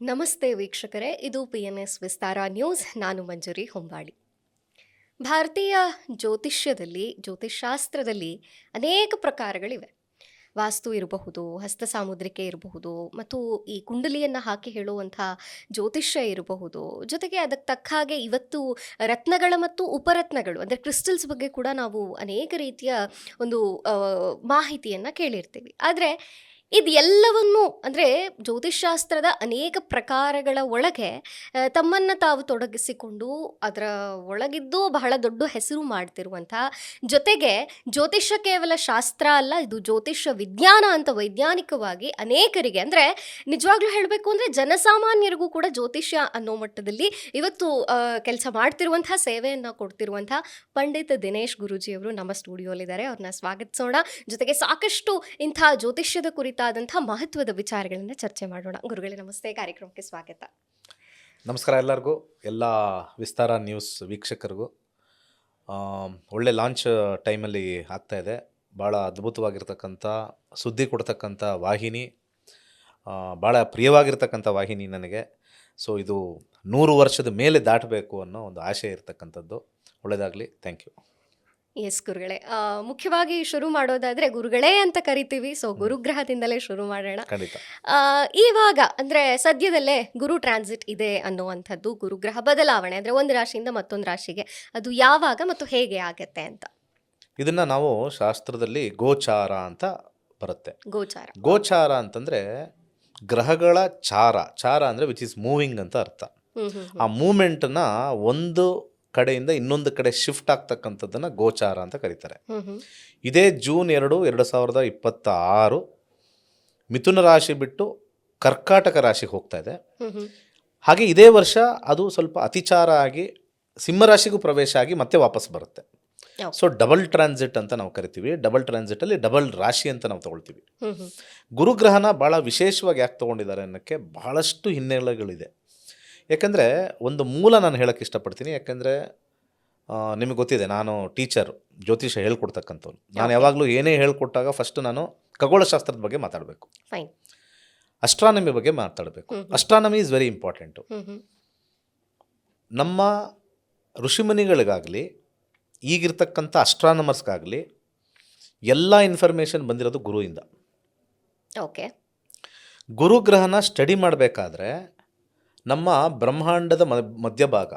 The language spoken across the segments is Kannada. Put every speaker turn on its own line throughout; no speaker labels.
ನಮಸ್ತೆ ವೀಕ್ಷಕರೇ, ಇದು PNS ವಿಸ್ತಾರ ನ್ಯೂಸ್. ನಾನು ಮಂಜರಿ ಹೊಂಬಾಳಿ. ಭಾರತೀಯ ಜ್ಯೋತಿಷ್ಯಶಾಸ್ತ್ರದಲ್ಲಿ ಅನೇಕ ಪ್ರಕಾರಗಳಿವೆ. ವಾಸ್ತು ಇರಬಹುದು, ಹಸ್ತ ಸಾಮುದ್ರಿಕೆ ಇರಬಹುದು, ಮತ್ತು ಈ ಕುಂಡಲಿಯನ್ನು ಹಾಕಿ ಹೇಳುವಂಥ ಜ್ಯೋತಿಷ್ಯ ಇರಬಹುದು. ಜೊತೆಗೆ ಅದಕ್ಕೆ ತಕ್ಕ ಹಾಗೆ ಇವತ್ತು ರತ್ನಗಳ ಮತ್ತು ಉಪರತ್ನಗಳು ಅಂದರೆ ಕ್ರಿಸ್ಟಲ್ಸ್ ಬಗ್ಗೆ ಕೂಡ ನಾವು ಅನೇಕ ರೀತಿಯ ಒಂದು ಮಾಹಿತಿಯನ್ನು ಕೇಳಿರ್ತೀವಿ. ಆದರೆ ಇದೆಲ್ಲವನ್ನು ಅಂದರೆ ಜ್ಯೋತಿಷ್ಶಾಸ್ತ್ರದ ಅನೇಕ ಪ್ರಕಾರಗಳ ಒಳಗೆ ತಮ್ಮನ್ನು ತಾವು ತೊಡಗಿಸಿಕೊಂಡು ಅದರ ಒಳಗಿದ್ದು ಬಹಳ ದೊಡ್ಡ ಹೆಸರು ಮಾಡ್ತಿರುವಂಥ, ಜೊತೆಗೆ ಜ್ಯೋತಿಷ್ಯ ಕೇವಲ ಶಾಸ್ತ್ರ ಅಲ್ಲ, ಇದು ಜ್ಯೋತಿಷ್ಯ ವಿಜ್ಞಾನ ಅಂತ ವೈಜ್ಞಾನಿಕವಾಗಿ ಅನೇಕರಿಗೆ ಅಂದರೆ ನಿಜವಾಗ್ಲೂ ಹೇಳಬೇಕು ಅಂದರೆ ಜನಸಾಮಾನ್ಯರಿಗೂ ಕೂಡ ಜ್ಯೋತಿಷ್ಯ ಅನ್ನೋ ಮಟ್ಟದಲ್ಲಿ ಇವತ್ತು ಕೆಲಸ ಮಾಡ್ತಿರುವಂಥ, ಸೇವೆಯನ್ನು ಕೊಡ್ತಿರುವಂಥ ಪಂಡಿತ್ ದಿನೇಶ್ ಗುರೂಜಿಯವರು ನಮ್ಮ ಸ್ಟುಡಿಯೋಲಿದ್ದಾರೆ. ಅವ್ರನ್ನ ಸ್ವಾಗತಿಸೋಣ. ಜೊತೆಗೆ ಸಾಕಷ್ಟು ಇಂಥ ಜ್ಯೋತಿಷ್ಯದ ಕುರಿತಾದಂಥ ಮಹತ್ವದ ವಿಚಾರಗಳನ್ನು ಚರ್ಚೆ ಮಾಡೋಣ. ಗುರುಗಳೇ ನಮಸ್ತೆ, ಕಾರ್ಯಕ್ರಮಕ್ಕೆ ಸ್ವಾಗತ.
ನಮಸ್ಕಾರ ಎಲ್ಲರಿಗೂ, ಎಲ್ಲ ವಿಸ್ತಾರ ನ್ಯೂಸ್ ವೀಕ್ಷಕರಿಗೂ. ಒಳ್ಳೆ ಲಾಂಚ್ ಟೈಮಲ್ಲಿ ಆಗ್ತಾಯಿದೆ. ಭಾಳ ಅದ್ಭುತವಾಗಿರ್ತಕ್ಕಂಥ ಸುದ್ದಿ ಕೊಡ್ತಕ್ಕಂಥ ವಾಹಿನಿ, ಭಾಳ ಪ್ರಿಯವಾಗಿರ್ತಕ್ಕಂಥ ವಾಹಿನಿ ನನಗೆ. ಸೊ ಇದು 100 ವರ್ಷದ ಮೇಲೆ ದಾಟಬೇಕು ಅನ್ನೋ ಒಂದು ಆಶೆ ಇರ್ತಕ್ಕಂಥದ್ದು. ಒಳ್ಳೆಯದಾಗಲಿ. Thank you.
ಎಸ್ ಗುರುಗಳೇ, ಮುಖ್ಯವಾಗಿ ಶುರು ಮಾಡೋದಾದರೆ ಗುರುಗಳೇ ಅಂತ ಕರಿತೀವಿ. ಸೊ ಗುರುಗ್ರಹದಿಂದಲೇ ಶುರು ಮಾಡೋಣ.
ಖಂಡಿತ.
ಇವಾಗ ಅಂದರೆ ಸದ್ಯದಲ್ಲೇ ಗುರು ಟ್ರಾನ್ಸಿಟ್ ಇದೆ ಅನ್ನುವಂಥದ್ದು, ಗುರುಗ್ರಹ ಬದಲಾವಣೆ ಅಂದರೆ ಒಂದು ರಾಶಿಯಿಂದ ಮತ್ತೊಂದು ರಾಶಿಗೆ, ಅದು ಯಾವಾಗ ಮತ್ತು ಹೇಗೆ ಆಗತ್ತೆ ಅಂತ.
ಇದನ್ನು ನಾವು ಶಾಸ್ತ್ರದಲ್ಲಿ ಗೋಚಾರ ಅಂತ ಬರುತ್ತೆ.
ಗೋಚಾರ
ಅಂತಂದರೆ ಗ್ರಹಗಳ ಚಾರ ಅಂದರೆ ವಿಚ್ ಇಸ್ ಮೂವಿಂಗ್ ಅಂತ ಅರ್ಥ. ಆ ಮೂಮೆಂಟನ್ನ ಒಂದು ಕಡೆಯಿಂದ ಇನ್ನೊಂದು ಕಡೆ ಶಿಫ್ಟ್ ಆಗ್ತಕ್ಕಂಥದ್ದನ್ನು ಗೋಚಾರ ಅಂತ ಕರೀತಾರೆ. ಇದೇ ಜೂನ್ 2, 2026 ಮಿಥುನ ರಾಶಿ ಬಿಟ್ಟು ಕರ್ಕಾಟಕ ರಾಶಿಗೆ ಹೋಗ್ತಾ ಇದೆ. ಹಾಗೆ ಇದೇ ವರ್ಷ ಅದು ಸ್ವಲ್ಪ ಅತಿಚಾರ ಆಗಿ ಸಿಂಹರಾಶಿಗೂ ಪ್ರವೇಶ ಆಗಿ ಮತ್ತೆ ವಾಪಸ್ ಬರುತ್ತೆ. ಸೊ ಡಬಲ್ ಟ್ರಾನ್ಸಿಟ್ ಅಂತ ನಾವು ಕರಿತೀವಿ. ಡಬಲ್ ಟ್ರಾನ್ಸಿಟಲ್ಲಿ ಡಬಲ್ ರಾಶಿ ಅಂತ ನಾವು ತೊಗೊಳ್ತೀವಿ. ಗುರುಗ್ರಹನ ಭಾಳ ವಿಶೇಷವಾಗಿ ಯಾಕೆ ತೊಗೊಂಡಿದ್ದಾರೆ ಅನ್ನೋಕ್ಕೆ ಬಹಳಷ್ಟು ಹಿನ್ನೆಲೆಗಳಿದೆ. ಯಾಕೆಂದರೆ ಒಂದು ಮೂಲ ನಾನು ಹೇಳೋಕ್ಕೆ ಇಷ್ಟಪಡ್ತೀನಿ. ಯಾಕೆಂದರೆ ನಿಮಗೆ ಗೊತ್ತಿದೆ, ನಾನು ಟೀಚರು, ಜ್ಯೋತಿಷ ಹೇಳ್ಕೊಡ್ತಕ್ಕಂಥವ್ರು. ನಾನು ಯಾವಾಗಲೂ ಏನೇ ಹೇಳ್ಕೊಟ್ಟಾಗ ಫಸ್ಟ್ ನಾನು ಖಗೋಳಶಾಸ್ತ್ರದ ಬಗ್ಗೆ ಮಾತಾಡಬೇಕು, ಅಸ್ಟ್ರಾನಮಿ ಬಗ್ಗೆ ಮಾತಾಡಬೇಕು. Astronomy is very important. ನಮ್ಮ ಋಷಿಮುನಿಗಳಿಗಾಗಲಿ ಈಗಿರ್ತಕ್ಕಂಥ ಅಸ್ಟ್ರಾನಮರ್ಸ್ಗಾಗಲಿ ಎಲ್ಲ ಇನ್ಫಾರ್ಮೇಷನ್ ಬಂದಿರೋದು ಗುರುವಿಂದ.
ಓಕೆ.
ಗುರುಗ್ರಹನ ಸ್ಟಡಿ ಮಾಡಬೇಕಾದ್ರೆ ನಮ್ಮ ಬ್ರಹ್ಮಾಂಡದ ಮಧ್ಯಭಾಗ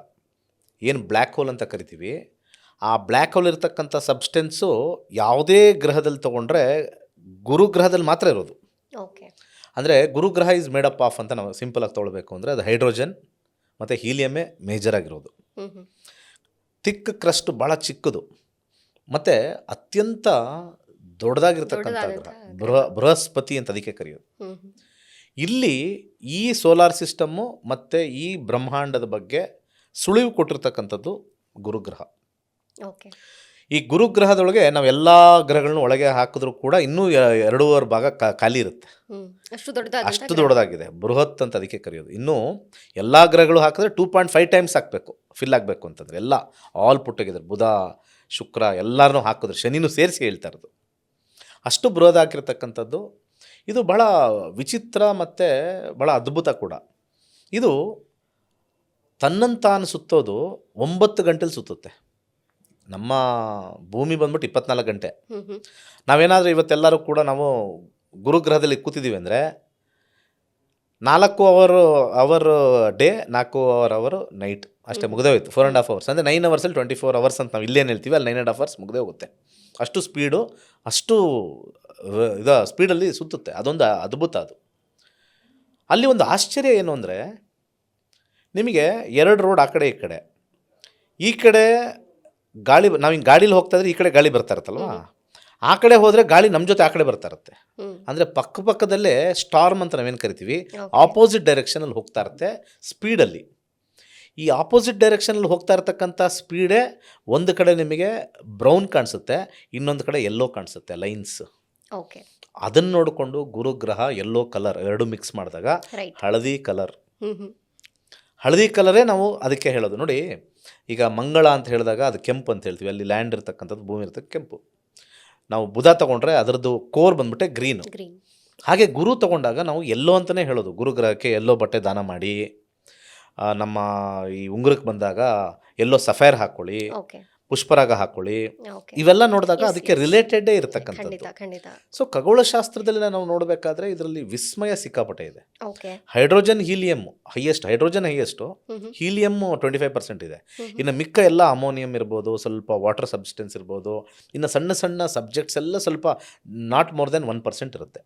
ಏನು ಬ್ಲ್ಯಾಕ್ ಹೋಲ್ ಅಂತ ಕರಿತೀವಿ, ಆ ಬ್ಲ್ಯಾಕ್ ಹೋಲ್ ಇರ್ತಕ್ಕಂಥ ಸಬ್ಸ್ಟೆನ್ಸು ಯಾವುದೇ ಗ್ರಹದಲ್ಲಿ ತೊಗೊಂಡ್ರೆ ಗುರುಗ್ರಹದಲ್ಲಿ ಮಾತ್ರ ಇರೋದು.
ಓಕೆ.
ಅಂದರೆ ಗುರುಗ್ರಹ ಈಸ್ ಮೇಡ್ ಅಪ್ ಆಫ್ ಅಂತ ನಾವು ಸಿಂಪಲಾಗಿ ತೊಗೊಳ್ಬೇಕು ಅಂದರೆ ಅದು ಹೈಡ್ರೋಜನ್ ಮತ್ತು ಹೀಲಿಯಮ್ಮೇ ಮೇಜರ್ ಆಗಿರೋದು. ಥಿಕ್ ಕ್ರಸ್ಟ್ ಭಾಳ ಚಿಕ್ಕದು ಮತ್ತು ಅತ್ಯಂತ ದೊಡ್ಡದಾಗಿರ್ತಕ್ಕಂಥ ಗ್ರಹ ಬೃಹಸ್ಪತಿ ಅಂತ ಅದಕ್ಕೆ ಕರೆಯೋದು. ಇಲ್ಲಿ ಈ ಸೋಲಾರ್ ಸಿಸ್ಟಮ್ಮು ಮತ್ತು ಈ ಬ್ರಹ್ಮಾಂಡದ ಬಗ್ಗೆ ಸುಳಿವು ಕೊಟ್ಟಿರ್ತಕ್ಕಂಥದ್ದು ಗುರುಗ್ರಹ.
ಓಕೆ.
ಈ ಗುರುಗ್ರಹದೊಳಗೆ ನಾವು ಎಲ್ಲ ಗ್ರಹಗಳನ್ನ ಒಳಗೆ ಹಾಕಿದ್ರೂ ಕೂಡ ಇನ್ನೂ 2.5 ಭಾಗ ಖಾಲಿ ಇರುತ್ತೆ. ಅಷ್ಟು ದೊಡ್ಡದಾಗಿದೆ, ಬೃಹತ್ ಅಂತ ಅದಕ್ಕೆ ಕರೆಯೋದು. ಇನ್ನೂ ಎಲ್ಲ ಗ್ರಹಗಳು ಹಾಕಿದ್ರೆ 2.5 ಟೈಮ್ಸ್ ಹಾಕಬೇಕು, ಫಿಲ್ ಆಗಬೇಕು ಅಂತಂದರೆ ಎಲ್ಲ ಆಲ್ ಪುಟ್ಟೋಗಿದ್ದಾರೆ. ಬುಧ, ಶುಕ್ರ ಎಲ್ಲರನ್ನೂ ಹಾಕಿದ್ರೆ, ಶನಿನೂ ಸೇರಿಸಿ ಹೇಳ್ತಾ ಇರೋದು. ಅಷ್ಟು ಬೃಹತ್ ಹಾಕಿರ್ತಕ್ಕಂಥದ್ದು. ಇದು ಭಾಳ ವಿಚಿತ್ರ ಮತ್ತು ಭಾಳ ಅದ್ಭುತ ಕೂಡ. ಇದು ತನ್ನಂತಾನು ಸುತ್ತೋದು 9 ಗಂಟೆಲಿ ಸುತ್ತುತ್ತೆ. ನಮ್ಮ ಭೂಮಿ ಬಂದ್ಬಿಟ್ಟು 24 ಗಂಟೆ. ನಾವೇನಾದರೂ ಇವತ್ತೆಲ್ಲರೂ ಕೂಡ ನಾವು ಗುರುಗ್ರಹದಲ್ಲಿ ಕೂತಿದ್ದೀವಿ ಅಂದರೆ 4 ಅವರ್ ಡೇ, 4 ಅವರ್ ನೈಟ್ ಅಷ್ಟೇ, ಮುಗಿದೇ ಹೋಯ್ತು. 4.5 hours ಅಂದರೆ 9 ಅವರ್ಸಲ್ಲಿ 24 hours ಅಂತ ನಾವು ಇಲ್ಲೇನು ಹೇಳ್ತೀವಿ, ಅಲ್ಲಿ 9.5 hours ಮುಗಿದೇ ಹೋಗುತ್ತೆ. ಅಷ್ಟು ಸ್ಪೀಡು, ಅಷ್ಟು ಸ್ಪೀಡಲ್ಲಿ ಸುತ್ತುತ್ತೆ. ಅದೊಂದು ಅದ್ಭುತ. ಅದು ಅಲ್ಲಿ ಒಂದು ಆಶ್ಚರ್ಯ ಏನು ಅಂದರೆ, ನಿಮಗೆ 2 ರೋಡ್ ಆ ಕಡೆ ಈ ಕಡೆ ಗಾಳಿ, ನಾವು ಹಿಂಗೆ ಗಾಡೀಲಿ ಹೋಗ್ತಾ ಇದ್ರೆ ಈ ಕಡೆ ಗಾಳಿ ಬರ್ತಾ ಇರುತ್ತಲ್ವ, ಆ ಕಡೆ ಹೋದರೆ ಗಾಳಿ ನಮ್ಮ ಜೊತೆ ಆ ಕಡೆ ಬರ್ತಾ ಇರುತ್ತೆ. ಅಂದರೆ ಪಕ್ಕದಲ್ಲೇ ಸ್ಟಾರ್ಮ್ ಅಂತ ನಾವೇನು ಕರಿತೀವಿ, ಆಪೋಸಿಟ್ ಡೈರೆಕ್ಷನಲ್ಲಿ ಹೋಗ್ತಾ ಇರುತ್ತೆ ಸ್ಪೀಡಲ್ಲಿ. ಈ ಆಪೋಸಿಟ್ ಡೈರೆಕ್ಷನಲ್ಲಿ ಹೋಗ್ತಾ ಇರ್ತಕ್ಕಂಥ ಸ್ಪೀಡೇ ಒಂದು ಕಡೆ ನಿಮಗೆ ಬ್ರೌನ್ ಕಾಣಿಸುತ್ತೆ, ಇನ್ನೊಂದು ಕಡೆ ಯೆಲ್ಲೋ ಕಾಣಿಸುತ್ತೆ, ಲೈನ್ಸ್.
ಓಕೆ.
ಅದನ್ನು ನೋಡಿಕೊಂಡು ಗುರುಗ್ರಹ ಯೆಲ್ಲೋ ಕಲರ್ ಎರಡು ಮಿಕ್ಸ್ ಮಾಡಿದಾಗ ಹಳದಿ ಕಲರೇ ನಾವು ಅದಕ್ಕೆ ಹೇಳೋದು. ನೋಡಿ, ಈಗ ಮಂಗಳ ಅಂತ ಹೇಳಿದಾಗ ಅದು ಕೆಂಪು ಅಂತ ಹೇಳ್ತೀವಿ, ಅಲ್ಲಿ ಲ್ಯಾಂಡ್ ಇರ್ತಕ್ಕಂಥದ್ದು, ಭೂಮಿ ಇರ್ತಕ್ಕ ಕೆಂಪು. ನಾವು ಬುಧ ತೊಗೊಂಡ್ರೆ ಅದರದ್ದು ಕೋರ್ ಬಂದ್ಬಿಟ್ಟೆ ಗ್ರೀನು. ಹಾಗೆ ಗುರು ತಗೊಂಡಾಗ ನಾವು ಎಲ್ಲೋ ಅಂತಲೇ ಹೇಳೋದು, ಗುರುಗ್ರಹಕ್ಕೆ ಎಲ್ಲೋ ಬಟ್ಟೆ ದಾನ ಮಾಡಿ, ನಮ್ಮ ಈ ಉಂಗುರಕ್ಕೆ ಬಂದಾಗ ಎಲ್ಲೋ ಸಫೈರ್ ಹಾಕ್ಕೊಳ್ಳಿ,
ಓಕೆ
ಪುಷ್ಪರಾಗ ಹಾಕ್ಕೊಳ್ಳಿ,
ಓಕೆ
ಇವೆಲ್ಲ ನೋಡಿದಾಗ
Yes,
ಅದಕ್ಕೆ
yes.
ರಿಲೇಟೆಡೇ ಇರತಕ್ಕಂಥದ್ದು.
ಖಂಡಿತ ಖಂಡಿತ
ಸೊ ಖಗೋಳಶಾಸ್ತ್ರದಲ್ಲಿ ನಾವು ನೋಡಬೇಕಾದ್ರೆ ಇದರಲ್ಲಿ ವಿಸ್ಮಯ ಸಿಕ್ಕಾಪಟ್ಟೆ ಇದೆ.
Okay
hydrogen helium hydrogen highest,
hmm
helium 25% ಇದೆ. ಇನ್ನು ಮಿಕ್ಕ ಎಲ್ಲ ಅಮೋನಿಯಂ ಇರ್ಬೋದು, ಸ್ವಲ್ಪ ವಾಟರ್ ಸಬ್ಸ್ಟೆನ್ಸ್ ಇರ್ಬೋದು, ಇನ್ನು ಸಣ್ಣ ಸಣ್ಣ ಸಬ್ಜೆಕ್ಟ್ಸ್ ಎಲ್ಲ ಸ್ವಲ್ಪ ನಾಟ್ ಮೋರ್ ದೆನ್ 1% ಇರುತ್ತೆ.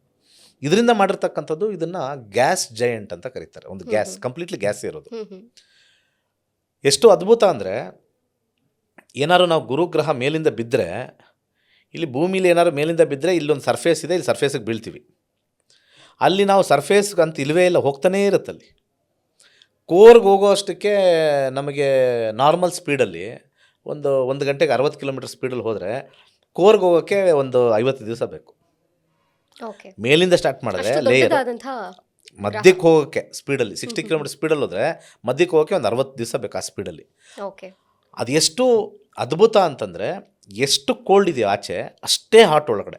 ಇದರಿಂದ ಮಾಡಿರ್ತಕ್ಕಂಥದ್ದು ಇದನ್ನು ಗ್ಯಾಸ್ ಜಯಂಟ್ ಅಂತ ಕರೀತಾರೆ. ಒಂದು ಗ್ಯಾಸ್, ಕಂಪ್ಲೀಟ್ಲಿ ಗ್ಯಾಸ್ ಇರೋದು. ಎಷ್ಟು ಅದ್ಭುತ ಅಂದರೆ, ಏನಾದ್ರು ನಾವು ಗುರುಗ್ರಹ ಮೇಲಿಂದ ಬಿದ್ದರೆ, ಇಲ್ಲಿ ಭೂಮಿಲಿ ಏನಾದ್ರು ಮೇಲಿಂದ ಬಿದ್ದರೆ ಇಲ್ಲೊಂದು ಸರ್ಫೇಸ್ ಇದೆ, ಇಲ್ಲಿ ಸರ್ಫೇಸಿಗೆ ಬೀಳ್ತೀವಿ. ಅಲ್ಲಿ ನಾವು ಸರ್ಫೇಸ್ಗೆ ಅಂತ ಇಲ್ಲವೇ ಇಲ್ಲ, ಹೋಗ್ತಾನೇ ಇರುತ್ತಲ್ಲಿ. ಕೋರ್ಗೆ ಹೋಗೋ ಅಷ್ಟಕ್ಕೆ ನಮಗೆ ನಾರ್ಮಲ್ ಸ್ಪೀಡಲ್ಲಿ ಒಂದು ಗಂಟೆಗೆ 60 ಕಿಲೋಮೀಟರ್ ಸ್ಪೀಡಲ್ಲಿ ಹೋದರೆ ಕೋರ್ಗೆ ಹೋಗೋಕ್ಕೆ ಒಂದು 50 ದಿವಸ ಬೇಕು.
ಓಕೆ
ಮೇಲಿಂದ ಸ್ಟಾರ್ಟ್ ಮಾಡಿದ್ರೆ
ಅಷ್ಟು
ಲೇಯರ್
ದೊಡ್ಡದಾದಂತಹ
ಮಧ್ಯಕ್ಕೆ ಹೋಗೋಕ್ಕೆ ಸ್ಪೀಡಲ್ಲಿ 60 ಕಿಲೋಮೀಟರ್ ಸ್ಪೀಡಲ್ಲಿ ಹೋದರೆ ಮಧ್ಯಕ್ಕೆ ಹೋಗೋಕ್ಕೆ ಒಂದು 60 ದಿವಸ ಬೇಕು ಆ ಸ್ಪೀಡಲ್ಲಿ.
ಓಕೆ
ಅದು ಎಷ್ಟು ಅದ್ಭುತ ಅಂತಂದರೆ, ಎಷ್ಟು ಕೋಲ್ಡ್ ಇದೆಯೋ ಆಚೆ ಅಷ್ಟೇ ಹಾಟ್ ಒಳಗಡೆ.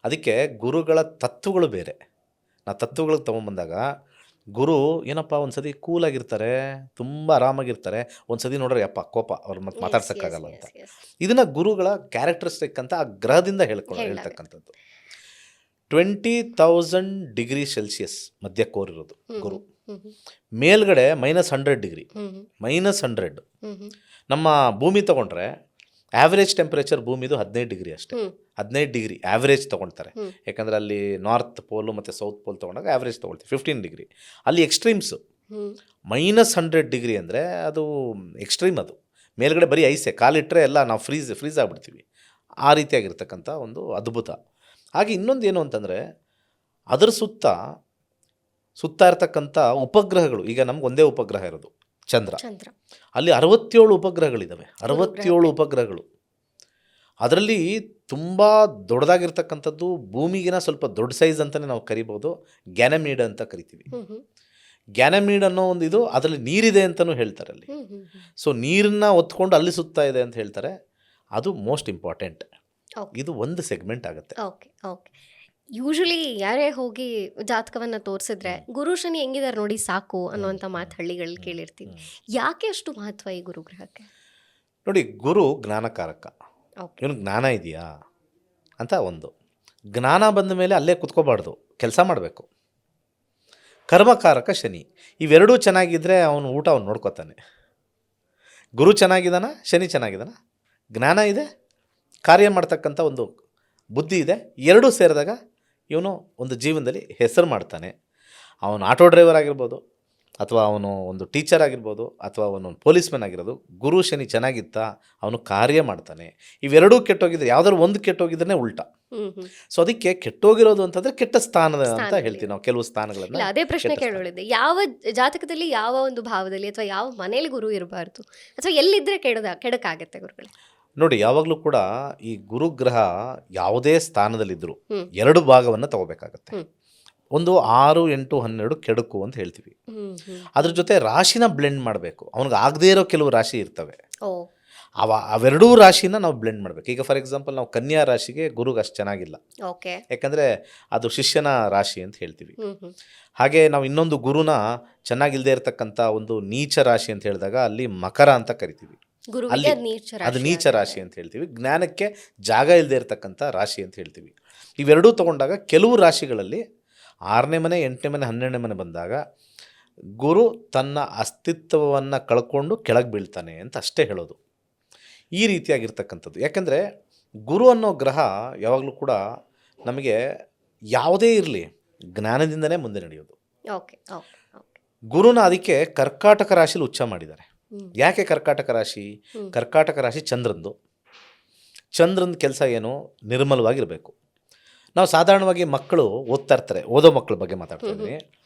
ಅದಕ್ಕೆ ಗುರುಗಳ ತತ್ವಗಳು ಬೇರೆ. ನಾವು ತತ್ವಗಳಿಗೆ ತೊಗೊಂಬಂದಾಗ ಗುರು ಏನಪ್ಪ ಒಂದು ಸತಿ ಕೂಲಾಗಿರ್ತಾರೆ, ತುಂಬ ಆರಾಮಾಗಿರ್ತಾರೆ, ಒಂದು ಸತಿ ನೋಡ್ರೆ ಯಪ್ಪ ಕೋಪ ಅವ್ರು ಮತ್ತೆ ಮಾತಾಡ್ಸೋಕ್ಕಾಗಲ್ಲ ಅಂತ. ಇದನ್ನು ಗುರುಗಳ ಕ್ಯಾರೆಕ್ಟರಿಸ್ಟಿಕ್ ಅಂತ ಆ ಗ್ರಹದಿಂದ ಹೇಳ್ತಕ್ಕಂಥದ್ದು. 20,000 ಡಿಗ್ರಿ ಸೆಲ್ಸಿಯಸ್ ಮಧ್ಯ ಕೋರ್ ಇರೋದು ಗುರು. ಮೇಲ್ಗಡೆ -100 -100. ನಮ್ಮ ಭೂಮಿ ತೊಗೊಂಡ್ರೆ ಆ್ಯಾವ್ರೇಜ್ ಟೆಂಪ್ರೇಚರ್ ಭೂಮಿದು 15 ಡಿಗ್ರಿ ಅಷ್ಟೇ. 15 ಡಿಗ್ರಿ ಆ್ಯಾವ್ರೇಜ್ ತೊಗೊಳ್ತಾರೆ. ಯಾಕಂದರೆ ಅಲ್ಲಿ ನಾರ್ತ್ ಪೋಲು ಮತ್ತು ಸೌತ್ ಪೋಲ್ ತೊಗೊಂಡಾಗ ಆ್ಯಾವ್ರೇಜ್ ತೊಗೊಳ್ತೀವಿ 15 ಡಿಗ್ರಿ. ಅಲ್ಲಿ ಎಕ್ಸ್ಟ್ರೀಮ್ಸು -100 ಡಿಗ್ರಿ ಅಂದರೆ ಅದು ಎಕ್ಸ್ಟ್ರೀಮ್. ಅದು ಮೇಲ್ಗಡೆ ಬರೀ ಐಸೆ, ಕಾಲಿಟ್ಟರೆ ಎಲ್ಲ ನಾವು ಫ್ರೀಸ್ ಆಗಿಬಿಡ್ತೀವಿ. ಆ ರೀತಿಯಾಗಿರ್ತಕ್ಕಂಥ ಒಂದು ಅದ್ಭುತ. ಹಾಗೆ ಇನ್ನೊಂದು ಏನು ಅಂತಂದರೆ, ಅದರ ಸುತ್ತ ಇರ್ತಕ್ಕಂಥ ಉಪಗ್ರಹಗಳು. ಈಗ ನಮ್ಗೆ ಒಂದೇ ಉಪಗ್ರಹ ಇರೋದು ಚಂದ್ರ. ಅಲ್ಲಿ 67 ಉಪಗ್ರಹಗಳಿದ್ದಾವೆ. 67 ಉಪಗ್ರಹಗಳು. ಅದರಲ್ಲಿ ತುಂಬ ದೊಡ್ಡದಾಗಿರ್ತಕ್ಕಂಥದ್ದು, ಭೂಮಿಗಿನ ಸ್ವಲ್ಪ ದೊಡ್ಡ ಸೈಜ್ ಅಂತಲೇ ನಾವು ಕರಿಬೋದು, ಗ್ಯಾನಮೀಡ್ ಅಂತ ಕರಿತೀವಿ. ಗ್ಯಾನಮೀಡ್ ಅನ್ನೋ ಒಂದು ಇದು, ಅದರಲ್ಲಿ ನೀರಿದೆ ಅಂತಲೂ ಹೇಳ್ತಾರೆ ಅಲ್ಲಿ. ಸೊ ನೀರನ್ನ ಹೊತ್ಕೊಂಡು ಅಲ್ಲಿ ಸುತ್ತಾ ಇದೆ ಅಂತ ಹೇಳ್ತಾರೆ. ಅದು ಮೋಸ್ಟ್ ಇಂಪಾರ್ಟೆಂಟ್. ಇದು ಒಂದು ಸೆಗ್ಮೆಂಟ್ ಆಗುತ್ತೆ.
ಓಕೆ ಓಕೆ ಯೂಶಲಿ ಯಾರೇ ಹೋಗಿ ಜಾತಕವನ್ನು ತೋರಿಸಿದ್ರೆ ಗುರು ಶನಿ ಹೆಂಗಿದ್ದಾರೆ ನೋಡಿ ಸಾಕು ಅನ್ನುವಂಥ ಮಾತು ಹಳ್ಳಿಗಳಲ್ಲಿ ಕೇಳಿರ್ತೀವಿ. ಯಾಕೆ ಅಷ್ಟು ಮಹತ್ವ ಈ ಗುರುಗ್ರಹಕ್ಕೆ?
ನೋಡಿ, ಗುರು ಜ್ಞಾನಕಾರಕ.
ಓಕೆ
ಇವನು ಜ್ಞಾನ ಇದೆಯಾ ಅಂತ ಒಂದು ಜ್ಞಾನ ಬಂದ ಮೇಲೆ ಅಲ್ಲೇ ಕುತ್ಕೋಬಾರ್ದು, ಕೆಲಸ ಮಾಡಬೇಕು. ಕರ್ಮಕಾರಕ ಶನಿ. ಇವೆರಡೂ ಚೆನ್ನಾಗಿದ್ದರೆ ಅವನು ಊಟ ಅವ್ನು ನೋಡ್ಕೋತಾನೆ. ಗುರು ಚೆನ್ನಾಗಿದ್ದಾನ, ಶನಿ ಚೆನ್ನಾಗಿದ್ದಾನ, ಜ್ಞಾನ ಇದೆ, ಕಾರ್ಯ ಮಾಡ್ತಕ್ಕಂಥ ಒಂದು ಬುದ್ಧಿ ಇದೆ, ಎರಡೂ ಸೇರಿದಾಗ ಇವನು ಒಂದು ಜೀವನದಲ್ಲಿ ಹೆಸರು ಮಾಡ್ತಾನೆ. ಅವನು ಆಟೋ ಡ್ರೈವರ್ ಆಗಿರ್ಬೋದು, ಅಥವಾ ಅವನು ಒಂದು ಟೀಚರ್ ಆಗಿರ್ಬೋದು, ಅಥವಾ ಅವನು ಪೊಲೀಸ್ ಮ್ಯಾನ್ ಆಗಿರೋದು. ಗುರು ಶನಿ ಚೆನ್ನಾಗಿತ್ತ, ಅವನು ಕಾರ್ಯ ಮಾಡ್ತಾನೆ. ಇವೆರಡೂ ಕೆಟ್ಟೋಗಿದ್ರೆ, ಯಾವ್ದಾದ್ರು ಒಂದು ಕೆಟ್ಟೋಗಿದ್ರೆ ಉಲ್ಟಾ. ಸೊ ಅದಕ್ಕೆ ಕೆಟ್ಟೋಗಿರೋದು ಅಂತಂದರೆ ಕೆಟ್ಟ ಸ್ಥಾನದ ಅಂತ ಹೇಳ್ತೀವಿ ನಾವು ಕೆಲವು ಸ್ಥಾನಗಳನ್ನು.
ಅದೇ ಪ್ರಶ್ನೆ ಕೇಳೋಳಿದೆ, ಯಾವ ಜಾತಕದಲ್ಲಿ ಯಾವ ಒಂದು ಭಾವದಲ್ಲಿ ಅಥವಾ ಯಾವ ಮನೇಲಿ ಗುರು ಇರಬಾರ್ದು, ಅಥವಾ ಎಲ್ಲಿದ್ದರೆ ಕೆಡಕಾಗತ್ತೆ ಗುರುಗಳೇ?
ನೋಡಿ, ಯಾವಾಗಲೂ ಕೂಡ ಈ ಗುರುಗ್ರಹ ಯಾವುದೇ ಸ್ಥಾನದಲ್ಲಿದ್ದರೂ 2 ಭಾಗವನ್ನು ತಗೋಬೇಕಾಗತ್ತೆ. ಒಂದು 6, 8, 12 ಕೆಡುಕು ಅಂತ ಹೇಳ್ತೀವಿ. ಅದ್ರ ಜೊತೆ ರಾಶಿನ ಬ್ಲೆಂಡ್ ಮಾಡಬೇಕು. ಅವನಿಗೆ ಆಗದೇ ಇರೋ ಕೆಲವು ರಾಶಿ ಇರ್ತವೆ, ಅವೆರಡೂ ರಾಶಿನ ನಾವು ಬ್ಲೆಂಡ್ ಮಾಡಬೇಕು. ಈಗ ಫಾರ್ ಎಕ್ಸಾಂಪಲ್ ನಾವು ಕನ್ಯಾ ರಾಶಿಗೆ ಗುರುಗೆ ಅಷ್ಟು ಚೆನ್ನಾಗಿಲ್ಲ, ಯಾಕಂದರೆ ಅದು ಶಿಷ್ಯನ ರಾಶಿ ಅಂತ ಹೇಳ್ತೀವಿ. ಹಾಗೆ ನಾವು ಇನ್ನೊಂದು ಗುರುನ ಚೆನ್ನಾಗಿಲ್ಲದೆ ಇರತಕ್ಕಂಥ ಒಂದು ನೀಚ ರಾಶಿ ಅಂತ ಹೇಳಿದಾಗ ಅಲ್ಲಿ ಮಕರ ಅಂತ ಕರಿತೀವಿ. ಅಲ್ಲಿ ಅದು ನೀಚ ರಾಶಿ ಅಂತ ಹೇಳ್ತೀವಿ. ಜ್ಞಾನಕ್ಕೆ ಜಾಗ ಇಲ್ಲದೆ ಇರತಕ್ಕಂಥ ರಾಶಿ ಅಂತ ಹೇಳ್ತೀವಿ. ಇವೆರಡೂ ತೊಗೊಂಡಾಗ ಕೆಲವು ರಾಶಿಗಳಲ್ಲಿ 6ನೇ ಮನೆ, 8ನೇ ಮನೆ, 12ನೇ ಮನೆ ಬಂದಾಗ ಗುರು ತನ್ನ ಅಸ್ತಿತ್ವವನ್ನು ಕಳ್ಕೊಂಡು ಕೆಳಗೆ ಬೀಳ್ತಾನೆ ಅಂತ ಅಷ್ಟೇ ಹೇಳೋದು. ಈ ರೀತಿಯಾಗಿರ್ತಕ್ಕಂಥದ್ದು. ಯಾಕೆಂದರೆ ಗುರು ಅನ್ನೋ ಗ್ರಹ ಯಾವಾಗಲೂ ಕೂಡ ನಮಗೆ ಯಾವುದೇ ಇರಲಿ ಜ್ಞಾನದಿಂದನೇ ಮುಂದೆ ನಡೆಯೋದು. ಗುರುನ ಅದಕ್ಕೆ ಕರ್ಕಾಟಕ ರಾಶಿಲಿ ಉಚ್ಚ ಮಾಡಿದ್ದಾರೆ. ಯಾಕೆ ಕರ್ಕಾಟಕ ರಾಶಿ? ಕರ್ಕಾಟಕ ರಾಶಿ ಚಂದ್ರಂದು ಕೆಲಸ ಏನು? ನಿರ್ಮಲವಾಗಿರಬೇಕು. ನಾವು ಸಾಧಾರಣವಾಗಿ ಮಕ್ಕಳು ಓದ್ತಾ ಇರ್ತಾರೆ, ಓದೋ ಮಕ್ಕಳ ಬಗ್ಗೆ ಮಾತಾಡ್ತಾ ಇದ್ದೀನಿ.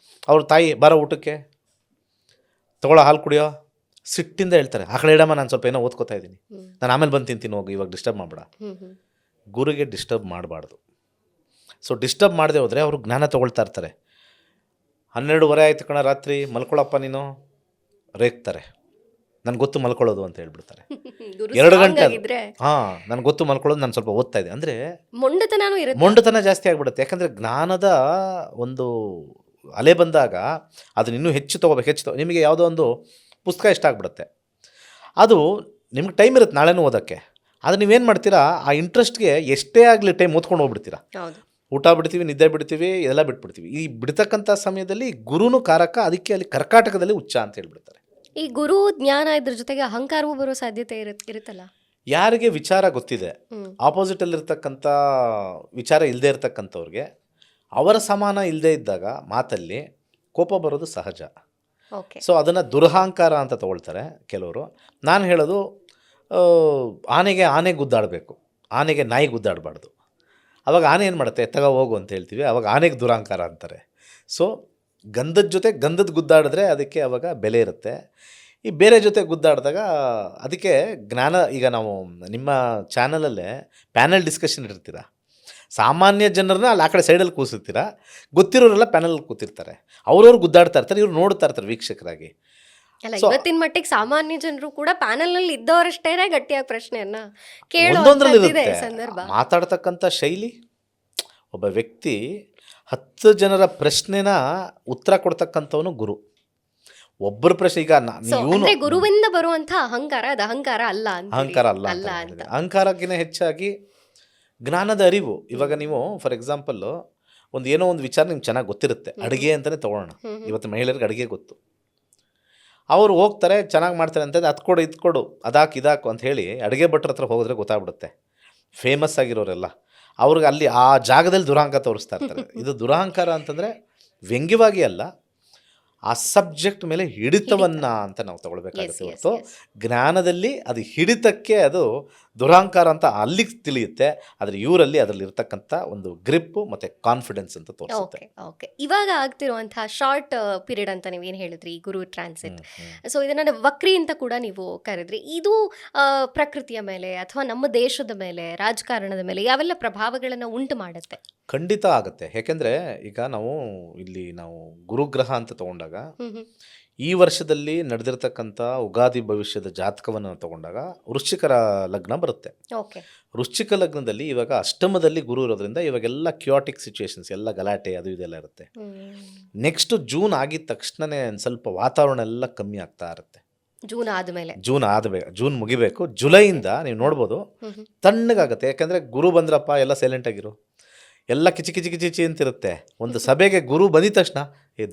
ಅವ್ರ ತಾಯಿ ಬರೋ ಊಟಕ್ಕೆ ತಗೊಳ್ಳೋ ಹಾಲು ಕುಡಿಯೋ ಸಿಟ್ಟಿಂದ ಹೇಳ್ತಾರೆ, ಆ ಕಡೆ ಇಡಮ್ಮ, ನಾನು ಸ್ವಲ್ಪ ಏನೋ ಓದ್ಕೋತಾ ಇದ್ದೀನಿ, ನಾನು ಆಮೇಲೆ ಬಂದು ತಿಂತೀನಿ, ಹೋಗಿ ಇವಾಗ ಡಿಸ್ಟರ್ಬ್ ಮಾಡಬೇಡ. ಗುರುಗೆ ಡಿಸ್ಟರ್ಬ್ ಮಾಡಬಾರ್ದು. ಸೊ ಡಿಸ್ಟರ್ಬ್ ಮಾಡದೆ ಹೋದರೆ ಅವರು ಜ್ಞಾನ ತೊಗೊಳ್ತಾ ಇರ್ತಾರೆ. 12:30 ಆಯ್ತು ಕಣ ರಾತ್ರಿ, ಮಲ್ಕೊಳಪ್ಪ ನೀನು, ರೇಗ್ತಾರೆ. ನನಗೆ ಗೊತ್ತು ಮಲ್ಕೊಳ್ಳೋದು ಅಂತ ಹೇಳ್ಬಿಡ್ತಾರೆ.
ಗುರು
2
ಸ್ಟ್ರಾಂಗ್
ಗಂಟೆ
ಆಗಿದ್ರೆ
ಹಾಂ, ನನಗೆ ಗೊತ್ತು ಮಲ್ಕೊಳ್ಳೋದು, ನಾನು ಸ್ವಲ್ಪ ಓದ್ತಾ ಇದ್ದೆ ಅಂದರೆ
ಮೊಂಡತನನೂ ಇರುತ್ತೆ.
ಮೊಂಡತನ ಜಾಸ್ತಿ ಆಗಿಬಿಡುತ್ತೆ. ಯಾಕಂದರೆ ಜ್ಞಾನದ ಒಂದು ಅಲೆ ಬಂದಾಗ ಅದನ್ನ ಇನ್ನೂ ಹೆಚ್ಚು ತೊಗೋಬೇಕು. ನಿಮಗೆ ಯಾವುದೋ ಒಂದು ಪುಸ್ತಕ ಇಷ್ಟ ಆಗಿಬಿಡುತ್ತೆ, ಅದು ನಿಮ್ಗೆ ಟೈಮ್ ಇರುತ್ತೆ ನಾಳೆನೂ ಓದೋಕ್ಕೆ, ಆದರೆ ನೀವೇನು ಮಾಡ್ತೀರಾ, ಆ ಇಂಟ್ರೆಸ್ಟ್ಗೆ ಎಷ್ಟೇ ಆಗಲಿ ಟೈಮ್ ಓದ್ಕೊಂಡು ಹೋಗ್ಬಿಡ್ತೀರಾ.
ಹೌದು.
ಊಟ ಬಿಡ್ತೀವಿ, ನಿದ್ದೆ ಬಿಡ್ತೀವಿ, ಎಲ್ಲ ಬಿಟ್ಬಿಡ್ತೀವಿ. ಈ ಬಿಡ್ತಕ್ಕಂಥ ಸಮಯದಲ್ಲಿ ಗುರುನು ಕಾರಕ, ಅದಕ್ಕೆ ಅಲ್ಲಿ ಕರ್ಕಾಟಕದಲ್ಲಿ ಉಚ್ಚ ಅಂತ ಹೇಳ್ಬಿಡ್ತಾರೆ.
ಈ ಗುರು ಜ್ಞಾನ ಇದ್ರ ಜೊತೆಗೆ ಅಹಂಕಾರವೂ ಬರೋ ಸಾಧ್ಯತೆ ಇರುತ್ತಲ್ಲ.
ಯಾರಿಗೆ ವಿಚಾರ ಗೊತ್ತಿದೆ,
ಹ್ಮ್.
ಆಪೋಸಿಟಲ್ಲಿರ್ತಕ್ಕಂಥ ವಿಚಾರ ಇಲ್ಲದೆ ಇರ್ತಕ್ಕಂಥವ್ರಿಗೆ, ಅವರ ಸಮಾನ ಇಲ್ಲದೆ ಇದ್ದಾಗ ಮಾತಲ್ಲಿ ಕೋಪ ಬರೋದು ಸಹಜ.
ಓಕೆ.
ಸೊ ಅದನ್ನು ದುರಹಂಕಾರ ಅಂತ ತಗೊಳ್ತಾರೆ ಕೆಲವರು. ನಾನು ಹೇಳೋದು, ಆನೆಗೆ ಆನೆ ಗುದ್ದಾಡಬೇಕು, ಆನೆಗೆ ನಾಯಿ ಗುದ್ದಾಡಬಾರ್ದು. ಅವಾಗ ಆನೆ ಏನು ಮಾಡುತ್ತೆ, ಎತ್ತಗ ಹೋಗು ಅಂತ ಹೇಳ್ತೀವಿ, ಅವಾಗ ಆನೆಗೆ ದುರಹಂಕಾರ ಅಂತಾರೆ. ಸೊ ಗಂಧದ ಜೊತೆ ಗಂಧದ ಗುದ್ದಾಡಿದ್ರೆ ಅದಕ್ಕೆ ಅವಾಗ ಬೆಲೆ ಇರುತ್ತೆ. ಈ ಬೇರೆ ಜೊತೆ ಗುದ್ದಾಡಿದಾಗ ಅದಕ್ಕೆ ಜ್ಞಾನ. ಈಗ ನಾವು ನಿಮ್ಮ ಚಾನಲಲ್ಲೇ ಪ್ಯಾನಲ್ ಡಿಸ್ಕಷನ್ ಇರ್ತೀರ, ಸಾಮಾನ್ಯ ಜನರನ್ನ ಅಲ್ಲಿ ಆ ಕಡೆ ಸೈಡಲ್ಲಿ ಕೂರಿಸ್ತೀರಾ, ಗೊತ್ತಿರೋರೆಲ್ಲ ಪ್ಯಾನಲಲ್ಲಿ ಕೂತಿರ್ತಾರೆ, ಅವ್ರವ್ರು ಗುದ್ದಾಡ್ತಾ ಇರ್ತಾರೆ, ಇವ್ರು ನೋಡ್ತಾ ಇರ್ತಾರೆ ವೀಕ್ಷಕರಾಗಿ.
ಅಲ್ಲ,
So-
ಇವತ್ತಿನ ಮಟ್ಟಿಗೆ ಸಾಮಾನ್ಯ ಜನರು ಕೂಡ ಪ್ಯಾನಲ್ ನಲ್ಲಿ ಇದ್ದವರಷ್ಟೇನೆ ಗಟ್ಟಿಯಾಗಿ ಪ್ರಶ್ನೆಯನ್ನ ಕೇಳೋ
ಒಂದೊಂದರಲ್ಲಿ
ಅಂಥದ್ದಿದೆ
ಇರುತ್ತೆ
ಸಂದರ್ಭ.
ಮಾತಾಡ್ತಕ್ಕಂಥ ಶೈಲಿ. ಒಬ್ಬ ವ್ಯಕ್ತಿ 10 ಜನರ ಪ್ರಶ್ನೆನ ಉತ್ತರ ಕೊಡ್ತಕ್ಕಂಥವನು ಗುರು. ಒಬ್ಬರ ಪ್ರಶ್ನೆ, ಈಗ
So,
ಇವನು
ಅಂದ್ರೆ ಗುರುವಿಂದ ಬರುವಂತ ಅಹಂಕಾರ ಅದು ಅಹಂಕಾರ ಅಲ್ಲ ಅಂತ.
ಅಹಂಕಾರ ಅಲ್ಲ
ಅಲ್ಲ
ಅಂತ
ಅಂತ.
ಹೇಳಿದೆ. ಅಹಂಕಾರಕ್ಕಿಂತ ಹೆಚ್ಚಾಗಿ ಜ್ಞಾನದ ಅರಿವು. ಇವಾಗ ನೀವು ಫಾರ್ ಎಕ್ಸಾಂಪಲ್ಲು ಏನೋ ಒಂದು ವಿಚಾರ ನಿಮ್ಗೆ ಚೆನ್ನಾಗಿ ಗೊತ್ತಿರುತ್ತೆ. ಅಡುಗೆ ಅಂತಲೇ ತೊಗೊಳ್ಳೋಣ, ಇವತ್ತು ಮಹಿಳೆಯರಿಗೆ ಅಡುಗೆ ಗೊತ್ತು. ಅವರು ಹೋಗ್ತಾರೆ, ಚೆನ್ನಾಗಿ ಮಾಡ್ತಾರೆ ಅಂತಂದ್ರೆ ಅದು ಕೊಡು ಇದು ಕೊಡು ಅದಾಕು ಇದಾಕು ಅಂತ ಹೇಳಿ ಅಡುಗೆ ಭಟ್ರ ಹತ್ರ ಹೋಗಿದ್ರೆ ಗೊತ್ತಾಗ್ಬಿಡುತ್ತೆ. ಫೇಮಸ್ ಆಗಿರೋರೆಲ್ಲ ಅವ್ರಿಗೆ ಅಲ್ಲಿ ಆ ಜಾಗದಲ್ಲಿ ದುರಹಂಕಾರ ತೋರಿಸ್ತಾ ಇರ್ತಾರೆ. ಇದು ದುರಹಂಕಾರ ಅಂತಂದರೆ ವ್ಯಂಗ್ಯವಾಗಿ ಅಲ್ಲ, ಆ ಸಬ್ಜೆಕ್ಟ್ ಮೇಲೆ ಹಿಡಿತವನ್ನ ಅಂತ ನಾವು ತಗೊಳ್ಬೇಕಾಗುತ್ತೆ.
Yes, yes,
ಹೊರತು
yes.
ಜ್ಞಾನದಲ್ಲಿ ಅದು ಹಿಡಿತಕ್ಕೆ ಅದು ದುರಹಂಕಾರ ಅಂತ ಅಲ್ಲಿಗೆ ತಿಳಿಯುತ್ತೆ. ಆದರೆ ಇವರಲ್ಲಿ ಅದರಲ್ಲಿ ಇರ್ತಕ್ಕಂಥ ಒಂದು ಗ್ರಿಪ್ಪು ಮತ್ತು ಕಾನ್ಫಿಡೆನ್ಸ್ ಅಂತ ತೋರಿಸುತ್ತೆ.
Okay okay. ಇವಾಗ ಆಗ್ತಿರುವಂತಹ ಶಾರ್ಟ್ ಪೀರಿಯಡ್ ಅಂತ ನೀವೇನು ಹೇಳಿದ್ರಿ, ಈ ಗುರು ಟ್ರಾನ್ಸಿಟ್. ಸೊ ಇದನ್ನ ವಕ್ರಿ ಅಂತ ಕೂಡ ನೀವು ಕರೆದ್ರಿ. ಇದು ಪ್ರಕೃತಿಯ ಮೇಲೆ ಅಥವಾ ನಮ್ಮ ದೇಶದ ಮೇಲೆ, ರಾಜಕಾರಣದ ಮೇಲೆ ಯಾವೆಲ್ಲ ಪ್ರಭಾವಗಳನ್ನು ಉಂಟು ಮಾಡುತ್ತೆ?
ಖಂಡಿತ ಆಗುತ್ತೆ. ಯಾಕೆಂದರೆ ಈಗ ನಾವು ಗುರುಗ್ರಹ ಅಂತ ತಗೊಂಡಾಗ, ಈ ವರ್ಷದಲ್ಲಿ ನಡೆದಿರ್ತಕ್ಕಂಥ ಉಗಾದಿ ಭವಿಷ್ಯದ ಜಾತಕವನ್ನು ತಗೊಂಡಾಗ ವೃಶ್ಚಿಕರ ಲಗ್ನ ಬರುತ್ತೆ.
ಓಕೆ.
ವೃಶ್ಚಿಕ ಲಗ್ನದಲ್ಲಿ ಇವಾಗ ಅಷ್ಟಮದಲ್ಲಿ ಗುರು ಇರೋದ್ರಿಂದ ಇವಾಗೆಲ್ಲ ಕ್ಯಾಟಿಕ್ ಸಿಚುವೇಶನ್ಸ್, ಎಲ್ಲ ಗಲಾಟೆ ಅದು ಇದೆಲ್ಲ ಇರುತ್ತೆ. ನೆಕ್ಸ್ಟ್ ಜೂನ್ ಆಗಿದ ತಕ್ಷಣನೇ ಸ್ವಲ್ಪ ವಾತಾವರಣ ಎಲ್ಲ ಕಮ್ಮಿ ಆಗ್ತಾ ಇರುತ್ತೆ. ಜೂನ್ ಮುಗಿಬೇಕು, ಜುಲೈಯಿಂದ ನೀವು ನೋಡ್ಬೋದು ತಣ್ಣಗಾಗುತ್ತೆ. ಯಾಕಂದರೆ ಗುರು ಬಂದ್ರಪ್ಪ ಎಲ್ಲ ಸೈಲೆಂಟ್ ಆಗಿರು, ಎಲ್ಲ ಕಿಚಿ ಕಿಚಿ ಕಿಚಿ ಅಂತಿರುತ್ತೆ. ಒಂದು ಸಭೆಗೆ ಗುರು ಬಂದಿದ ತಕ್ಷಣ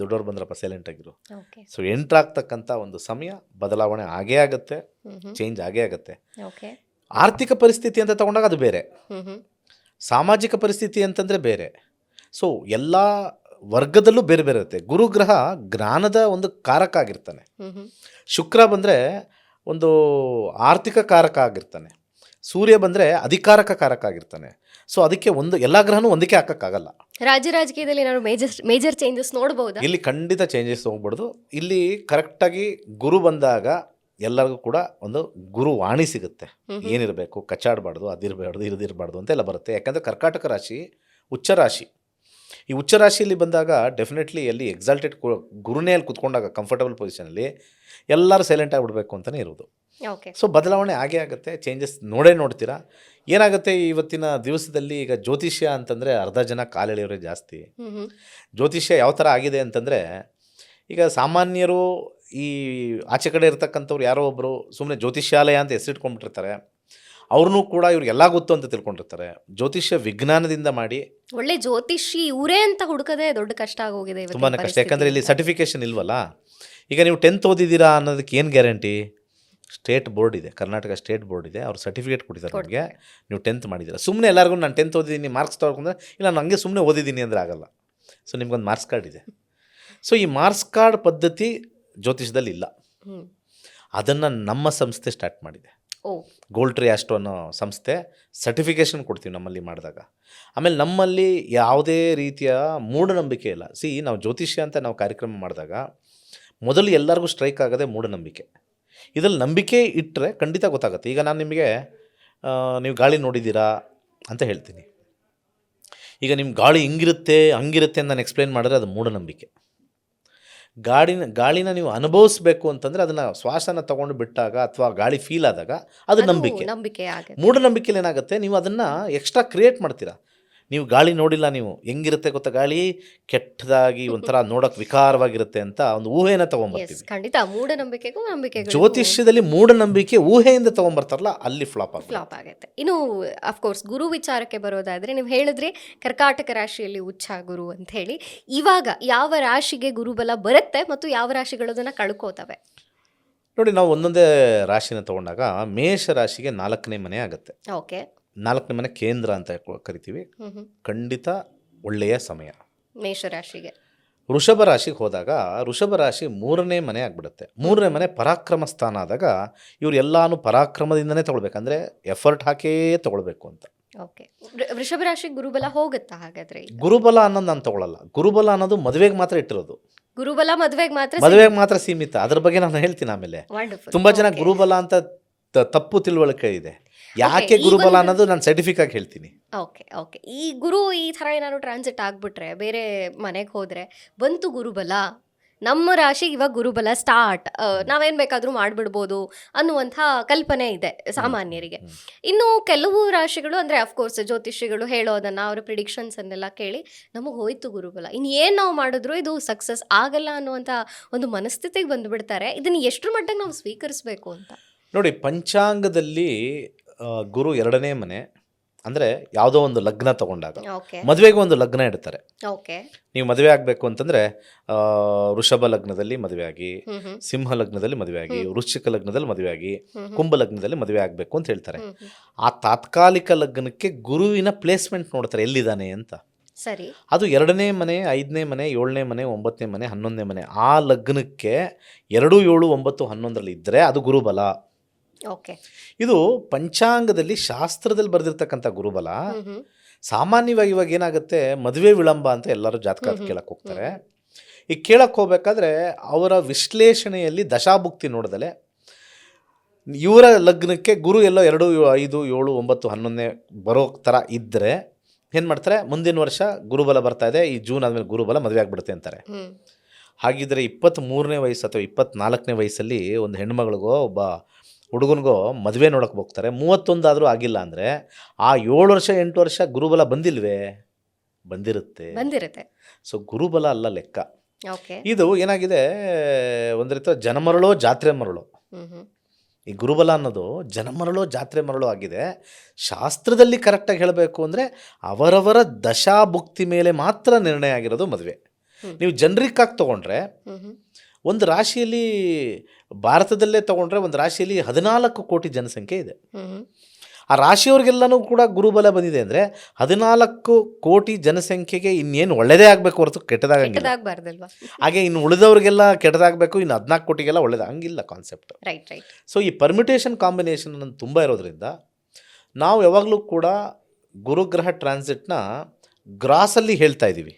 ದೊಡ್ಡವ್ರು ಬಂದ್ರಪ್ಪ ಸೈಲೆಂಟ್ ಆಗಿರು. ಸೊ ಎಂಟ್ರಾಗ್ತಕ್ಕಂಥ ಒಂದು ಸಮಯ ಬದಲಾವಣೆ ಆಗೇ ಆಗುತ್ತೆ, ಚೇಂಜ್ ಆಗೇ ಆಗುತ್ತೆ. ಆರ್ಥಿಕ ಪರಿಸ್ಥಿತಿ ಅಂತ ತಗೊಂಡಾಗ ಅದು ಬೇರೆ, ಸಾಮಾಜಿಕ ಪರಿಸ್ಥಿತಿ ಅಂತಂದರೆ ಬೇರೆ. ಸೊ ಎಲ್ಲ ವರ್ಗದಲ್ಲೂ ಬೇರೆ ಬೇರೆ ಇರುತ್ತೆ. ಗುರುಗ್ರಹ ಜ್ಞಾನದ ಒಂದು ಕಾರಕ ಆಗಿರ್ತಾನೆ. ಶುಕ್ರ ಬಂದರೆ ಒಂದು ಆರ್ಥಿಕ ಕಾರಕ ಆಗಿರ್ತಾನೆ. ಸೂರ್ಯ ಬಂದರೆ ಅಧಿಕಾರಕ ಕಾರಕ ಆಗಿರ್ತಾನೆ. ಸೊ ಅದಕ್ಕೆ ಎಲ್ಲ ಗ್ರಹನೂ ಒಂದಕ್ಕೆ ಹಾಕೋಕ್ಕಾಗಲ್ಲ.
ರಾಜಕೀಯದಲ್ಲಿ ಏನಾದ್ರು ಮೇಜರ್ ಚೇಂಜಸ್ ನೋಡ್ಬೋದಾ?
ಇಲ್ಲಿ ಖಂಡಿತ ಚೇಂಜಸ್ ಹೋಗ್ಬಾರ್ದು. ಇಲ್ಲಿ ಕರೆಕ್ಟಾಗಿ ಗುರು ಬಂದಾಗ ಎಲ್ಲರಿಗೂ ಕೂಡ ಒಂದು ಗುರು ವಾಣಿ ಸಿಗುತ್ತೆ. ಏನಿರಬೇಕು, ಕಚ್ಚಾಡಬಾರ್ದು, ಅದಿರಬಾರ್ದು, ಇರದಿರಬಾರ್ದು ಅಂತ ಎಲ್ಲ ಬರುತ್ತೆ. ಯಾಕಂದರೆ ಕರ್ಕಾಟಕ ರಾಶಿ ಉಚ್ಚ ರಾಶಿ. ಈ ಉಚ್ಚ ರಾಶಿಯಲ್ಲಿ ಬಂದಾಗ ಡೆಫಿನೆಟ್ಲಿ ಅಲ್ಲಿ ಎಕ್ಸಾಲ್ಟೆಡ್ ಗುರುನೇ ಅಲ್ಲಿ ಕುತ್ಕೊಂಡಾಗ ಕಂಫರ್ಟಬಲ್ ಪೊಸಿಷನಲ್ಲಿ ಎಲ್ಲರೂ ಸೈಲೆಂಟ್ ಆಗಿಬಿಡ್ಬೇಕು ಅಂತಲೇ ಇರೋದು. ಸೊ ಬದಲಾವಣೆ ಆಗೇ ಆಗುತ್ತೆ, ಚೇಂಜಸ್ ನೋಡ್ತೀರಾ. ಏನಾಗುತ್ತೆ ಇವತ್ತಿನ ದಿವಸದಲ್ಲಿ, ಈಗ ಜ್ಯೋತಿಷ್ಯ ಅಂತಂದರೆ ಅರ್ಧ ಜನ ಕಾಲೆಳೆಯೋರೇ ಜಾಸ್ತಿ. ಜ್ಯೋತಿಷ್ಯ ಯಾವ ಥರ ಆಗಿದೆ ಅಂತಂದರೆ, ಈಗ ಸಾಮಾನ್ಯರು ಈ ಆಚೆ ಕಡೆ ಇರ್ತಕ್ಕಂಥವ್ರು ಯಾರೋ ಒಬ್ಬರು ಸುಮ್ಮನೆ ಜ್ಯೋತಿಷ್ಯಾಲಯ ಅಂತ ಹೆಸರಿಟ್ಕೊಂಡ್ಬಿಟ್ಟಿರ್ತಾರೆ. ಅವ್ರನ್ನೂ ಕೂಡ ಇವ್ರಿಗೆಲ್ಲ ಗೊತ್ತು ಅಂತ ತಿಳ್ಕೊಂಡಿರ್ತಾರೆ. ಜ್ಯೋತಿಷ್ಯ ವಿಜ್ಞಾನದಿಂದ ಮಾಡಿ
ಒಳ್ಳೆ ಜ್ಯೋತಿಷಿ ಇವರೇ ಅಂತ ಹುಡುಕದೆ ದೊಡ್ಡ ಕಷ್ಟ ಆಗೋಗಿದೆ,
ತುಂಬಾ ಕಷ್ಟ. ಯಾಕಂದರೆ ಇಲ್ಲಿ ಸರ್ಟಿಫಿಕೇಶನ್ ಇಲ್ವಲ್ಲ. ಈಗ ನೀವು 10th ಓದಿದ್ದೀರಾ ಅನ್ನೋದಕ್ಕೆ ಏನು ಗ್ಯಾರಂಟಿ? ಸ್ಟೇಟ್ ಬೋರ್ಡ್ ಇದೆ, ಕರ್ನಾಟಕ ಸ್ಟೇಟ್ ಬೋರ್ಡ್ ಇದೆ, ಅವ್ರು ಸರ್ಟಿಫಿಕೇಟ್ ಕೊಟ್ಟಿದ್ದಾರೆ ನಮಗೆ, ನೀವು 10th ಮಾಡಿದ್ದೀರಾ. ಸುಮ್ಮನೆ ಎಲ್ಲರಿಗೂ ನಾನು 10th ಓದಿದ್ದೀನಿ ಮಾರ್ಕ್ಸ್ ತೊಗೊಂಡ್ರೆ, ಇಲ್ಲ ನಾನು ಹಂಗೆ ಸುಮ್ಮನೆ ಓದಿದ್ದೀನಿ ಅಂದರೆ ಆಗಲ್ಲ. ಸೊ ನಿಮ್ಗೊಂದು ಮಾರ್ಕ್ಸ್ ಕಾರ್ಡ್ ಇದೆ. ಸೊ ಈ ಮಾರ್ಕ್ಸ್ ಕಾರ್ಡ್ ಪದ್ಧತಿ ಜ್ಯೋತಿಷದಲ್ಲಿ ಇಲ್ಲ. ಅದನ್ನು ನಮ್ಮ ಸಂಸ್ಥೆ ಸ್ಟಾರ್ಟ್ ಮಾಡಿದೆ. ಗೋಲ್ಡ್ ಟ್ರೀ ಆಸ್ಟ್ರೋ ಅನ್ನೋ ಸಂಸ್ಥೆ ಸರ್ಟಿಫಿಕೇಷನ್ ಕೊಡ್ತೀವಿ ನಮ್ಮಲ್ಲಿ ಮಾಡಿದಾಗ. ಆಮೇಲೆ ನಮ್ಮಲ್ಲಿ ಯಾವುದೇ ರೀತಿಯ ಮೂಢನಂಬಿಕೆ ಇಲ್ಲ. ನಾವು ಜ್ಯೋತಿಷ್ಯ ಅಂತ ನಾವು ಕಾರ್ಯಕ್ರಮ ಮಾಡಿದಾಗ ಮೊದಲು ಎಲ್ಲರಿಗೂ ಸ್ಟ್ರೈಕ್ ಆಗೋದೇ ಮೂಢನಂಬಿಕೆ. ಇದರಲ್ಲಿ ನಂಬಿಕೆ ಇಟ್ಟರೆ ಖಂಡಿತ ಗೊತ್ತಾಗುತ್ತೆ. ಈಗ ನಾನು ನಿಮಗೆ ನೀವು ಗಾಳಿ ನೋಡಿದ್ದೀರಾ ಅಂತ ಹೇಳ್ತೀನಿ. ಈಗ ನಿಮ್ಮ ಗಾಳಿ ಹಿಂಗಿರುತ್ತೆ ಹಂಗಿರುತ್ತೆ ಅಂತ ನಾನು ಎಕ್ಸ್ಪ್ಲೇನ್ ಮಾಡಿದ್ರೆ ಅದು ಮೂಢನಂಬಿಕೆ. ಗಾಳಿನ ನೀವು ಅನುಭವಿಸ್ಬೇಕು ಅಂತಂದರೆ ಅದನ್ನು ಶ್ವಾಸನ ತೊಗೊಂಡು ಬಿಟ್ಟಾಗ ಅಥವಾ ಗಾಳಿ ಫೀಲ್ ಆದಾಗ ಅದು ನಂಬಿಕೆ.
ನಂಬಿಕೆ ಆಗುತ್ತೆ.
ಮೂಢನಂಬಿಕೆಲಿ ಏನಾಗುತ್ತೆ, ನೀವು ಅದನ್ನು ಎಕ್ಸ್ಟ್ರಾ ಕ್ರಿಯೇಟ್ ಮಾಡ್ತೀರಾ. ನೀವು ಗಾಳಿ ನೋಡಿಲ್ಲ, ನೀವು ಹೆಂಗಿರುತ್ತೆ ಗೊತ್ತಾ, ಗಾಳಿ ಕೆಟ್ಟದಾಗಿ ಒಂಥರ ನೋಡೋಕೆ ವಿಕಾರವಾಗಿರುತ್ತೆ ಅಂತ ಒಂದು ಊಹೆನ ತೊಗೊಂಬರ್ತೀವಿ.
ಖಂಡಿತ ಮೂಢನಂಬಿಕೆಗೂ ನಂಬಿಕೆಗಳು
ಜ್ಯೋತಿಷ್ಯದಲ್ಲಿ ಮೂಢನಂಬಿಕೆ ಊಹೆಯಿಂದ ತೊಗೊಂಬರ್ತಾರಲ್ಲ, ಅಲ್ಲಿ ಫ್ಲಾಪ್
ಆಗುತ್ತೆ. ಇನ್ನು ಅಫ್ಕೋರ್ಸ್ ಗುರು ವಿಚಾರಕ್ಕೆ ಬರೋದಾದರೆ, ನೀವು ಹೇಳಿದ್ರಿ ಕರ್ಕಾಟಕ ರಾಶಿಯಲ್ಲಿ ಉಚ್ಚ ಗುರು ಅಂತ ಹೇಳಿ. ಇವಾಗ ಯಾವ ರಾಶಿಗೆ ಗುರುಬಲ ಬರುತ್ತೆ ಮತ್ತು ಯಾವ ರಾಶಿಗಳದನ್ನು ಕಳ್ಕೋತವೆ?
ನೋಡಿ, ನಾವು ಒಂದೊಂದೇ ರಾಶಿನ ತೊಗೊಂಡಾಗ ಮೇಷ ರಾಶಿಗೆ 4ನೇ ಮನೆ ಆಗುತ್ತೆ.
ಓಕೆ,
4ನೇ ಮನೆ ಕೇಂದ್ರ ಅಂತ ಕರಿತೀವಿ. ಖಂಡಿತ ಒಳ್ಳೆಯ ಸಮಯ
ಮೇಷರಾಶಿಗೆ.
ವೃಷಭ ರಾಶಿಗೆ ಹೋದಾಗ ವೃಷಭ ರಾಶಿ 3ನೇ ಮನೆ ಆಗಿಬಿಡುತ್ತೆ. 3ನೇ ಮನೆ ಪರಾಕ್ರಮ ಸ್ಥಾನ ಆದಾಗ ಇವ್ರು ಎಲ್ಲಾನು ಪರಾಕ್ರಮದಿಂದನೇ ತೊಗೊಳ್ಬೇಕಂದ್ರೆ ಎಫರ್ಟ್ ಹಾಕೇ ತೊಗೊಳ್ಬೇಕು ಅಂತ.
ಓಕೆ, ವೃಷಭ ರಾಶಿಗೆ ಗುರುಬಲ ಹೋಗುತ್ತಾ ಹಾಗಾದ್ರೆ?
ಗುರುಬಲ ಅನ್ನೋದು ನಾನು ತೊಗೊಳಲ್ಲ. ಗುರುಬಲ ಅನ್ನೋದು ಮದುವೆಗೆ ಮಾತ್ರ ಇಟ್ಟಿರೋದು.
ಗುರುಬಲ ಮದುವೆಗೆ ಮಾತ್ರ
ಸೀಮಿತ. ಅದ್ರ ಬಗ್ಗೆ ನಾನು ಹೇಳ್ತೀನಿ ಆಮೇಲೆ.
Wonderful.
ತುಂಬಾ ಜನ ಗುರುಬಲ ಅಂತ ತಪ್ಪು ತಿಳುವಳಿಕೆ ಇದೆ. ಯಾಕೆ ಗುರುಬಲ ಅನ್ನೋದು ನಾನು ಸೈಂಟಿಫಿಕ್ ಆಗಿ ಹೇಳ್ತೀನಿ.
ಓಕೆ, ಈ ಗುರು ಈ ಥರ ಏನಾದ್ರು ಟ್ರಾನ್ಸಿಟ್ ಆಗಿಬಿಟ್ರೆ, ಬೇರೆ ಮನೆಗೆ ಹೋದರೆ ಬಂತು ಗುರುಬಲ, ನಮ್ಮ ರಾಶಿ ಇವಾಗ ಗುರುಬಲ ಸ್ಟಾರ್ಟ್, ನಾವೇನು ಬೇಕಾದರೂ ಮಾಡಿಬಿಡ್ಬೋದು ಅನ್ನುವಂಥ ಕಲ್ಪನೆ ಇದೆ ಸಾಮಾನ್ಯರಿಗೆ. ಇನ್ನು ಕೆಲವು ರಾಶಿಗಳು ಅಂದರೆ ಅಫ್ಕೋರ್ಸ್ ಜ್ಯೋತಿಷಿಗಳು ಹೇಳೋದನ್ನು, ಅವರ ಪ್ರಿಡಿಕ್ಷನ್ಸನ್ನೆಲ್ಲ ಕೇಳಿ ನಮಗೆ ಹೋಯ್ತು ಗುರುಬಲ, ಇನ್ನು ಏನು ನಾವು ಮಾಡಿದ್ರು ಇದು ಸಕ್ಸಸ್ ಆಗಲ್ಲ ಅನ್ನುವಂಥ ಒಂದು ಮನಸ್ಥಿತಿಗೆ ಬಂದುಬಿಡ್ತಾರೆ. ಇದನ್ನು ಎಷ್ಟರ ಮಟ್ಟಿಗೆ ನಾವು ಸ್ವೀಕರಿಸಬೇಕು ಅಂತ
ನೋಡಿ. ಪಂಚಾಂಗದಲ್ಲಿ ಗುರು 2ನೇ ಮನೆ ಅಂದರೆ ಯಾವುದೋ ಒಂದು ಲಗ್ನ ತಗೊಂಡಾಗ ಮದುವೆಗೆ ಒಂದು ಲಗ್ನ ಇಡ್ತಾರೆ. ನೀವು ಮದುವೆ ಆಗಬೇಕು ಅಂತಂದರೆ ವೃಷಭ ಲಗ್ನದಲ್ಲಿ ಮದುವೆ ಆಗಿ, ಸಿಂಹ ಲಗ್ನದಲ್ಲಿ ಮದುವೆ ಆಗಿ, ವೃಶ್ಚಿಕ ಲಗ್ನದಲ್ಲಿ ಮದುವೆ ಆಗಿ, ಕುಂಭ ಲಗ್ನದಲ್ಲಿ ಮದುವೆ ಆಗಬೇಕು ಅಂತ ಹೇಳ್ತಾರೆ. ಆ ತಾತ್ಕಾಲಿಕ ಲಗ್ನಕ್ಕೆ ಗುರುವಿನ ಪ್ಲೇಸ್ಮೆಂಟ್ ನೋಡ್ತಾರೆ, ಎಲ್ಲಿದ್ದಾನೆ ಅಂತ.
ಸರಿ,
ಅದು 2ನೇ ಮನೆ, 5ನೇ ಮನೆ, 7ನೇ ಮನೆ, 9ನೇ ಮನೆ, 11ನೇ ಮನೆ, ಆ ಲಗ್ನಕ್ಕೆ 2, 7, 9, 11ರಲ್ಲಿ ಇದ್ದರೆ ಅದು ಗುರುಬಲ. ಇದು ಪಂಚಾಂಗದಲ್ಲಿ ಶಾಸ್ತ್ರದಲ್ಲಿ ಬರೆದಿರ್ತಕ್ಕಂಥ ಗುರುಬಲ. ಸಾಮಾನ್ಯವಾಗಿ ಇವಾಗ ಏನಾಗುತ್ತೆ, ಮದುವೆ ವಿಳಂಬ ಅಂತ ಎಲ್ಲರೂ ಜಾತಕ ಕೇಳಕ್ಕೆ ಹೋಗ್ತಾರೆ. ಈ ಕೇಳಕ್ಕೆ ಹೋಗ್ಬೇಕಾದ್ರೆ ಅವರ ವಿಶ್ಲೇಷಣೆಯಲ್ಲಿ ದಶಾಭುಕ್ತಿ ನೋಡಿದಲೆ ಇವರ ಲಗ್ನಕ್ಕೆ ಗುರು ಎಲ್ಲೋ 2, 5, 7, 9, 11ನೇ ಬರೋ ಥರ ಇದ್ದರೆ ಏನು ಮಾಡ್ತಾರೆ, ಮುಂದಿನ ವರ್ಷ ಗುರುಬಲ ಬರ್ತಾ ಇದೆ, ಈ ಜೂನ್ ಆದಮೇಲೆ ಗುರುಬಲ ಮದುವೆ ಆಗಿಬಿಡುತ್ತೆ ಅಂತಾರೆ. ಹಾಗಿದ್ರೆ 23ನೇ ವಯಸ್ಸು ಅಥವಾ 24ನೇ ವಯಸ್ಸಲ್ಲಿ ಒಂದು ಹೆಣ್ಮಗಳಿಗೋ ಒಬ್ಬ ಹುಡುಗನಿಗೋ ಮದುವೆ ನೋಡೋಕೆ ಹೋಗ್ತಾರೆ. 31 ಆದರೂ ಆಗಿಲ್ಲ ಅಂದರೆ ಆ 7 ವರ್ಷ 8 ವರ್ಷ ಗುರುಬಲ ಬಂದಿಲ್ವೇ? ಬಂದಿರುತ್ತೆ. ಸೊ ಗುರುಬಲ ಅಲ್ಲ ಲೆಕ್ಕ. ಇದು ಏನಾಗಿದೆ, ಒಂದು ರೀತಿ ಜನಮರಳೋ ಜಾತ್ರೆ ಮರಳೋ. ಈ ಗುರುಬಲ ಅನ್ನೋದು ಜನಮರಳೋ ಜಾತ್ರೆ ಮರಳೋ ಆಗಿದೆ. ಶಾಸ್ತ್ರದಲ್ಲಿ ಕರೆಕ್ಟಾಗಿ ಹೇಳಬೇಕು ಅಂದರೆ ಅವರವರ ದಶಾಭುಕ್ತಿ ಮೇಲೆ ಮಾತ್ರ ನಿರ್ಣಯ ಆಗಿರೋದು ಮದುವೆ. ನೀವು ಜನರಿಕ್ ಆಗಿ ತೊಗೊಂಡ್ರೆ ಒಂದು ರಾಶಿಯಲ್ಲಿ, ಭಾರತದಲ್ಲೇ ತೊಗೊಂಡ್ರೆ ಒಂದು ರಾಶಿಯಲ್ಲಿ 14 ಕೋಟಿ ಜನಸಂಖ್ಯೆ ಇದೆ. ಆ ರಾಶಿಯವ್ರಿಗೆಲ್ಲನೂ ಕೂಡ ಗುರುಬಲ ಬಂದಿದೆ ಅಂದರೆ 14 ಕೋಟಿ ಜನಸಂಖ್ಯೆಗೆ ಇನ್ನೇನು ಒಳ್ಳೆಯದೇ ಆಗಬೇಕು ಹೊರತು ಕೆಟ್ಟದಾಗಂಗಿಲ್ಲ. ಹಾಗೆ ಇನ್ನು ಉಳಿದವ್ರಿಗೆಲ್ಲ ಕೆಟ್ಟದಾಗಬೇಕು, ಇನ್ನು 14 ಕೋಟಿಗೆಲ್ಲ ಹಂಗಿಲ್ಲ ಕಾನ್ಸೆಪ್ಟ್. ಸೊ ಈ ಪರ್ಮಿಟೇಷನ್ ಕಾಂಬಿನೇಷನ್ ಅನ್ನೋದು ತುಂಬ ಇರೋದ್ರಿಂದ ನಾವು ಯಾವಾಗಲೂ ಕೂಡ ಗುರುಗ್ರಹ ಟ್ರಾನ್ಸಿಟ್ನ ಗ್ರಾಸಲ್ಲಿ ಹೇಳ್ತಾ ಇದ್ದೀವಿ.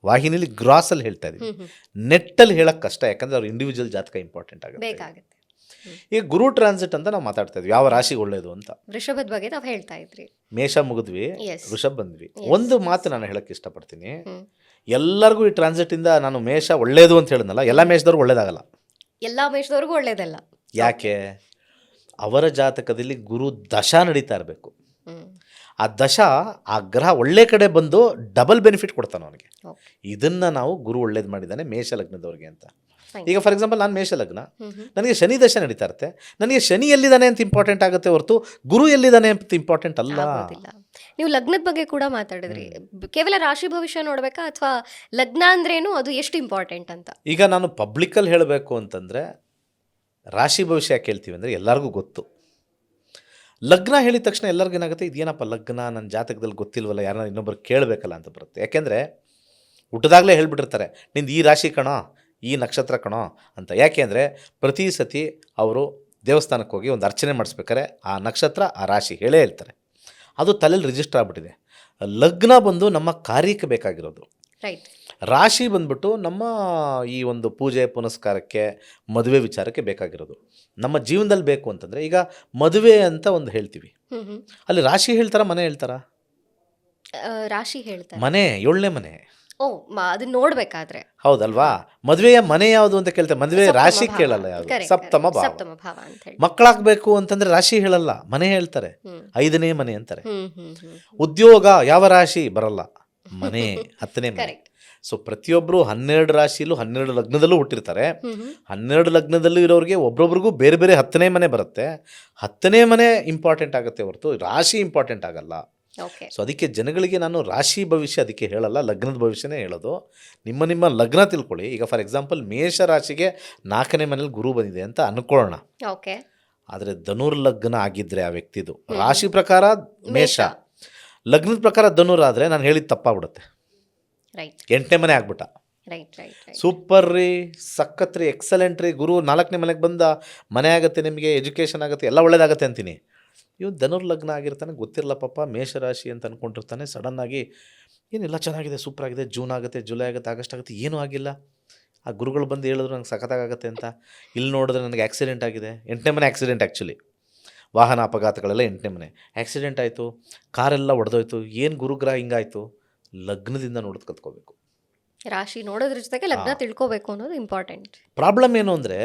ವಾಹಿನಿಲಿ ಗ್ರಾಸಲ್ಲಿ ಹೇಳ್ತಾ ಇದ್ದೀವಿ. ನೆಟ್ಟಲ್ಲಿ ಹೇಳೋಕ್ಕೆ ಕಷ್ಟ, ಯಾಕಂದರೆ ಅವ್ರ ಇಂಡಿವಿಜುವಲ್ ಜಾತಕ ಇಂಪಾರ್ಟೆಂಟ್ ಆಗುತ್ತೆ. ಈಗ ಗುರು ಟ್ರಾನ್ಸಿಟ್ ಅಂತ ನಾವು ಮಾತಾಡ್ತಾ ಇದ್ವಿ, ಯಾವ ರಾಶಿಗೆ ಒಳ್ಳೇದು ಅಂತ.
ವೃಷಭದ ಬಗ್ಗೆ ನಾವು ಹೇಳ್ತಾ ಇದ್ರಿ,
ಮೇಷ ಮುಗಿದ್ವಿ, ವೃಷಭ ಬಂದ್ವಿ. ಒಂದು ಮಾತು ನಾನು ಹೇಳಕ್ಕೆ ಇಷ್ಟಪಡ್ತೀನಿ, ಎಲ್ಲರಿಗೂ ಈ ಟ್ರಾನ್ಸಿಟಿಂದ ನಾನು ಮೇಷ ಒಳ್ಳೇದು ಅಂತ ಹೇಳಿದ್ನಲ್ಲ, ಎಲ್ಲ ಮೇಷದವ್ರಿಗೂ ಒಳ್ಳೇದಾಗಲ್ಲ,
ಎಲ್ಲ ಮೇಷದವ್ರಿಗೂ ಒಳ್ಳೇದಲ್ಲ.
ಯಾಕೆ? ಅವರ ಜಾತಕದಲ್ಲಿ ಗುರು ದಶಾ ನಡೀತಾ ಇರಬೇಕು. ಆ ದಶಾ, ಆ ಗ್ರಹ ಒಳ್ಳೆ ಕಡೆ ಬಂದು ಡಬಲ್ ಬೆನಿಫಿಟ್ ಕೊಡ್ತಾನೆ ಅವನಿಗೆ. ಇದನ್ನು ನಾವು ಗುರು ಒಳ್ಳೇದು ಮಾಡಿದ್ದಾನೆ ಮೇಷ ಲಗ್ನದವ್ರಿಗೆ ಅಂತ. ಈಗ ಫಾರ್ ಎಕ್ಸಾಂಪಲ್ ನಾನು ಮೇಷ ಲಗ್ನ, ನನಗೆ ಶನಿ ದಶೆ ನಡೀತಾ ಇರುತ್ತೆ, ನನಗೆ ಶನಿ ಎಲ್ಲಿದ್ದಾನೆ ಅಂತ ಇಂಪಾರ್ಟೆಂಟ್ ಆಗುತ್ತೆ ಹೊರತು ಗುರು ಎಲ್ಲಿದ್ದಾನೆ ಅಂತ ಇಂಪಾರ್ಟೆಂಟ್ ಅಲ್ಲ.
ನೀವು ಲಗ್ನದ ಬಗ್ಗೆ ಕೂಡ ಮಾತಾಡಿದ್ರಿ, ಕೇವಲ ರಾಶಿ ಭವಿಷ್ಯ ನೋಡ್ಬೇಕಾ ಅಥವಾ ಲಗ್ನ ಅಂದ್ರೇನು, ಅದು ಎಷ್ಟು ಇಂಪಾರ್ಟೆಂಟ್ ಅಂತ?
ಈಗ ನಾನು ಪಬ್ಲಿಕಲ್ಲಿ ಹೇಳಬೇಕು ಅಂತಂದರೆ ರಾಶಿ ಭವಿಷ್ಯ ಯಾಕೆ ಹೇಳ್ತೀವಿ ಅಂದರೆ ಎಲ್ಲರಿಗೂ ಗೊತ್ತು. ಲಗ್ನ ಹೇಳಿದ ತಕ್ಷಣ ಎಲ್ಲರಿಗೂ ಏನಾಗುತ್ತೆ, ಇದೇನಪ್ಪ ಲಗ್ನ ನನ್ನ ಜಾತಕದಲ್ಲಿ ಗೊತ್ತಿಲ್ವಲ್ಲ, ಯಾರನ್ನ ಇನ್ನೊಬ್ಬರು ಕೇಳಬೇಕಲ್ಲ ಅಂತ ಬರುತ್ತೆ. ಯಾಕೆಂದರೆ ಹುಟ್ಟದಾಗಲೇ ಹೇಳ್ಬಿಟ್ಟಿರ್ತಾರೆ, ನಿಂದು ಈ ರಾಶಿ ಕಣೋ, ಈ ನಕ್ಷತ್ರ ಕಣೋ ಅಂತ. ಯಾಕೆ ಅಂದರೆ ಪ್ರತಿ ಸತಿ ಅವರು ದೇವಸ್ಥಾನಕ್ಕೆ ಹೋಗಿ ಒಂದು ಅರ್ಚನೆ ಮಾಡಿಸ್ಬೇಕಾರೆ ಆ ನಕ್ಷತ್ರ ಆ ರಾಶಿ ಹೇಳೇ ಹೇಳ್ತಾರೆ. ಅದು ತಲೆಯಲ್ಲಿ ರಿಜಿಸ್ಟರ್ ಆಗಿಬಿಟ್ಟಿದೆ. ಲಗ್ನ ಬಂದು ನಮ್ಮ ಕಾರ್ಯಕ್ಕೆ ಬೇಕಾಗಿರೋದು, ರಾಶಿ ಬಂದ್ಬಿಟ್ಟು ನಮ್ಮ ಈ ಒಂದು ಪೂಜೆ ಪುನಸ್ಕಾರಕ್ಕೆ, ಮದುವೆ ವಿಚಾರಕ್ಕೆ ಬೇಕಾಗಿರೋದು. ನಮ್ಮ ಜೀವನದಲ್ಲಿ ಬೇಕು ಅಂತಂದರೆ, ಈಗ ಮದುವೆ ಅಂತ ಒಂದು ಹೇಳ್ತೀವಿ, ಅಲ್ಲಿ ರಾಶಿ ಹೇಳ್ತಾರ, ಮನೆ ಹೇಳ್ತಾರ?
ರಾಶಿ ಹೇಳ್ತಾರೆ.
ಮನೆ, 7ನೇ ಮನೆ.
ಓ, ಅದನ್ನ ನೋಡ್ಬೇಕಾದ್ರೆ
ಹೌದಲ್ವಾ? ಮದುವೆಯ ಮನೆ ಯಾವುದು ಅಂತ ಕೇಳ್ತಾರೆ, ಮದುವೆ
ಸಪ್ತಮ
ರಾಶಿ
ಭಾವ.
ಕೇಳಲ್ಲ ಯಾವುದು,
Correct,
ಸಪ್ತಮ
correct.
ಭಾವ.
ಸಪ್ತಮ ಭಾವ ಅಂತ ಹೇಳಿ.
ಮಕ್ಕಳಾಗಬೇಕು ಅಂತಂದ್ರೆ ರಾಶಿ ಹೇಳಲ್ಲ, ಮನೆ ಹೇಳ್ತಾರೆ,
ಹ್ಮ್
5ನೇ ಮನೆ ಅಂತಾರೆ.
ಹ್ಮ್ ಹ್ಮ್ ಹ್ಮ್
ಉದ್ಯೋಗ ಯಾವ ರಾಶಿ ಬರಲ್ಲ, ಮನೆ 10ನೇ ಮನೆ.
ಕರೆಕ್ಟ್.
ಸೊ ಪ್ರತಿಯೊಬ್ಬರು 12 ರಾಶಿಯಲ್ಲೂ 12 ಲಗ್ನದಲ್ಲೂ ಹುಟ್ಟಿರ್ತಾರೆ.
ಹ್ಮ್ ಹ್ಮ್
12 ಲಗ್ನದಲ್ಲೂ ಇರೋರಿಗೆ ಒಬ್ರೊಬ್ರಿಗೂ ಬೇರೆ ಬೇರೆ 10ನೇ ಮನೆ ಬರುತ್ತೆ. 10ನೇ ಮನೆ ಇಂಪಾರ್ಟೆಂಟ್ ಆಗುತ್ತೆ ಹೊರತು ರಾಶಿ ಇಂಪಾರ್ಟೆಂಟ್ ಆಗಲ್ಲ.
ಓಕೆ.
ಸೊ ಅದಕ್ಕೆ ಜನಗಳಿಗೆ ನಾನು ರಾಶಿ ಭವಿಷ್ಯ ಅದಕ್ಕೆ ಹೇಳಲ್ಲ, ಲಗ್ನದ ಭವಿಷ್ಯನೇ ಹೇಳೋದು. ನಿಮ್ಮ ಲಗ್ನ ತಿಳ್ಕೊಳ್ಳಿ. ಈಗ ಫಾರ್ ಎಕ್ಸಾಂಪಲ್ ಮೇಷ ರಾಶಿಗೆ 4ನೇ ಮನೇಲಿ ಗುರು ಬಂದಿದೆ ಅಂತ ಅನ್ಕೊಳ್ಳೋಣ.
ಓಕೆ.
ಆದರೆ ಧನುರ್ ಲಗ್ನ ಆಗಿದ್ದರೆ ಆ ವ್ಯಕ್ತಿದು ರಾಶಿ ಪ್ರಕಾರ ಮೇಷ, ಲಗ್ನದ ಪ್ರಕಾರ ಧನುರ್ ಆದರೆ ನಾನು ಹೇಳಿದ ತಪ್ಪಾಗ್ಬಿಡುತ್ತೆ.
ರೈಟ್
8ನೇ ಮನೆ ಆಗ್ಬಿಟ್ಟ.
Right right right.
ಸೂಪರ್ ರೀ, ಸಖತ್ ರೀ, ಎಕ್ಸಲೆಂಟ್ ರೀ, ಗುರು 4ನೇ ಮನೆಗೆ ಬಂದ, ಮನೆ ಆಗುತ್ತೆ, ನಿಮಗೆ ಎಜುಕೇಷನ್ ಆಗುತ್ತೆ, ಎಲ್ಲ ಒಳ್ಳೇದಾಗುತ್ತೆ ಅಂತೀನಿ. ಇವನು ಧನುರ್ ಲಗ್ನ ಆಗಿರ್ತಾನೆ, ಗೊತ್ತಿರಲ್ಲ ಪಾಪ, ಮೇಷರಾಶಿ ಅಂತ ಅಂದ್ಕೊಂಡಿರ್ತಾನೆ. ಸಡನ್ನಾಗಿ ಏನಿಲ್ಲ ಚೆನ್ನಾಗಿದೆ, ಸೂಪರ್ ಆಗಿದೆ, ಜೂನ್ ಆಗುತ್ತೆ, ಜುಲೈ ಆಗುತ್ತೆ, ಆಗಸ್ಟ್ ಆಗುತ್ತೆ, ಏನೂ ಆಗಿಲ್ಲ. ಆ ಗುರುಗಳು ಬಂದು ಹೇಳಿದ್ರು ನಂಗೆ ಸಖತ್ತಾಗುತ್ತೆ ಅಂತ. ಇಲ್ಲಿ ನೋಡಿದ್ರೆ ನನಗೆ ಆಕ್ಸಿಡೆಂಟ್ ಆಗಿದೆ. 8ನೇ ಮನೆ ಆಕ್ಸಿಡೆಂಟ್, ಆ್ಯಕ್ಚುಲಿ ವಾಹನ ಅಪಘಾತಗಳೆಲ್ಲ 8ನೇ ಮನೆ. ಆಕ್ಸಿಡೆಂಟ್ ಆಯಿತು, ಕಾರೆಲ್ಲ ಒಡೆದೋಯ್ತು. ಏನು ಗುರುಗ್ರಹ ಹಿಂಗಾಯಿತು? ಲಗ್ನದಿಂದ ನೋಡೋದು ಕಲ್ತ್ಕೋಬೇಕು.
ರಾಶಿ ನೋಡೋದ್ರ ಜೊತೆಗೆ ಲಗ್ನ ತಿಳ್ಕೋಬೇಕು ಅನ್ನೋದು ಇಂಪಾರ್ಟೆಂಟ್.
ಪ್ರಾಬ್ಲಮ್ ಏನು ಅಂದರೆ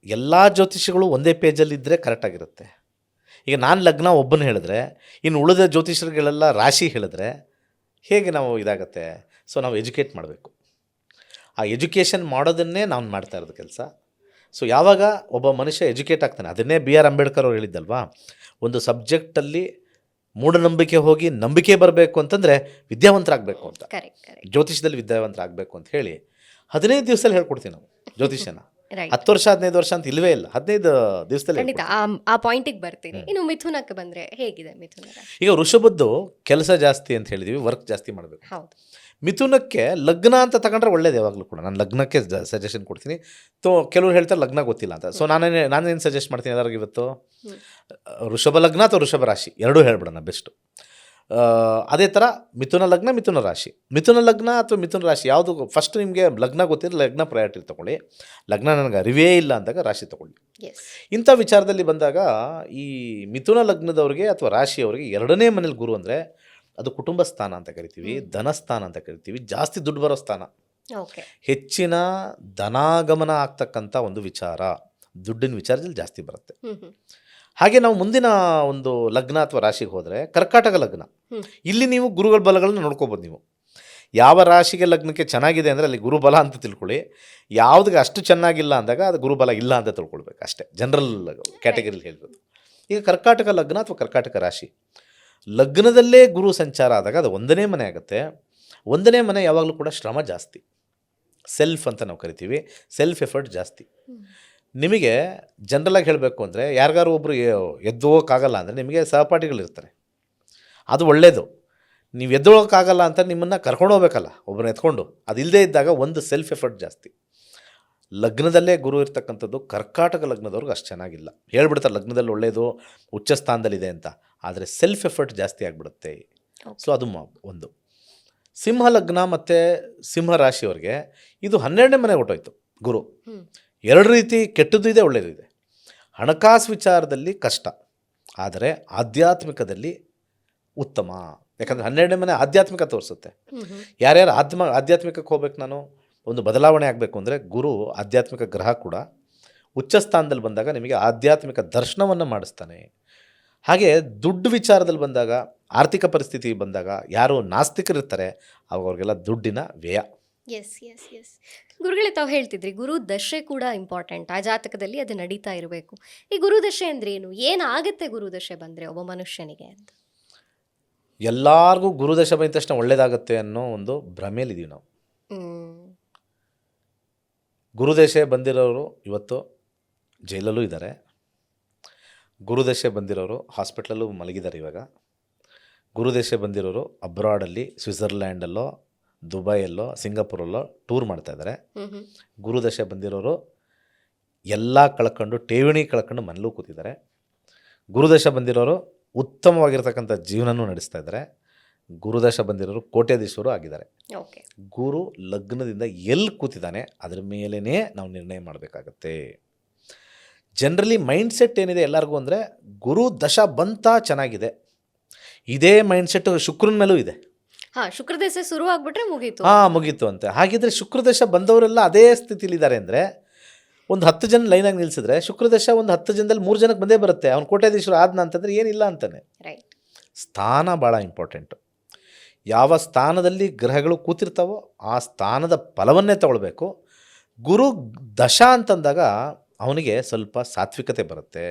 ಎಲ್ಲ ಜ್ಯೋತಿಷಿಗಳು ಒಂದೇ ಪೇಜಲ್ಲಿದ್ದರೆ ಕರೆಕ್ಟಾಗಿರುತ್ತೆ. ಈಗ ನಾನು ಲಗ್ನ ಒಬ್ಬನ ಹೇಳಿದ್ರೆ, ಇನ್ನು ಉಳಿದ ಜ್ಯೋತಿಷರುಗಳೆಲ್ಲ ರಾಶಿ ಹೇಳಿದ್ರೆ ಹೇಗೆ ನಾವು ಇದಾಗತ್ತೆ? ಸೊ ನಾವು ಎಜುಕೇಟ್ ಮಾಡಬೇಕು. ಆ ಎಜುಕೇಷನ್ ಮಾಡೋದನ್ನೇ ನಾನು ಮಾಡ್ತಾ ಇರೋದು ಕೆಲಸ. ಸೊ ಯಾವಾಗ ಒಬ್ಬ ಮನುಷ್ಯ ಎಜುಕೇಟ್ ಆಗ್ತಾನೆ, ಅದನ್ನೇ B.R. ಅಂಬೇಡ್ಕರ್ ಅವ್ರು ಹೇಳಿದ್ದಲ್ವಾ, ಒಂದು ಸಬ್ಜೆಕ್ಟಲ್ಲಿ ಮೂಢನಂಬಿಕೆ ಹೋಗಿ ನಂಬಿಕೆ ಬರಬೇಕು ಅಂತಂದರೆ ವಿದ್ಯಾವಂತರಾಗಬೇಕು ಅಂತ.
Correct correct.
ಜ್ಯೋತಿಷದಲ್ಲಿ ವಿದ್ಯಾವಂತರಾಗಬೇಕು ಅಂತ ಹೇಳಿ 15 ದಿವಸದಲ್ಲಿ ಹೇಳ್ಕೊಡ್ತೀವಿ ನಾವು ಜ್ಯೋತಿಷ್ಯನ.
ರೈಟ್.
10 ವರ್ಷ 15 ವರ್ಷ ಅಂತ ಇಲ್ಲವೇ ಇಲ್ಲ, 15 ದಿವಸದಲ್ಲಿ
ಖಂಡಿತ ಆ ಪಾಯಿಂಟಿಗೆ ಬರ್ತೀನಿ. ಇನ್ನು ಮಿಥುನಕ್ಕೆ ಬಂದ್ರೆ ಹೇಗಿದೆ ಮಿಥುನ ರಾಶಿ?
ಈಗ ವೃಷಭದ್ದು ಕೆಲಸ ಜಾಸ್ತಿ ಅಂತ ಹೇಳಿದೀವಿ, ವರ್ಕ್ ಜಾಸ್ತಿ ಮಾಡಬೇಕು.
ಹೌದು.
ಮಿಥುನಕ್ಕೆ ಲಗ್ನ ಅಂತ ತಗೊಂಡ್ರೆ ಒಳ್ಳೇದು. ಯಾವಾಗಲೂ ಕೂಡ ನಾನು ಲಗ್ನಕ್ಕೆ ಸಜೆಷನ್ ಕೊಡ್ತೀನಿ. ಕೆಲವ್ರು ಹೇಳ್ತಾರೆ ಲಗ್ನ ಗೊತ್ತಿಲ್ಲ ಅಂತ. ಸೊ ನಾನೇನು ಸಜೆಸ್ಟ್ ಮಾಡ್ತೀನಿ ಎಲ್ಲರಿಗೂ ಇವತ್ತು, ವೃಷಭ ಲಗ್ನ ಅಥವಾ ವೃಷಭ ರಾಶಿ ಎರಡೂ ಹೇಳ್ಬಿಡೋಣ ಬೆಸ್ಟು. ಅದೇ ಥರ ಮಿಥುನ ಲಗ್ನ, ಮಿಥುನ ರಾಶಿ. ಮಿಥುನ ಲಗ್ನ ಅಥವಾ ಮಿಥುನ ರಾಶಿ ಯಾವುದು ಫಸ್ಟ್ ನಿಮಗೆ ಲಗ್ನ ಗೊತ್ತಿಲ್ಲ, ಲಗ್ನ ಪ್ರಯಾರಿಟಿ ತೊಗೊಳ್ಳಿ. ಲಗ್ನ ನನಗೆ ಅರಿವೇ ಇಲ್ಲ ಅಂದಾಗ ರಾಶಿ ತೊಗೊಳ್ಳಿ. ಇಂಥ ವಿಚಾರದಲ್ಲಿ ಬಂದಾಗ ಈ ಮಿಥುನ ಲಗ್ನದವ್ರಿಗೆ ಅಥವಾ ರಾಶಿಯವರಿಗೆ 2ನೇ ಮನೇಲಿ ಗುರು ಅಂದರೆ ಅದು ಕುಟುಂಬ ಸ್ಥಾನ ಅಂತ ಕರಿತೀವಿ, ಧನಸ್ಥಾನ ಅಂತ ಕರಿತೀವಿ, ಜಾಸ್ತಿ ದುಡ್ಡು ಬರೋ ಸ್ಥಾನ, ಹೆಚ್ಚಿನ ಧನಾಗಮನ ಆಗ್ತಕ್ಕಂಥ ಒಂದು ವಿಚಾರ, ದುಡ್ಡಿನ ವಿಚಾರದಲ್ಲಿ ಜಾಸ್ತಿ ಬರುತ್ತೆ. ಹಾಗೆ ನಾವು ಮುಂದಿನ ಒಂದು ಲಗ್ನ ಅಥವಾ ರಾಶಿಗೆ ಹೋದರೆ ಕರ್ಕಾಟಕ ಲಗ್ನ. ಇಲ್ಲಿ ನೀವು ಗುರುಗಳ ಬಲಗಳನ್ನ ನೋಡ್ಕೋಬೋದು. ನೀವು ಯಾವ ರಾಶಿಗೆ ಲಗ್ನಕ್ಕೆ ಚೆನ್ನಾಗಿದೆ ಅಂದರೆ ಅಲ್ಲಿ ಗುರುಬಲ ಅಂತ ತಿಳ್ಕೊಳ್ಳಿ. ಯಾವುದಕ್ಕೆ ಅಷ್ಟು ಚೆನ್ನಾಗಿಲ್ಲ ಅಂದಾಗ ಅದು ಗುರುಬಲ ಇಲ್ಲ ಅಂತ ತಿಳ್ಕೊಳ್ಬೇಕು ಅಷ್ಟೇ. ಜನರಲ್ ಕ್ಯಾಟಗರಿಲಿ ಹೇಳ್ಬೋದು. ಈಗ ಕರ್ಕಾಟಕ ಲಗ್ನ ಅಥವಾ ಕರ್ಕಾಟಕ ರಾಶಿ ಲಗ್ನದಲ್ಲೇ ಗುರು ಸಂಚಾರ ಆದಾಗ ಅದು 1ನೇ ಮನೆ ಆಗುತ್ತೆ. 1ನೇ ಮನೆ ಯಾವಾಗಲೂ ಕೂಡ ಶ್ರಮ ಜಾಸ್ತಿ, ಸೆಲ್ಫ್ ಅಂತ ನಾವು ಕರಿತೀವಿ, ಸೆಲ್ಫ್ ಎಫರ್ಟ್ ಜಾಸ್ತಿ. ನಿಮಗೆ ಜನರಲಾಗಿ ಹೇಳಬೇಕು ಅಂದರೆ ಯಾರಿಗಾರು ಒಬ್ಬರು ಎದ್ದು ಹೋಗೋಕ್ಕಾಗಲ್ಲ ಅಂದರೆ ನಿಮಗೆ ಸಹಪಾಠಿಗಳಿರ್ತಾರೆ, ಅದು ಒಳ್ಳೆಯದು. ನೀವು ಎದ್ದೋಗೋಕ್ಕಾಗಲ್ಲ ಅಂತ ನಿಮ್ಮನ್ನು ಕರ್ಕೊಂಡು ಹೋಗ್ಬೇಕಲ್ಲ ಒಬ್ಬರನ್ನ ಎತ್ಕೊಂಡು, ಅದು ಇಲ್ಲದೇ ಇದ್ದಾಗ ಒಂದು ಸೆಲ್ಫ್ ಎಫರ್ಟ್ ಜಾಸ್ತಿ. ಲಗ್ನದಲ್ಲೇ ಗುರು ಇರ್ತಕ್ಕಂಥದ್ದು ಕರ್ಕಾಟಕ ಲಗ್ನದವ್ರಿಗೆ ಅಷ್ಟು ಚೆನ್ನಾಗಿಲ್ಲ. ಹೇಳ್ಬಿಡ್ತಾರೆ ಲಗ್ನದಲ್ಲಿ ಒಳ್ಳೆಯದು, ಉಚ್ಚ ಸ್ಥಾನದಲ್ಲಿದೆ ಅಂತ, ಆದರೆ ಸೆಲ್ಫ್ ಎಫರ್ಟ್ ಜಾಸ್ತಿ ಆಗಿಬಿಡುತ್ತೆ. ಸೊ ಅದು ಒಂದು. ಸಿಂಹ ಲಗ್ನ ಮತ್ತು ಸಿಂಹ ರಾಶಿಯವ್ರಿಗೆ ಇದು 12ನೇ ಮನೆ ಹೊಟ್ಟೋಯ್ತು ಗುರು. 2 ರೀತಿ ಕೆಟ್ಟದ್ದು ಇದೆ, ಒಳ್ಳೆಯದು ಇದೆ. ಹಣಕಾಸು ವಿಚಾರದಲ್ಲಿ ಕಷ್ಟ, ಆದರೆ ಆಧ್ಯಾತ್ಮಿಕದಲ್ಲಿ ಉತ್ತಮ. ಯಾಕಂದರೆ 12ನೇ ಮನೆ ಆಧ್ಯಾತ್ಮಿಕ ತೋರಿಸುತ್ತೆ. ಯಾರ್ಯಾರು ಆಧ್ಯಾತ್ಮಿಕಕ್ಕೆ ಹೋಗ್ಬೇಕು, ನಾನು ಒಂದು ಬದಲಾವಣೆ ಆಗಬೇಕು ಅಂದರೆ ಗುರು ಆಧ್ಯಾತ್ಮಿಕ ಗ್ರಹ ಕೂಡ ಉಚ್ಚ ಸ್ಥಾನದಲ್ಲಿ ಬಂದಾಗ ನಿಮಗೆ ಆಧ್ಯಾತ್ಮಿಕ ದರ್ಶನವನ್ನು ಮಾಡಿಸ್ತಾನೆ. ಹಾಗೆ ದುಡ್ಡು ವಿಚಾರದಲ್ಲಿ ಬಂದಾಗ, ಆರ್ಥಿಕ ಪರಿಸ್ಥಿತಿ ಬಂದಾಗ ಯಾರು ನಾಸ್ತಿಕರಿರ್ತಾರೆ ಅವ್ರಿಗೆಲ್ಲ ದುಡ್ಡಿನ ವ್ಯಯ.
Yes yes yes. ಗುರುಗಳೇ, ತಾವು ಹೇಳ್ತಿದ್ರಿ ಗುರು ದಶೆ ಕೂಡ ಇಂಪಾರ್ಟೆಂಟ್, ಆ ಜಾತಕದಲ್ಲಿ ಅದು ನಡೀತಾ ಇರಬೇಕು. ಈ ಗುರುದಶೆ ಅಂದ್ರೆ ಏನು, ಏನಾಗುತ್ತೆ ಗುರುದಶೆ ಬಂದರೆ ಒಬ್ಬ ಮನುಷ್ಯನಿಗೆ ಅಂತ?
ಎಲ್ಲರಿಗೂ ಗುರುದಶೆ ಬಂದ ತಕ್ಷಣ ಒಳ್ಳೇದಾಗುತ್ತೆ ಅನ್ನೋ ಒಂದು ಭ್ರಮೆಯಲ್ಲಿದ್ದೀವಿ ನಾವು. ಗುರುದಶೆ ಬಂದಿರೋರು ಇವತ್ತು ಜೈಲಲ್ಲೂ ಇದ್ದಾರೆ, ಗುರುದಶೆ ಬಂದಿರೋರು ಹಾಸ್ಪಿಟ್ಲಲ್ಲೂ ಮಲಗಿದ್ದಾರೆ. ಇವಾಗ ಗುರುದಶೆ ಬಂದಿರೋರು ಅಬ್ರಾಡಲ್ಲಿ, ಸ್ವಿಟ್ಜರ್ಲ್ಯಾಂಡಲ್ಲೋ, ದುಬೈಯಲ್ಲೋ, ಸಿಂಗಾಪುರಲ್ಲೋ ಟೂರ್ ಮಾಡ್ತಾಯಿದ್ದಾರೆ. ಗುರುದಶೆ ಬಂದಿರೋರು ಎಲ್ಲ ಕಳ್ಕೊಂಡು, ಠೇವಣಿ ಕಳ್ಕೊಂಡು ಮನೇಲೂ ಕೂತಿದ್ದಾರೆ. ಗುರುದಶೆ ಬಂದಿರೋರು ಉತ್ತಮವಾಗಿರ್ತಕ್ಕಂಥ ಜೀವನನೂ ನಡೆಸ್ತಾ ಇದ್ದಾರೆ. ಗುರುದಶ ಬಂದಿರೋರು ಕೋಟ್ಯಾಧೀಶರು ಆಗಿದ್ದಾರೆ. ಗುರು ಲಗ್ನದಿಂದ ಎಲ್ಲಿ ಕೂತಿದ್ದಾನೆ ಅದರ ಮೇಲೇ ನಾವು ನಿರ್ಣಯ ಮಾಡಬೇಕಾಗತ್ತೆ. ಜನರಲಿ ಮೈಂಡ್ಸೆಟ್ ಏನಿದೆ ಎಲ್ಲರಿಗೂ ಅಂದರೆ ಗುರು ದಶ ಬಂತ ಚೆನ್ನಾಗಿದೆ, ಇದೇ ಮೈಂಡ್ಸೆಟ್ ಶುಕ್ರನ ಮೇಲೂ ಇದೆ.
ಹಾ, ಶುಕ್ರದಶೆ ಶುರು ಆಗ್ಬಿಟ್ರೆ ಮುಗೀತು.
ಮುಗೀತು ಅಂತೆ. ಹಾಗಿದ್ರೆ ಶುಕ್ರದಶ ಬಂದವರೆಲ್ಲ ಅದೇ ಸ್ಥಿತಿಲಿದ್ದಾರೆ ಅಂದರೆ ಒಂದು 10 ಜನ ಲೈನಾಗಿ ನಿಲ್ಲಿಸಿದ್ರೆ ಶುಕ್ರದಶ ಒಂದು 10 ಜನದಲ್ಲಿ 3 ಜನಕ್ಕೆ ಬಂದೇ ಬರುತ್ತೆ. ಅವ್ನು ಕೋಟ್ಯಾಧೀಶರು ಆದ್ನ ಅಂತಂದರೆ ಏನಿಲ್ಲ ಅಂತಾನೆ.
ರೈಟ್.
ಸ್ಥಾನ ಭಾಳ ಇಂಪಾರ್ಟೆಂಟು. ಯಾವ ಸ್ಥಾನದಲ್ಲಿ ಗ್ರಹಗಳು ಕೂತಿರ್ತಾವೋ ಆ ಸ್ಥಾನದ ಫಲವನ್ನೇ ತಗೊಳ್ಬೇಕು. ಗುರು ದಶ ಅಂತಂದಾಗ ಅವನಿಗೆ ಸ್ವಲ್ಪ ಸಾತ್ವಿಕತೆ ಬರುತ್ತೆ,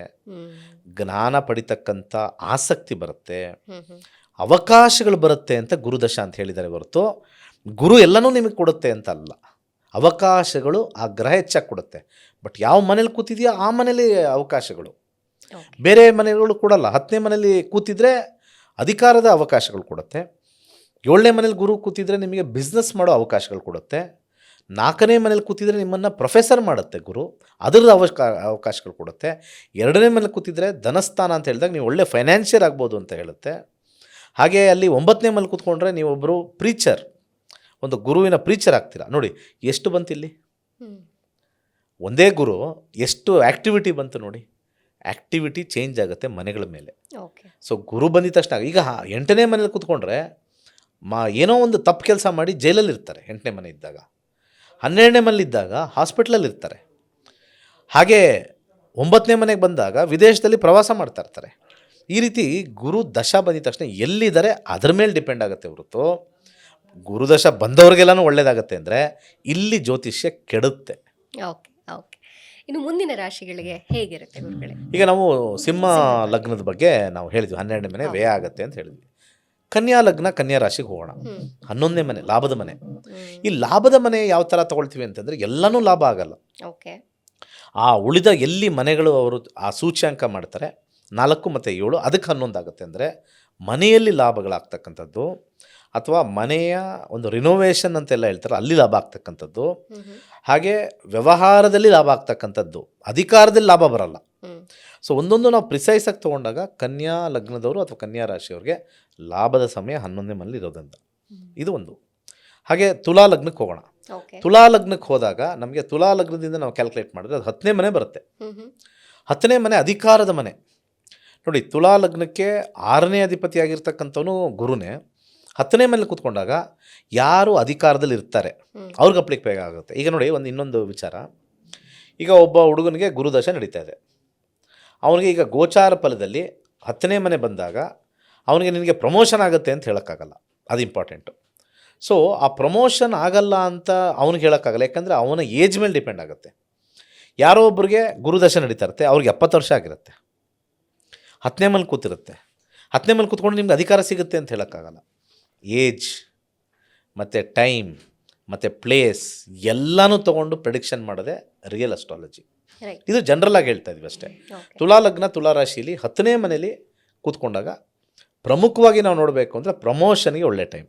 ಜ್ಞಾನ ಪಡಿತಕ್ಕಂಥ ಆಸಕ್ತಿ ಬರುತ್ತೆ, ಅವಕಾಶಗಳು ಬರುತ್ತೆ ಅಂತ ಗುರುದಶ ಅಂತ ಹೇಳಿದ್ದಾರೆ ಹೊರತು ಗುರು ಎಲ್ಲನೂ ನಿಮಗೆ ಕೊಡುತ್ತೆ ಅಂತ ಅಲ್ಲ. ಅವಕಾಶಗಳು ಆ ಗ್ರಹ ಹೆಚ್ಚಾಗಿ ಕೊಡುತ್ತೆ. ಬಟ್ ಯಾವ ಮನೇಲಿ ಕೂತಿದೆಯೋ ಆ ಮನೇಲಿ ಅವಕಾಶಗಳು, ಬೇರೆ ಮನೆಗಳು ಕೊಡಲ್ಲ. 10ನೇ ಮನೇಲಿ ಕೂತಿದ್ರೆ ಅಧಿಕಾರದ ಅವಕಾಶಗಳು ಕೊಡುತ್ತೆ. 7ನೇ ಮನೇಲಿ ಗುರು ಕೂತಿದ್ರೆ ನಿಮಗೆ ಬಿಸ್ನೆಸ್ ಮಾಡೋ ಅವಕಾಶಗಳು ಕೊಡುತ್ತೆ. 4ನೇ ಮನೇಲಿ ಕೂತಿದ್ರೆ ನಿಮ್ಮನ್ನು ಪ್ರೊಫೆಸರ್ ಮಾಡುತ್ತೆ ಗುರು, ಅದರದ ಅವಕಾಶಗಳು ಕೊಡುತ್ತೆ. 2ನೇ ಮನೇಲಿ ಕೂತಿದ್ರೆ ಧನಸ್ಥಾನ ಅಂತ ಹೇಳಿದಾಗ ನೀವು ಒಳ್ಳೆ ಫೈನಾನ್ಷಿಯರ್ ಆಗ್ಬೋದು ಅಂತ ಹೇಳುತ್ತೆ. ಹಾಗೆ ಅಲ್ಲಿ 9ನೇ ಮನೇಲಿ ಕೂತ್ಕೊಂಡ್ರೆ ನೀವೊಬ್ಬರು ಪ್ರೀಚರ್, ಒಂದು ಗುರುವಿನ ಪ್ರೀಚರ್ ಆಗ್ತೀರಾ. ನೋಡಿ ಎಷ್ಟು ಬಂತು ಇಲ್ಲಿ, ಒಂದೇ ಗುರು ಎಷ್ಟು ಆ್ಯಕ್ಟಿವಿಟಿ ಬಂತು ನೋಡಿ. ಆ್ಯಕ್ಟಿವಿಟಿ ಚೇಂಜ್ ಆಗುತ್ತೆ ಮನೆಗಳ ಮೇಲೆ. ಸೊ ಗುರು ಬಂದಿದ ತಕ್ಷಣ ಈಗ 8ನೇ ಮನೇಲಿ ಕೂತ್ಕೊಂಡ್ರೆ ಏನೋ ಒಂದು ತಪ್ಪು ಕೆಲಸ ಮಾಡಿ ಜೈಲಲ್ಲಿ ಇರ್ತಾರೆ 8ನೇ ಮನೆ ಇದ್ದಾಗ. 12ನೇ ಮನೇಲಿ ಇದ್ದಾಗ ಹಾಸ್ಪಿಟ್ಲಲ್ಲಿ ಇರ್ತಾರೆ. ಹಾಗೆ 9ನೇ ಮನೆಗೆ ಬಂದಾಗ ವಿದೇಶದಲ್ಲಿ ಪ್ರವಾಸ ಮಾಡ್ತಾ ಇರ್ತಾರೆ. ಈ ರೀತಿ ಗುರು ದಶ ಬಂದಿದ ತಕ್ಷಣ ಎಲ್ಲಿದ್ದಾರೆ ಅದ್ರ ಮೇಲೆ ಡಿಪೆಂಡ್ ಆಗುತ್ತೆ ಹೊರತು ಗುರುದಶ ಬಂದವ್ರಿಗೆಲ್ಲನೂ ಒಳ್ಳೇದಾಗತ್ತೆ ಅಂದರೆ ಇಲ್ಲಿ ಜ್ಯೋತಿಷ್ಯ ಕೆಡುತ್ತೆ.
Okay okay. ಇನ್ನು ಮುಂದಿನ ರಾಶಿಗಳಿಗೆ ಹೇಗಿರುತ್ತೆ ಗುರುಗಳೇ?
ಈಗ ನಾವು ಸಿಂಹ ಲಗ್ನದ ಬಗ್ಗೆ ನಾವು ಹೇಳಿದ್ವಿ, 12ನೇ ಮನೆ ವ್ಯಯ ಆಗುತ್ತೆ ಅಂತ ಹೇಳಿದ್ವಿ. ಕನ್ಯಾ ಲಗ್ನ, ಕನ್ಯಾ ರಾಶಿಗೆ ಹೋಗೋಣ. 11ನೇ ಮನೆ ಲಾಭದ ಮನೆ. ಈ ಲಾಭದ ಮನೆ ಯಾವ ಥರ ತೊಗೊಳ್ತೀವಿ ಅಂತಂದರೆ ಎಲ್ಲನೂ ಲಾಭ ಆಗಲ್ಲ.
ಓಕೆ.
ಆ ಉಳಿದ ಎಲ್ಲಿ ಮನೆಗಳು ಅವರು ಆ ಸೂಚ್ಯಾಂಕ ಮಾಡ್ತಾರೆ 4 ಮತ್ತು 7 ಅದಕ್ಕೆ 11 ಆಗುತ್ತೆ. ಅಂದರೆ ಮನೆಯಲ್ಲಿ ಲಾಭಗಳಾಗ್ತಕ್ಕಂಥದ್ದು, ಅಥವಾ ಮನೆಯ ಒಂದು ರಿನೋವೇಷನ್ ಅಂತೆಲ್ಲ ಹೇಳ್ತಾರೆ ಅಲ್ಲಿ ಲಾಭ ಆಗ್ತಕ್ಕಂಥದ್ದು, ಹಾಗೆ ವ್ಯವಹಾರದಲ್ಲಿ ಲಾಭ ಆಗ್ತಕ್ಕಂಥದ್ದು, ಅಧಿಕಾರದಲ್ಲಿ ಲಾಭ ಬರಲ್ಲ. ಸೊ ಒಂದೊಂದು ನಾವು ಪ್ರಿಸೈಸಾಗಿ ತೊಗೊಂಡಾಗ ಕನ್ಯಾ ಲಗ್ನದವರು ಅಥವಾ ಕನ್ಯಾ ರಾಶಿಯವ್ರಿಗೆ ಲಾಭದ ಸಮಯ 11ನೇ ಮನೇಲಿ ಇರೋದ್ರಿಂದ ಇದು ಒಂದು. ಹಾಗೆ ತುಲಾ ಲಗ್ನಕ್ಕೆ ಹೋಗೋಣ. ತುಲಾ ಲಗ್ನಕ್ಕೆ ಹೋದಾಗ ನಮಗೆ ತುಲಾ ಲಗ್ನದಿಂದ ನಾವು ಕ್ಯಾಲ್ಕುಲೇಟ್ ಮಾಡಿದ್ರೆ ಅದು 10ನೇ ಮನೆ ಬರುತ್ತೆ. 10ನೇ ಮನೆ ಅಧಿಕಾರದ ಮನೆ. ನೋಡಿ ತುಲಾ ಲಗ್ನಕ್ಕೆ 6ನೇ ಅಧಿಪತಿಯಾಗಿರ್ತಕ್ಕಂಥವನು ಗುರುನೇ. 10ನೇ ಮನೇಲಿ ಕೂತ್ಕೊಂಡಾಗ ಯಾರು ಅಧಿಕಾರದಲ್ಲಿ ಇರ್ತಾರೆ ಅವ್ರಿಗೆ ಅಪ್ಲಿಕ್ ಬೇಕಾಗುತ್ತೆ. ಈಗ ನೋಡಿ ಇನ್ನೊಂದು ವಿಚಾರ, ಈಗ ಒಬ್ಬ ಹುಡುಗನಿಗೆ ಗುರುದಶ ನಡೀತಾ ಇದೆ. ಅವನಿಗೆ ಈಗ ಗೋಚಾರ ಫಲದಲ್ಲಿ 10ನೇ ಮನೆ ಬಂದಾಗ ಅವನಿಗೆ ನಿನಗೆ ಪ್ರಮೋಷನ್ ಆಗುತ್ತೆ ಅಂತ ಹೇಳೋಕ್ಕಾಗಲ್ಲ, ಅದು ಇಂಪಾರ್ಟೆಂಟು. ಸೊ ಆ ಪ್ರಮೋಷನ್ ಆಗಲ್ಲ ಅಂತ ಅವ್ನಿಗೆ ಹೇಳೋಕ್ಕಾಗಲ್ಲ, ಯಾಕಂದರೆ ಅವನ ಏಜ್ ಮೇಲೆ ಡಿಪೆಂಡ್ ಆಗುತ್ತೆ. ಯಾರೋ ಒಬ್ಬರಿಗೆ ಗುರುದಶ ನಡೀತಾ ಇರುತ್ತೆ, ಅವ್ರಿಗೆ 70 ವರ್ಷ ಆಗಿರುತ್ತೆ, 10ನೇ ಮನೇಲಿ ಕೂತಿರುತ್ತೆ. 10ನೇ ಮನೇಲಿ ಕೂತ್ಕೊಂಡು ನಿಮ್ಗೆ ಅಧಿಕಾರ ಸಿಗುತ್ತೆ ಅಂತ ಹೇಳೋಕ್ಕಾಗಲ್ಲ. ಏಜ್ ಮತ್ತು ಟೈಮ್ ಮತ್ತು ಪ್ಲೇಸ್ ಎಲ್ಲನೂ ತೊಗೊಂಡು ಪ್ರೆಡಿಕ್ಷನ್ ಮಾಡೋದೇ ರಿಯಲ್ ಅಸ್ಟ್ರಾಲಜಿ. ಇದು ಜನರಲ್ಲಾಗಿ ಹೇಳ್ತಾ ಇದ್ವಿ ಅಷ್ಟೇ. ತುಲಾ ಲಗ್ನ ತುಲಾ ರಾಶಿಯಲ್ಲಿ 10ನೇ ಮನೇಲಿ ಕೂತ್ಕೊಂಡಾಗ ಪ್ರಮುಖವಾಗಿ ನಾವು ನೋಡಬೇಕು ಅಂದರೆ ಪ್ರಮೋಷನ್ಗೆ ಒಳ್ಳೆ ಟೈಮ್,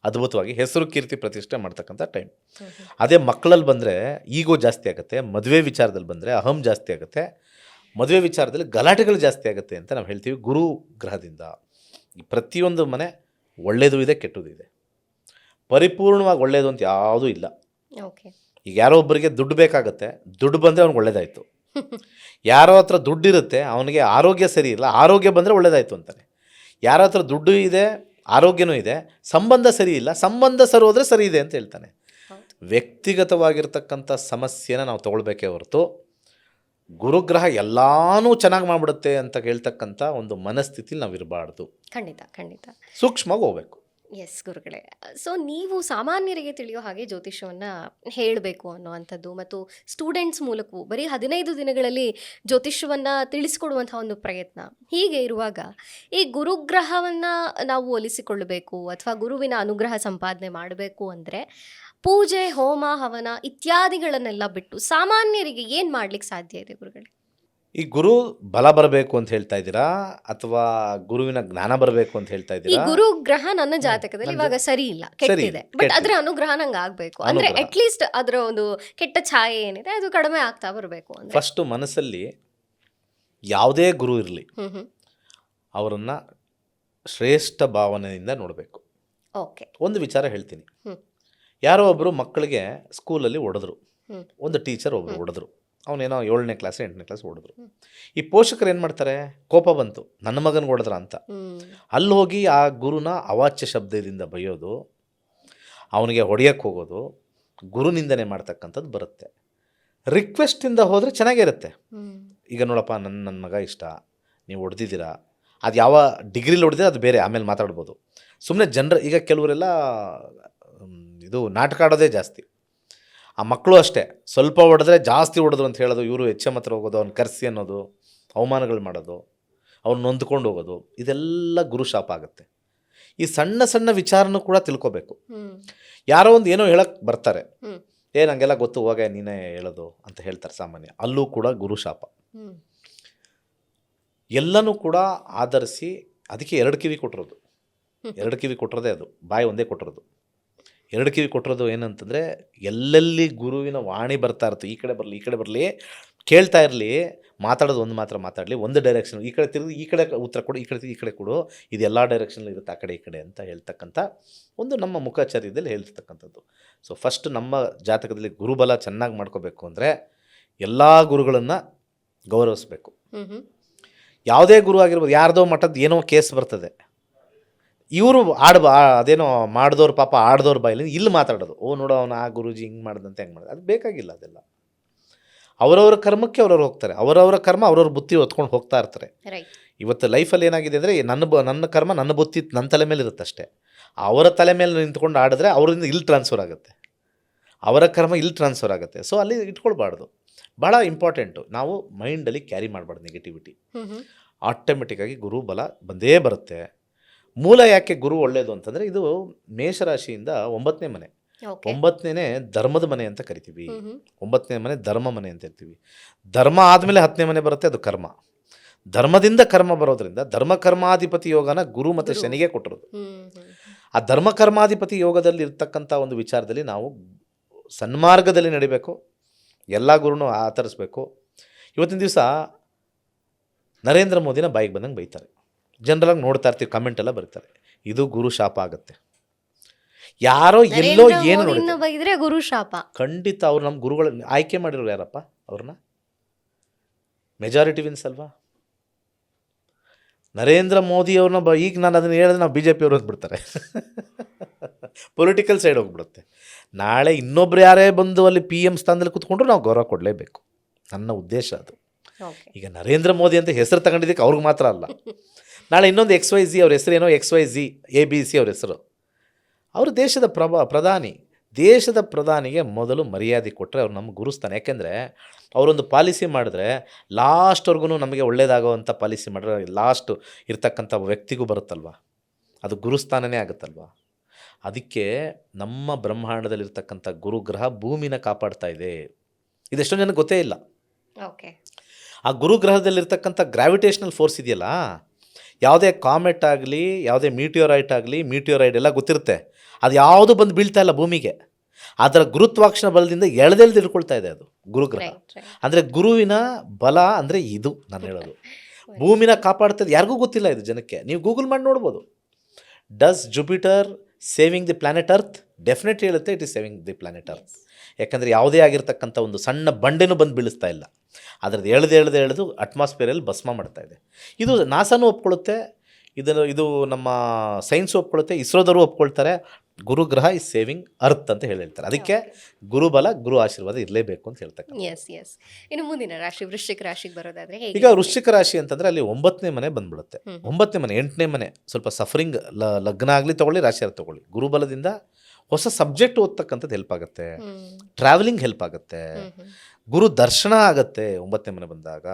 ಅದ್ಭುತವಾಗಿ ಹೆಸರು ಕೀರ್ತಿ ಪ್ರತಿಷ್ಠೆ ಮಾಡ್ತಕ್ಕಂಥ ಟೈಮ್. ಅದೇ ಮಕ್ಕಳಲ್ಲಿ ಬಂದರೆ ಈಗೋ ಜಾಸ್ತಿ ಆಗುತ್ತೆ, ಮದುವೆ ವಿಚಾರದಲ್ಲಿ ಬಂದರೆ ಅಹಂ ಜಾಸ್ತಿ ಆಗುತ್ತೆ, ಮದುವೆ ವಿಚಾರದಲ್ಲಿ ಗಲಾಟೆಗಳು ಜಾಸ್ತಿ ಆಗುತ್ತೆ ಅಂತ ನಾವು ಹೇಳ್ತೀವಿ. ಗುರು ಗ್ರಹದಿಂದ ಈ ಪ್ರತಿಯೊಂದು ಮನೆ ಒಳ್ಳೆಯದು ಇದೆ, ಕೆಟ್ಟದ್ದು ಇದೆ. ಪರಿಪೂರ್ಣವಾಗಿ ಒಳ್ಳೆಯದು ಅಂತ ಯಾವುದೂ ಇಲ್ಲ. ಈಗ ಯಾರೋ ಒಬ್ಬರಿಗೆ ದುಡ್ಡು ಬೇಕಾಗುತ್ತೆ, ದುಡ್ಡು ಬಂದರೆ ಅವ್ನಿಗೆ ಒಳ್ಳೇದಾಯಿತು. ಯಾರೋ ಹತ್ರ ದುಡ್ಡಿರುತ್ತೆ, ಅವನಿಗೆ ಆರೋಗ್ಯ ಸರಿ ಇಲ್ಲ, ಆರೋಗ್ಯ ಬಂದರೆ ಒಳ್ಳೇದಾಯಿತು ಅಂತಾನೆ. ಯಾರ ಹತ್ರ ದುಡ್ಡು ಇದೆ, ಆರೋಗ್ಯನೂ ಇದೆ, ಸಂಬಂಧ ಸರಿ ಇಲ್ಲ, ಸಂಬಂಧ ಸರಿ ಹೋದರೆ ಸರಿ ಇದೆ ಅಂತ ಹೇಳ್ತಾನೆ. ವ್ಯಕ್ತಿಗತವಾಗಿರ್ತಕ್ಕಂಥ ಸಮಸ್ಯೆನ ನಾವು ತೊಗೊಳ್ಬೇಕೇ ಹೊರತು ಗುರುಗ್ರಹ ಎಲ್ಲಾನು ಚೆನ್ನಾಗಿ ಮಾಡಿಬಿಡುತ್ತೆ ಅಂತ ಹೇಳ್ತಕ್ಕಂಥ ಒಂದು ಮನಸ್ಥಿತಿಲಿ ನಾವು ಇರಬಾರ್ದು.
ಖಂಡಿತ ಖಂಡಿತ
ಸೂಕ್ಷ್ಮವಾಗಿ ಹೋಗ್ಬೇಕು.
ಎಸ್ ಗುರುಗಳೇ. ಸೊ ನೀವು ಸಾಮಾನ್ಯರಿಗೆ ತಿಳಿಯೋ ಹಾಗೆ ಜ್ಯೋತಿಷ್ಯವನ್ನು ಹೇಳಬೇಕು ಅನ್ನೋವಂಥದ್ದು ಮತ್ತು ಸ್ಟೂಡೆಂಟ್ಸ್ ಮೂಲಕವೂ ಬರೀ 15 ದಿನಗಳಲ್ಲಿ ಜ್ಯೋತಿಷ್ಯವನ್ನು ತಿಳಿಸ್ಕೊಡುವಂಥ ಒಂದು ಪ್ರಯತ್ನ ಹೀಗೆ ಇರುವಾಗ ಈ ಗುರುಗ್ರಹವನ್ನು ನಾವು ಒಲಿಸಿಕೊಳ್ಳಬೇಕು ಅಥವಾ ಗುರುವಿನ ಅನುಗ್ರಹ ಸಂಪಾದನೆ ಮಾಡಬೇಕು ಅಂದರೆ ಪೂಜೆ, ಹೋಮ, ಹವನ ಇತ್ಯಾದಿಗಳನ್ನೆಲ್ಲ ಬಿಟ್ಟು ಸಾಮಾನ್ಯರಿಗೆ ಏನು ಮಾಡ್ಲಿಕ್ಕೆ ಸಾಧ್ಯ ಇದೆ ಗುರುಗಳೇ?
ಈ ಗುರು ಬಲ ಬರಬೇಕು ಅಂತ ಹೇಳ್ತಾ ಇದ್ದೀರಾ ಅಥವಾ ಗುರುವಿನ ಜ್ಞಾನ ಬರಬೇಕು ಅಂತ ಹೇಳ್ತಾ
ಈ
ಇದ್ದೀರಾ?
ಗುರು ಗ್ರಹ ನನ್ನ ಜಾತಕದಲ್ಲಿ ಇವಾಗ ಸರಿ ಇಲ್ಲ, ಕೆಟ್ಟಿದೆ, ಬಟ್ ಅದರ ಅನುಗ್ರಹ ನಂಗೆ ಆಗ್ಬೇಕು ಅಂದ್ರೆ ಅಟ್ ಲೀಸ್ಟ್ ಅದರ ಒಂದು ಕೆಟ್ಟ ಛಾಯೆ ಏನಿದೆ ಅದು ಕಡಿಮೆ ಆಗ್ತಾ ಬರಬೇಕು ಅಂದ್ರೆ
ಫಸ್ಟ್ ಮನಸ್ಸಲ್ಲಿ ಯಾವುದೇ ಗುರು ಇರಲಿ ಅವರನ್ನ ಶ್ರೇಷ್ಠ ಭಾವನೆಯಿಂದ ನೋಡಬೇಕು.
ಓಕೆ.
ಒಂದು ವಿಚಾರ ಹೇಳ್ತೀನಿ. ಯಾರೋ ಒಬ್ಬರು ಮಕ್ಕಳಿಗೆ ಸ್ಕೂಲಲ್ಲಿ ಹೊಡೆದ್ರು, ಒಂದು ಟೀಚರ್ ಒಬ್ಬರು ಹೊಡೆದ್ರು, ಅವನೇನೋ 7ನೇ ಕ್ಲಾಸ್ 8ನೇ ಕ್ಲಾಸ್ ಹೊಡೆದ್ರು. ಈ ಪೋಷಕರು ಏನು ಮಾಡ್ತಾರೆ, ಕೋಪ ಬಂತು ನನ್ನ ಮಗನಿಗೆ ಹೊಡೆದ್ರ ಅಂತ, ಅಲ್ಲಿ ಹೋಗಿ ಆ ಗುರುನ ಅವಾಚ್ಯ ಶಬ್ದದಿಂದ ಬೈಯೋದು, ಅವನಿಗೆ ಹೊಡೆಯೋಕ್ಕೆ ಹೋಗೋದು, ಗುರುನಿಂದನೆ ಮಾಡ್ತಕ್ಕಂಥದ್ದು ಬರುತ್ತೆ. ರಿಕ್ವೆಸ್ಟಿಂದ ಹೋದರೆ ಚೆನ್ನಾಗಿರುತ್ತೆ. ಈಗ ನೋಡಪ್ಪ ನನ್ನ ಮಗ ಇಷ್ಟ, ನೀವು ಹೊಡೆದಿದ್ದೀರಾ, ಅದು ಯಾವ ಡಿಗ್ರಿಲಿ ಹೊಡೆದಿದೆ ಅದು ಬೇರೆ, ಆಮೇಲೆ ಮಾತಾಡ್ಬೋದು. ಸುಮ್ಮನೆ ಈಗ ಕೆಲವರೆಲ್ಲ ಇದು ನಾಟಕ ಆಡೋದೇ ಜಾಸ್ತಿ. ಆ ಮಕ್ಕಳು ಅಷ್ಟೇ, ಸ್ವಲ್ಪ ಹೊಡೆದ್ರೆ ಜಾಸ್ತಿ ಹೊಡೆದ್ರು ಅಂತ ಹೇಳೋದು, ಇವರು HM ಹತ್ರ ಹೋಗೋದು, ಅವ್ನು ಕರೆಸಿ ಅನ್ನೋದು, ಅವಮಾನಗಳು ಮಾಡೋದು, ಅವ್ನು ನೊಂದ್ಕೊಂಡು ಹೋಗೋದು, ಇದೆಲ್ಲ ಗುರುಶಾಪ ಆಗುತ್ತೆ. ಈ ಸಣ್ಣ ಸಣ್ಣ ವಿಚಾರನೂ ಕೂಡ ತಿಳ್ಕೊಬೇಕು. ಯಾರೋ ಒಂದು ಏನೋ ಹೇಳಕ್ಕೆ ಬರ್ತಾರೆ, ನಂಗೆಲ್ಲ ಗೊತ್ತು, ಹೋಗ ನೀನೇ ಹೇಳೋದು ಅಂತ ಹೇಳ್ತಾರೆ ಸಾಮಾನ್ಯ. ಅಲ್ಲೂ ಕೂಡ ಗುರುಶಾಪ. ಎಲ್ಲನೂ ಕೂಡ ಆಧರಿಸಿ, ಅದಕ್ಕೆ 2 ಕಿವಿ ಕೊಟ್ಟಿರೋದು. 2 ಕಿವಿ ಕೊಟ್ಟಿರೋದೇ ಅದು, ಬಾಯಿ ಒಂದೇ ಕೊಟ್ಟಿರೋದು. 2 ಕಿವಿ ಕೊಟ್ಟಿರೋದು ಏನಂತಂದರೆ, ಎಲ್ಲೆಲ್ಲಿ ಗುರುವಿನ ವಾಣಿ ಬರ್ತಾ ಇರುತ್ತೆ, ಈ ಕಡೆ ಬರಲಿ ಈ ಕಡೆ ಬರಲಿ, ಕೇಳ್ತಾ ಇರಲಿ, ಮಾತಾಡೋದು ಒಂದು ಮಾತ್ರ ಮಾತಾಡಲಿ, ಒಂದು ಡೈರೆಕ್ಷನ್, ಈ ಕಡೆ ತಿರುಗಿ ಈ ಕಡೆ ಉತ್ತರ ಕೊಡು, ಈ ಕಡೆ ಈ ಕಡೆ ಕೊಡು, ಇದು ಎಲ್ಲ ಡೈರೆಕ್ಷನಲ್ಲಿ ಇರುತ್ತೆ, ಆ ಕಡೆ ಈ ಕಡೆ ಅಂತ ಹೇಳ್ತಕ್ಕಂಥ ಒಂದು ನಮ್ಮ ಮುಖಾಚಾರ್ಯದಲ್ಲಿ ಹೇಳ್ತಕ್ಕಂಥದ್ದು. ಸೊ ಫಸ್ಟ್ ನಮ್ಮ ಜಾತಕದಲ್ಲಿ ಗುರುಬಲ ಚೆನ್ನಾಗಿ ಮಾಡ್ಕೋಬೇಕು ಅಂದರೆ ಎಲ್ಲ ಗುರುಗಳನ್ನು ಗೌರವಿಸ್ಬೇಕು. ಯಾವುದೇ ಗುರು ಆಗಿರ್ಬೋದು, ಯಾರ್ದೋ ಮಠದ ಏನೋ ಕೇಸ್ ಬರ್ತದೆ, ಇವರು ಅದೇನೋ ಮಾಡಿದವ್ರು ಪಾಪ ಆಡ್ದವ್ರ ಬಾಯಲ್ಲಿ ಇಲ್ಲಿ ಮಾತಾಡೋದು, ನೋಡೋ ಅವನು ಆ ಗುರೂಜಿ ಹಿಂಗೆ ಮಾಡ್ದಂತೆ ಹೆಂಗೆ ಮಾಡೋದು, ಅದು ಬೇಕಾಗಿಲ್ಲ. ಅದೆಲ್ಲ ಅವರವರ ಕರ್ಮಕ್ಕೆ ಅವರವ್ರು ಹೋಗ್ತಾರೆ, ಅವರವರ ಕರ್ಮ ಅವ್ರವ್ರ ಬುತ್ತಿ ಹೊತ್ಕೊಂಡು ಹೋಗ್ತಾ ಇರ್ತಾರೆ. ಇವತ್ತು ಲೈಫಲ್ಲಿ ಏನಾಗಿದೆ ಅಂದರೆ, ನನ್ನ ಕರ್ಮ ನನ್ನ ಬುತ್ತಿ ನನ್ನ ತಲೆ ಮೇಲೆ ಇರುತ್ತೆ ಅಷ್ಟೇ. ಅವರ ತಲೆ ಮೇಲೆ ನಿಂತ್ಕೊಂಡು ಆಡಿದ್ರೆ ಅವರಿಂದ ಇಲ್ಲಿ ಟ್ರಾನ್ಸ್ಫರ್ ಆಗುತ್ತೆ, ಅವರ ಕರ್ಮ ಇಲ್ಲಿ ಟ್ರಾನ್ಸ್ಫರ್ ಆಗುತ್ತೆ. ಸೊ ಅಲ್ಲಿ ಇಟ್ಕೊಳ್ಬಾರ್ದು, ಭಾಳ ಇಂಪಾರ್ಟೆಂಟು. ನಾವು ಮೈಂಡಲ್ಲಿ ಕ್ಯಾರಿ ಮಾಡಬಾರ್ದು ನೆಗೆಟಿವಿಟಿ. ಆಟೋಮೆಟಿಕ್ಕಾಗಿ ಗುರು ಬಲ ಬಂದೇ ಬರುತ್ತೆ. ಮೂಲ ಯಾಕೆ ಗುರು ಒಳ್ಳೆಯದು ಅಂತಂದರೆ, ಇದು ಮೇಷರಾಶಿಯಿಂದ 9ನೇ ಮನೆ, 9ನೇ ಧರ್ಮದ ಮನೆ ಅಂತ ಕರಿತೀವಿ. 9ನೇ ಮನೆ ಧರ್ಮ ಮನೆ ಅಂತ ಹೇಳ್ತೀವಿ. ಧರ್ಮ ಆದಮೇಲೆ 10ನೇ ಮನೆ ಬರುತ್ತೆ, ಅದು ಕರ್ಮ. ಧರ್ಮದಿಂದ ಕರ್ಮ ಬರೋದ್ರಿಂದ ಧರ್ಮ ಕರ್ಮಾಧಿಪತಿ ಯೋಗನ ಗುರು ಮತ್ತು ಶನಿಗೆ ಕೊಟ್ಟಿರೋದು. ಆ ಧರ್ಮ ಕರ್ಮಾಧಿಪತಿ ಯೋಗದಲ್ಲಿ ಇರ್ತಕ್ಕಂಥ ಒಂದು ವಿಚಾರದಲ್ಲಿ ನಾವು ಸನ್ಮಾರ್ಗದಲ್ಲಿ ನಡಿಬೇಕು, ಎಲ್ಲ ಗುರುನು ಆಚರಿಸ್ಬೇಕು. ಇವತ್ತಿನ ದಿವಸ ನರೇಂದ್ರ ಮೋದಿನ ಬಾಯಿಗೆ ಬಂದಂಗೆ ಬೈತಾರೆ, ಜನರಲಾಗಿ ನೋಡ್ತಾ ಇರ್ತೀವಿ, ಕಮೆಂಟ್ ಎಲ್ಲ ಬರ್ತಾರೆ, ಇದು ಗುರು ಶಾಪ ಆಗುತ್ತೆ. ಯಾರೋ ಎಲ್ಲೋ ಏನು
ಬೈದ್ರೆ ಗುರು ಶಾಪ.
ಖಂಡಿತ ಅವ್ರು ನಮ್ಮ ಗುರುಗಳು ಆಯ್ಕೆ ಮಾಡಿರೋರು ಯಾರಪ್ಪ, ಅವ್ರನ್ನ ಮೆಜಾರಿಟಿ ವಿನ್ಸ್ ಅಲ್ವಾ. ನರೇಂದ್ರ ಮೋದಿ ಅವ್ರನ್ನ ಈಗ ನಾನು ಅದನ್ನು ಹೇಳಿದ್ರೆ ನಾವು BJP ಅವ್ರು ಅಂದ್ಬಿಡ್ತಾರೆ, ಪೊಲಿಟಿಕಲ್ ಸೈಡ್ ಹೋಗ್ಬಿಡುತ್ತೆ. ನಾಳೆ ಇನ್ನೊಬ್ರು ಯಾರೇ ಬಂದು ಅಲ್ಲಿ PM ಸ್ಥಾನದಲ್ಲಿ ಕೂತ್ಕೊಂಡ್ರು ನಾವು ಗೌರವ ಕೊಡಲೇಬೇಕು, ನನ್ನ ಉದ್ದೇಶ ಅದು. ಈಗ ನರೇಂದ್ರ ಮೋದಿ ಅಂತ ಹೆಸರು ತಗೊಂಡಿದ್ದಕ್ಕೆ ಅವ್ರಿಗೆ ಮಾತ್ರ ಅಲ್ಲ, ನಾಳೆ ಇನ್ನೊಂದು XYZ ಅವ್ರ ಹೆಸರು ಏನೋ XYZ ABC ಅವ್ರ ಹೆಸರು, ಅವರು ದೇಶದ ಪ್ರಧಾನಿ. ದೇಶದ ಪ್ರಧಾನಿಗೆ ಮೊದಲು ಮರ್ಯಾದೆ ಕೊಟ್ಟರೆ ಅವ್ರು ನಮ್ಮ ಗುರುಸ್ಥಾನ. ಯಾಕೆಂದರೆ ಅವರೊಂದು ಪಾಲಿಸಿ ಮಾಡಿದ್ರೆ ಲಾಸ್ಟ್ವರೆಗೂ ನಮಗೆ ಒಳ್ಳೇದಾಗೋವಂಥ ಪಾಲಿಸಿ ಮಾಡಿದ್ರೆ ಲಾಸ್ಟ್ ಇರ್ತಕ್ಕಂಥ ವ್ಯಕ್ತಿಗೂ ಬರುತ್ತಲ್ವ, ಅದು ಗುರುಸ್ಥಾನನೇ ಆಗುತ್ತಲ್ವ. ಅದಕ್ಕೆ ನಮ್ಮ ಬ್ರಹ್ಮಾಂಡದಲ್ಲಿರ್ತಕ್ಕಂಥ ಗುರುಗ್ರಹ ಭೂಮಿನ ಕಾಪಾಡ್ತಾ ಇದೆ. ಇದೆಷ್ಟೊಂದು ಜನಕ್ಕೆ ಗೊತ್ತೇ ಇಲ್ಲ. ಆ ಗುರುಗ್ರಹದಲ್ಲಿರ್ತಕ್ಕಂಥ ಗ್ರಾವಿಟೇಷನಲ್ ಫೋರ್ಸ್ ಇದೆಯಲ್ಲ, ಯಾವುದೇ ಕಾಮೆಟ್ ಆಗಲಿ, ಯಾವುದೇ ಮೀಟಿಯೋರೈಟ್ ಆಗಲಿ, ಮೀಟಿಯೋರೈಡ್ ಎಲ್ಲ ಗೊತ್ತಿರುತ್ತೆ, ಅದು ಯಾವುದು ಬಂದು ಬೀಳ್ತಾ ಇಲ್ಲ ಭೂಮಿಗೆ, ಅದರ ಗುರುತ್ವಾಕರ್ಷಣ ಬಲದಿಂದ ಎಳೆದೆಳೆದು ಹಿಡ್ಕೊಳ್ತಾ ಇದೆ ಅದು ಗುರುಗ್ರಹ. ಅಂದರೆ ಗುರುವಿನ ಬಲ ಅಂದರೆ ಇದು ನಾನು ಹೇಳೋದು. ಭೂಮಿನ ಕಾಪಾಡ್ತದೆ, ಯಾರಿಗೂ ಗೊತ್ತಿಲ್ಲ ಇದು ಜನಕ್ಕೆ. ನೀವು ಗೂಗಲ್ ಮಾಡಿ ನೋಡ್ಬೋದು, does Jupiter saving the planet earth? Definitely ಹೇಳುತ್ತೆ, it is saving the planet earth. ಯಾಕಂದರೆ ಯಾವುದೇ ಆಗಿರ್ತಕ್ಕಂಥ ಒಂದು ಸಣ್ಣ ಬಂಡೆನೂ ಬಂದು ಬೀಳಿಸ್ತಾ ಇಲ್ಲ, ಅದರದ್ದು ಎಳೆದು ಅಟ್ಮಾಸ್ಫಿಯರಲ್ಲಿ ಭಸ್ಮ ಮಾಡ್ತಾ ಇದೆ. ಇದು ನಾಸಾನೂ ಒಪ್ಕೊಳ್ಳುತ್ತೆ, ಇದು ನಮ್ಮ ಸೈನ್ಸ್ ಒಪ್ಕೊಳ್ಳುತ್ತೆ, ಇಸ್ರೋದವರು ಒಪ್ಕೊಳ್ತಾರೆ. ಗುರುಗ್ರಹ ಇಸ್ ಸೇವಿಂಗ್ ಅರ್ತ್ ಅಂತ ಹೇಳ್ತಾರೆ. ಅದಕ್ಕೆ ಗುರುಬಲ, ಗುರು ಆಶೀರ್ವಾದ ಇರಲೇಬೇಕು ಅಂತ ಹೇಳ್ತಾರೆ.
ಇನ್ನು ಮುಂದಿನ ರಾಶಿ ವೃಶ್ಚಿಕ ರಾಶಿಗೆ ಬರೋದಾದ್ರೆ,
ಈಗ ವೃಶ್ಚಿಕ ರಾಶಿ ಅಂತಂದರೆ ಅಲ್ಲಿ 9ನೇ ಮನೆ ಬಂದ್ಬಿಡುತ್ತೆ. 9ನೇ ಮನೆ 8ನೇ ಮನೆ ಸ್ವಲ್ಪ ಸಫರಿಂಗ್, ಲಗ್ನ ಆಗಲಿ ತೊಗೊಳ್ಳಿ, ರಾಶಿಯಾರು ತೊಗೊಳ್ಳಿ, ಗುರುಬಲದಿಂದ ಹೊಸ ಸಬ್ಜೆಕ್ಟ್ ಓದ್ತಕ್ಕಂಥದ್ದು ಹೆಲ್ಪ್ ಆಗುತ್ತೆ, ಟ್ರಾವೆಲಿಂಗ್ ಹೆಲ್ಪ್ ಆಗುತ್ತೆ, ಗುರು ದರ್ಶನ ಆಗುತ್ತೆ 9ನೇ ಮನೆ ಬಂದಾಗ.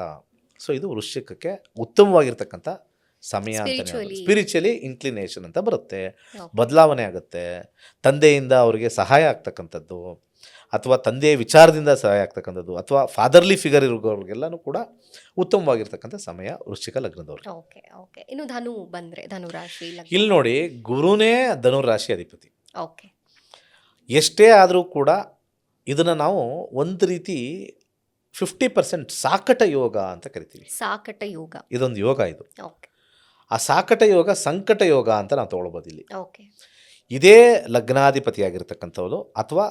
ಸೊ ಇದು ವೃಶ್ಚಿಕಕ್ಕೆ ಉತ್ತಮವಾಗಿರ್ತಕ್ಕಂಥ ಸಮಯ ಅಂತ. ಸ್ಪಿರಿಚುವಲಿ ಇನ್ಕ್ಲಿನೇಷನ್ ಅಂತ ಬರುತ್ತೆ, ಬದಲಾವಣೆ ಆಗುತ್ತೆ, ತಂದೆಯಿಂದ ಅವರಿಗೆ ಸಹಾಯ ಆಗ್ತಕ್ಕಂಥದ್ದು, ಅಥವಾ ತಂದೆಯ ವಿಚಾರದಿಂದ ಸಹಾಯ ಆಗ್ತಕ್ಕಂಥದ್ದು, ಅಥವಾ ಫಾದರ್ಲಿ ಫಿಗರ್ ಇರೋರಿಗೆಲ್ಲನೂ ಕೂಡ ಉತ್ತಮವಾಗಿರ್ತಕ್ಕಂಥ ಸಮಯ ವೃಶ್ಚಿಕ ಲಗ್ನದವ್ರಿಗೆ.
ಇನ್ನು ಧನು ಬಂದರೆ, ಧನು ರಾಶಿ
ಇಲ್ಲಿ ನೋಡಿ, ಗುರುನೇ ಧನು ರಾಶಿ ಅಧಿಪತಿ. ಎಷ್ಟೇ ಆದರೂ ಕೂಡ ಇದನ್ನು ನಾವು ಒಂದು ರೀತಿ 50% ಸಾಕಟ ಯೋಗ ಅಂತ ಕರಿತೀವಿ.
ಸಾಕಟ ಯೋಗ
ಇದೊಂದು ಯೋಗ. ಇದು ಆ ಸಾಕಟ ಯೋಗ ಸಂಕಟ ಯೋಗ ಅಂತ ನಾವು ತೊಗೊಳ್ಬೋದು. ಇಲ್ಲಿ ಇದೇ ಲಗ್ನಾಧಿಪತಿಯಾಗಿರ್ತಕ್ಕಂಥವ್ರು ಅಥವಾ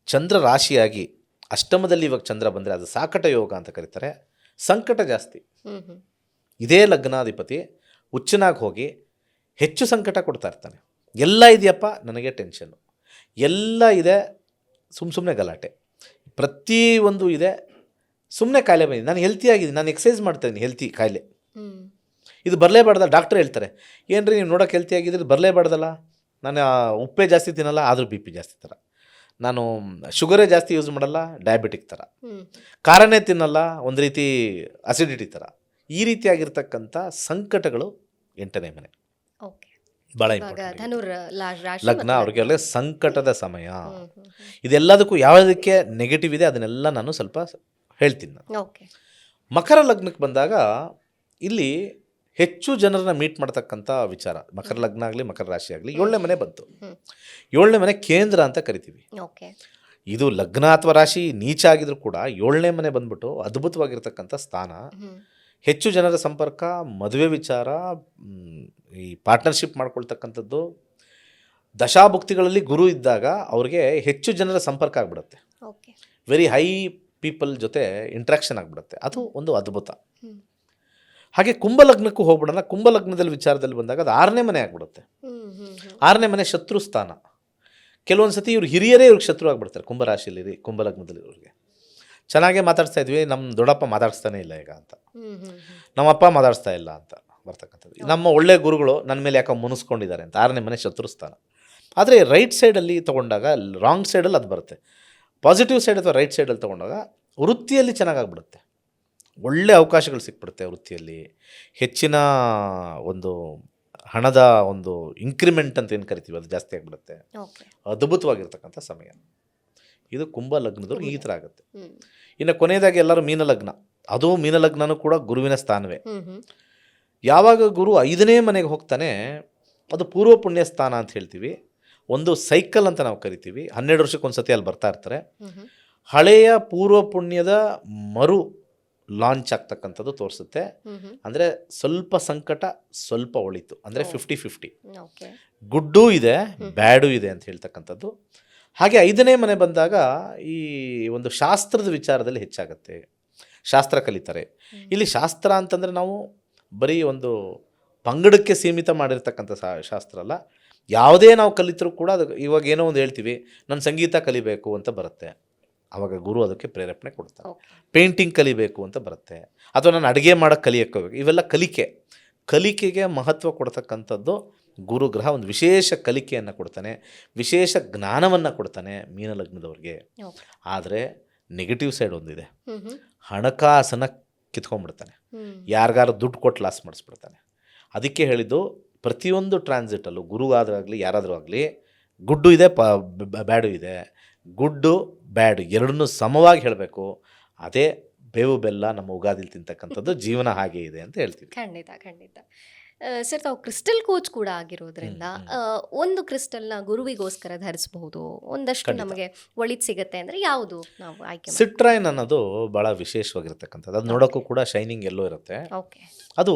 ಚಂದ್ರ ರಾಶಿಯಾಗಿ ಅಷ್ಟಮದಲ್ಲಿ ಇವಾಗ ಚಂದ್ರ ಬಂದರೆ ಅದು ಸಾಕಟ ಯೋಗ ಅಂತ ಕರೀತಾರೆ. ಸಂಕಟ ಜಾಸ್ತಿ.
ಹ್ಮ್ ಹ್ಮ್
ಇದೇ ಲಗ್ನಾಧಿಪತಿ ಹುಚ್ಚನಾಗಿ ಹೋಗಿ ಹೆಚ್ಚು ಸಂಕಟ ಕೊಡ್ತಾ ಇರ್ತಾನೆ. ಎಲ್ಲ ಇದೆಯಪ್ಪ ನನಗೆ ಟೆನ್ಷನ್ನು, ಎಲ್ಲ ಇದೆ ಸುಮ್ಮನೆ ಗಲಾಟೆ, ಪ್ರತಿಯೊಂದು ಇದೆ ಸುಮ್ಮನೆ ಕಾಯಿಲೆ ಬಂದಿದೆ, ನಾನು ಹೆಲ್ತಿಯಾಗಿದ್ದೀನಿ, ನಾನು ಎಕ್ಸಸೈಸ್ ಮಾಡ್ತಾಯಿದ್ದೀನಿ, ಹೆಲ್ತಿ ಕಾಯಿಲೆ
ಹ್ಮ್
ಇದು ಬರಲೇಬಾರ್ದಲ್ಲ. ಡಾಕ್ಟ್ರ್ ಹೇಳ್ತಾರೆ ಏನು ರೀ ನೀವು ನೋಡೋಕೆ ಹೆಲ್ತಿ ಆಗಿದ್ರೆ ಬರಲೇಬಾರ್ದಲ್ಲ, ನಾನು ಉಪ್ಪೇ ಜಾಸ್ತಿ ತಿನ್ನಲ್ಲ ಆದರೂ ಬಿ ಪಿ ಜಾಸ್ತಿ ಥರ, ನಾನು ಶುಗರೇ ಜಾಸ್ತಿ ಯೂಸ್ ಮಾಡಲ್ಲ ಡಯಾಬಿಟಿಕ್ ಥರ,
ಹ್ಮ್
ಖಾರನೇ ತಿನ್ನಲ್ಲ ಒಂದು ರೀತಿ ಅಸಿಡಿಟಿ ಥರ, ಈ ರೀತಿಯಾಗಿರ್ತಕ್ಕಂಥ ಸಂಕಟಗಳು 8ನೇ ಮನೆ
ಓಕೆ.
ಭಾಳ
ಇವಾಗ
ಇಂಪಾರ್ಟೆಂಟ್.
ಧನುರ್ ರಾಶಿ
ಲಗ್ನ
ಮತ್ತು
ಅವ್ರಿಗೆಲ್ಲ ಸಂಕಟದ ಸಮಯ.
ಹ್ಮ್ ಹ್ಮ್
ಇದೆಲ್ಲದಕ್ಕೂ ಯಾವುದಕ್ಕೆ ನೆಗೆಟಿವ್ ಇದೆ ಅದನ್ನೆಲ್ಲ ನಾನು ಸ್ವಲ್ಪ ಹೇಳ್ತೀನಿ. ನಾನು
ಓಕೆ.
ಮಕರ ಲಗ್ನಕ್ಕೆ ಬಂದಾಗ ಇಲ್ಲಿ ಹೆಚ್ಚು ಜನರನ್ನ ಮೀಟ್ ಮಾಡ್ತಕ್ಕಂಥ ವಿಚಾರ. ಮಕರ ಲಗ್ನ ಆಗಲಿ ಮಕರ ರಾಶಿ ಆಗಲಿ 7ನೇ ಮನೆ ಬಂತು.
ಹ್ಮ್
7ನೇ ಮನೆ ಕೇಂದ್ರ ಅಂತ ಕರಿತೀವಿ.
ಓಕೆ.
ಇದು ಲಗ್ನ ಅಥವಾ ರಾಶಿ ನೀಚ ಆಗಿದ್ರು ಕೂಡ 7ನೇ ಮನೆ ಬಂದ್ಬಿಟ್ಟು ಅದ್ಭುತವಾಗಿರ್ತಕ್ಕಂಥ ಸ್ಥಾನ.
ಹ್ಮ್
ಹೆಚ್ಚು ಜನರ ಸಂಪರ್ಕ, ಮದುವೆ ವಿಚಾರ, ಈ ಪಾರ್ಟ್ನರ್ಶಿಪ್ ಮಾಡ್ಕೊಳ್ತಕ್ಕಂಥದ್ದು. ದಶಾಭುಕ್ತಿಗಳಲ್ಲಿ ಗುರು ಇದ್ದಾಗ ಅವ್ರಿಗೆ ಹೆಚ್ಚು ಜನರ ಸಂಪರ್ಕ ಆಗಿಬಿಡುತ್ತೆ,
ಓಕೆ.
ವೆರಿ ಹೈ ಪೀಪಲ್ ಜೊತೆ ಇಂಟ್ರಾಕ್ಷನ್ ಆಗಿಬಿಡುತ್ತೆ, ಅದು ಒಂದು ಅದ್ಭುತ.
ಹ್ಮ್
ಹಾಗೆ ಕುಂಭಲಗ್ನಕ್ಕೂ ಹೋಗ್ಬಿಡೋಣ. ಕುಂಭಲಗ್ನದಲ್ಲಿ ವಿಚಾರದಲ್ಲಿ ಬಂದಾಗ ಅದು 6ನೇ ಮನೆ ಆಗಿಬಿಡುತ್ತೆ.
ಹ್ಮ್ ಹ್ಮ್ ಹ್ಮ್
6ನೇ ಮನೆ ಶತ್ರು ಸ್ಥಾನ. ಕೆಲವೊಂದು ಸತಿ ಇವ್ರು ಹಿರಿಯರೇ ಇವ್ರಿಗೆ ಶತ್ರು ಆಗಿಬಿಡ್ತಾರೆ. ಕುಂಭರಾಶಿಯಲ್ಲಿ ಕುಂಭಲಗ್ನದಲ್ಲಿ ಇವ್ರಿಗೆ ಚೆನ್ನಾಗೇ ಮಾತಾಡ್ಸ್ತಾ ಇದ್ವಿ, ನಮ್ಮ ದೊಡ್ಡಪ್ಪ ಮಾತಾಡಿಸ್ತಾನೆ ಇಲ್ಲ ಈಗ ಅಂತ,
ಹ್ಮ್ ಹ್ಮ್ ಹ್ಮ್
ನಮ್ಮಪ್ಪ ಮಾತಾಡಿಸ್ತಾ ಇಲ್ಲ ಅಂತ ಬರ್ತಕ್ಕಂಥದ್ದು. ನಮ್ಮ ಒಳ್ಳೆ ಗುರುಗಳು ನನ್ನ ಮೇಲೆ ಯಾಕೋ ಮುನಿಸ್ಕೊಂಡಿದ್ದಾರೆ ಅಂತ 6ನೇ ಮನೆ ಶತ್ರು ಸ್ಥಾನ. ಆದರೆ ರೈಟ್ ಸೈಡಲ್ಲಿ ತೊಗೊಂಡಾಗ, ರಾಂಗ್ ಸೈಡಲ್ಲಿ ಅದು ಬರುತ್ತೆ. ಪಾಸಿಟಿವ್ ಸೈಡ್ ಅಥವಾ ರೈಟ್ ಸೈಡಲ್ಲಿ ತೊಗೊಂಡಾಗ ವೃತ್ತಿಯಲ್ಲಿ ಚೆನ್ನಾಗಾಗ್ಬಿಡುತ್ತೆ, ಒಳ್ಳೆ ಅವಕಾಶಗಳು ಸಿಕ್ಬಿಡುತ್ತೆ ವೃತ್ತಿಯಲ್ಲಿ. ಹೆಚ್ಚಿನ ಒಂದು ಹಣದ ಒಂದು ಇಂಕ್ರಿಮೆಂಟ್ ಅಂತ ಏನು ಕರಿತೀವಿ ಅದು ಜಾಸ್ತಿ ಆಗಿಬಿಡುತ್ತೆ.
ಓಕೆ.
ಅದ್ಭುತವಾಗಿರ್ತಕ್ಕಂಥ ಸಮಯ ಇದು. ಕುಂಭ ಲಗ್ನದವ್ರು ಈ ಥರ ಆಗುತ್ತೆ.
ಹ್ಮ್
ಇನ್ನು ಕೊನೆಯದಾಗಿ ಎಲ್ಲರೂ ಮೀನಲಗ್ನ. ಅದು ಮೀನಲಗ್ನನೂ ಕೂಡ ಗುರುವಿನ ಸ್ಥಾನವೇ.
ಹ್ಮ್ ಹ್ಮ್
ಯಾವಾಗ ಗುರು 5ನೇ ಮನೆಗೆ ಹೋಗ್ತಾನೆ ಅದು ಪೂರ್ವ ಪುಣ್ಯ ಸ್ಥಾನ ಅಂತ ಹೇಳ್ತೀವಿ. ಒಂದು ಸೈಕಲ್ ಅಂತ ನಾವು ಕರಿತೀವಿ. 12 ವರ್ಷಕ್ಕೊಂದು ಸತಿ ಅಲ್ಲಿ ಬರ್ತಾ ಇರ್ತಾರೆ.
ಹ್ಮ್ ಹ್ಮ್
ಹಳೆಯ ಪೂರ್ವ ಪುಣ್ಯದ ಮರು ಲಾಂಚ್ ಆಗ್ತಕ್ಕಂಥದ್ದು ತೋರಿಸುತ್ತೆ.
ಹ್ಮ್ ಹ್ಮ್
ಅಂದರೆ ಸ್ವಲ್ಪ ಸಂಕಟ ಸ್ವಲ್ಪ ಒಳಿತು, ಅಂದರೆ 50-50.
ಓಕೆ.
ಗುಡ್ಡೂ ಇದೆ ಬ್ಯಾಡೂ ಇದೆ ಅಂತ ಹೇಳ್ತಕ್ಕಂಥದ್ದು. ಹಾಗೆ 5ನೇ ಮನೆ ಬಂದಾಗ ಈ ಒಂದು ಶಾಸ್ತ್ರದ ವಿಚಾರದಲ್ಲಿ ಹೆಚ್ಚಾಗುತ್ತೆ, ಶಾಸ್ತ್ರ ಕಲಿತಾರೆ. ಇಲ್ಲಿ ಶಾಸ್ತ್ರ ಅಂತಂದರೆ ನಾವು ಬರೀ ಒಂದು ಪಂಗಡಕ್ಕೆ ಸೀಮಿತ ಮಾಡಿರ್ತಕ್ಕಂಥ ಶಾಸ್ತ್ರ ಅಲ್ಲ. ಯಾವುದೇ ನಾವು ಕಲಿತರೂ ಕೂಡ ಅದು, ಇವಾಗ ಏನೋ ಒಂದು ಹೇಳ್ತೀವಿ ನಾನು ಸಂಗೀತ ಕಲಿಬೇಕು ಅಂತ ಬರುತ್ತೆ, ಆವಾಗ ಗುರು ಅದಕ್ಕೆ ಪ್ರೇರೇಪಣೆ ಕೊಡ್ತಾರೆ.
ಓಕೆ.
ಪೇಂಟಿಂಗ್ ಕಲಿಬೇಕು ಅಂತ ಬರುತ್ತೆ, ಅಥವಾ ನಾನು ಅಡುಗೆ ಮಾಡೋಕ್ಕೆ ಕಲಿಯೋಕ್ಕೆ, ಇವೆಲ್ಲ ಕಲಿಕೆಗೆ ಮಹತ್ವ ಕೊಡ್ತಕ್ಕಂಥದ್ದು ಗುರುಗ್ರಹ. ಒಂದು ವಿಶೇಷ ಕಲಿಕೆಯನ್ನು ಕೊಡ್ತಾನೆ, ವಿಶೇಷ ಜ್ಞಾನವನ್ನು ಕೊಡ್ತಾನೆ ಮೀನಲಗ್ನದವ್ರಿಗೆ.
ಓಕೆ.
ಆದರೆ ನೆಗೆಟಿವ್ ಸೈಡ್ ಒಂದಿದೆ,
ಹ್ಮ್ ಹ್ಮ್
ಹಣಕಾಸನ್ನು ಕಿತ್ಕೊಂಡ್ಬಿಡ್ತಾನೆ,
ಹ್ಮ್
ಯಾರಿಗಾರು ದುಡ್ಡು ಕೊಟ್ಟು ಲಾಸ್ ಮಾಡಿಸ್ಬಿಡ್ತಾನೆ. ಅದಕ್ಕೆ ಹೇಳಿದ್ದು ಪ್ರತಿಯೊಂದು ಟ್ರಾನ್ಸಿಟಲ್ಲೂ ಗುರುಗಾದರೂ ಆಗಲಿ ಯಾರಾದರೂ ಆಗಲಿ ಗುಡ್ಡು ಇದೆ ಬ್ಯಾಡು ಇದೆ. ಗುಡ್ಡು ಬ್ಯಾಡು ಎರಡನ್ನೂ ಸಮವಾಗಿ ಹೇಳಬೇಕು. ಅದೇ ಬೇವು ಬೆಲ್ಲ ನಮ್ಮ ಉಗಾದಿಲಿ ತಿಂತಕ್ಕಂಥದ್ದು. ಜೀವನ ಹಾಗೆ ಇದೆ ಅಂತ ಹೇಳ್ತೀವಿ.
ಖಂಡಿತ ಖಂಡಿತ. ಸರ್, ತಾವು ಕ್ರಿಸ್ಟಲ್ ಕೋಚ್ ಕೂಡ ಆಗಿರೋದ್ರಿಂದ ಒಂದು ಕ್ರಿಸ್ಟಲ್ನ ಗುರುವಿಗೋಸ್ಕರ ಧರಿಸಬಹುದು, ಒಂದಷ್ಟು
ಖಂಡಿತ.
ನಮಗೆ ಒಳಿತು ಸಿಗುತ್ತೆ ಅಂದರೆ ಯಾವುದು ನಾವು ಆಯ್ಕೆ ಮಾಡಿ?
ಸಿಟ್ರೈನ್ ಅನ್ನೋದು ಭಾಳ ವಿಶೇಷವಾಗಿರ್ತಕ್ಕಂಥದ್ದು. ಅದು ನೋಡೋಕ್ಕೂ ಕೂಡ ಶೈನಿಂಗ್ ಎಲ್ಲೋ ಇರುತ್ತೆ.
ಓಕೆ.
ಅದು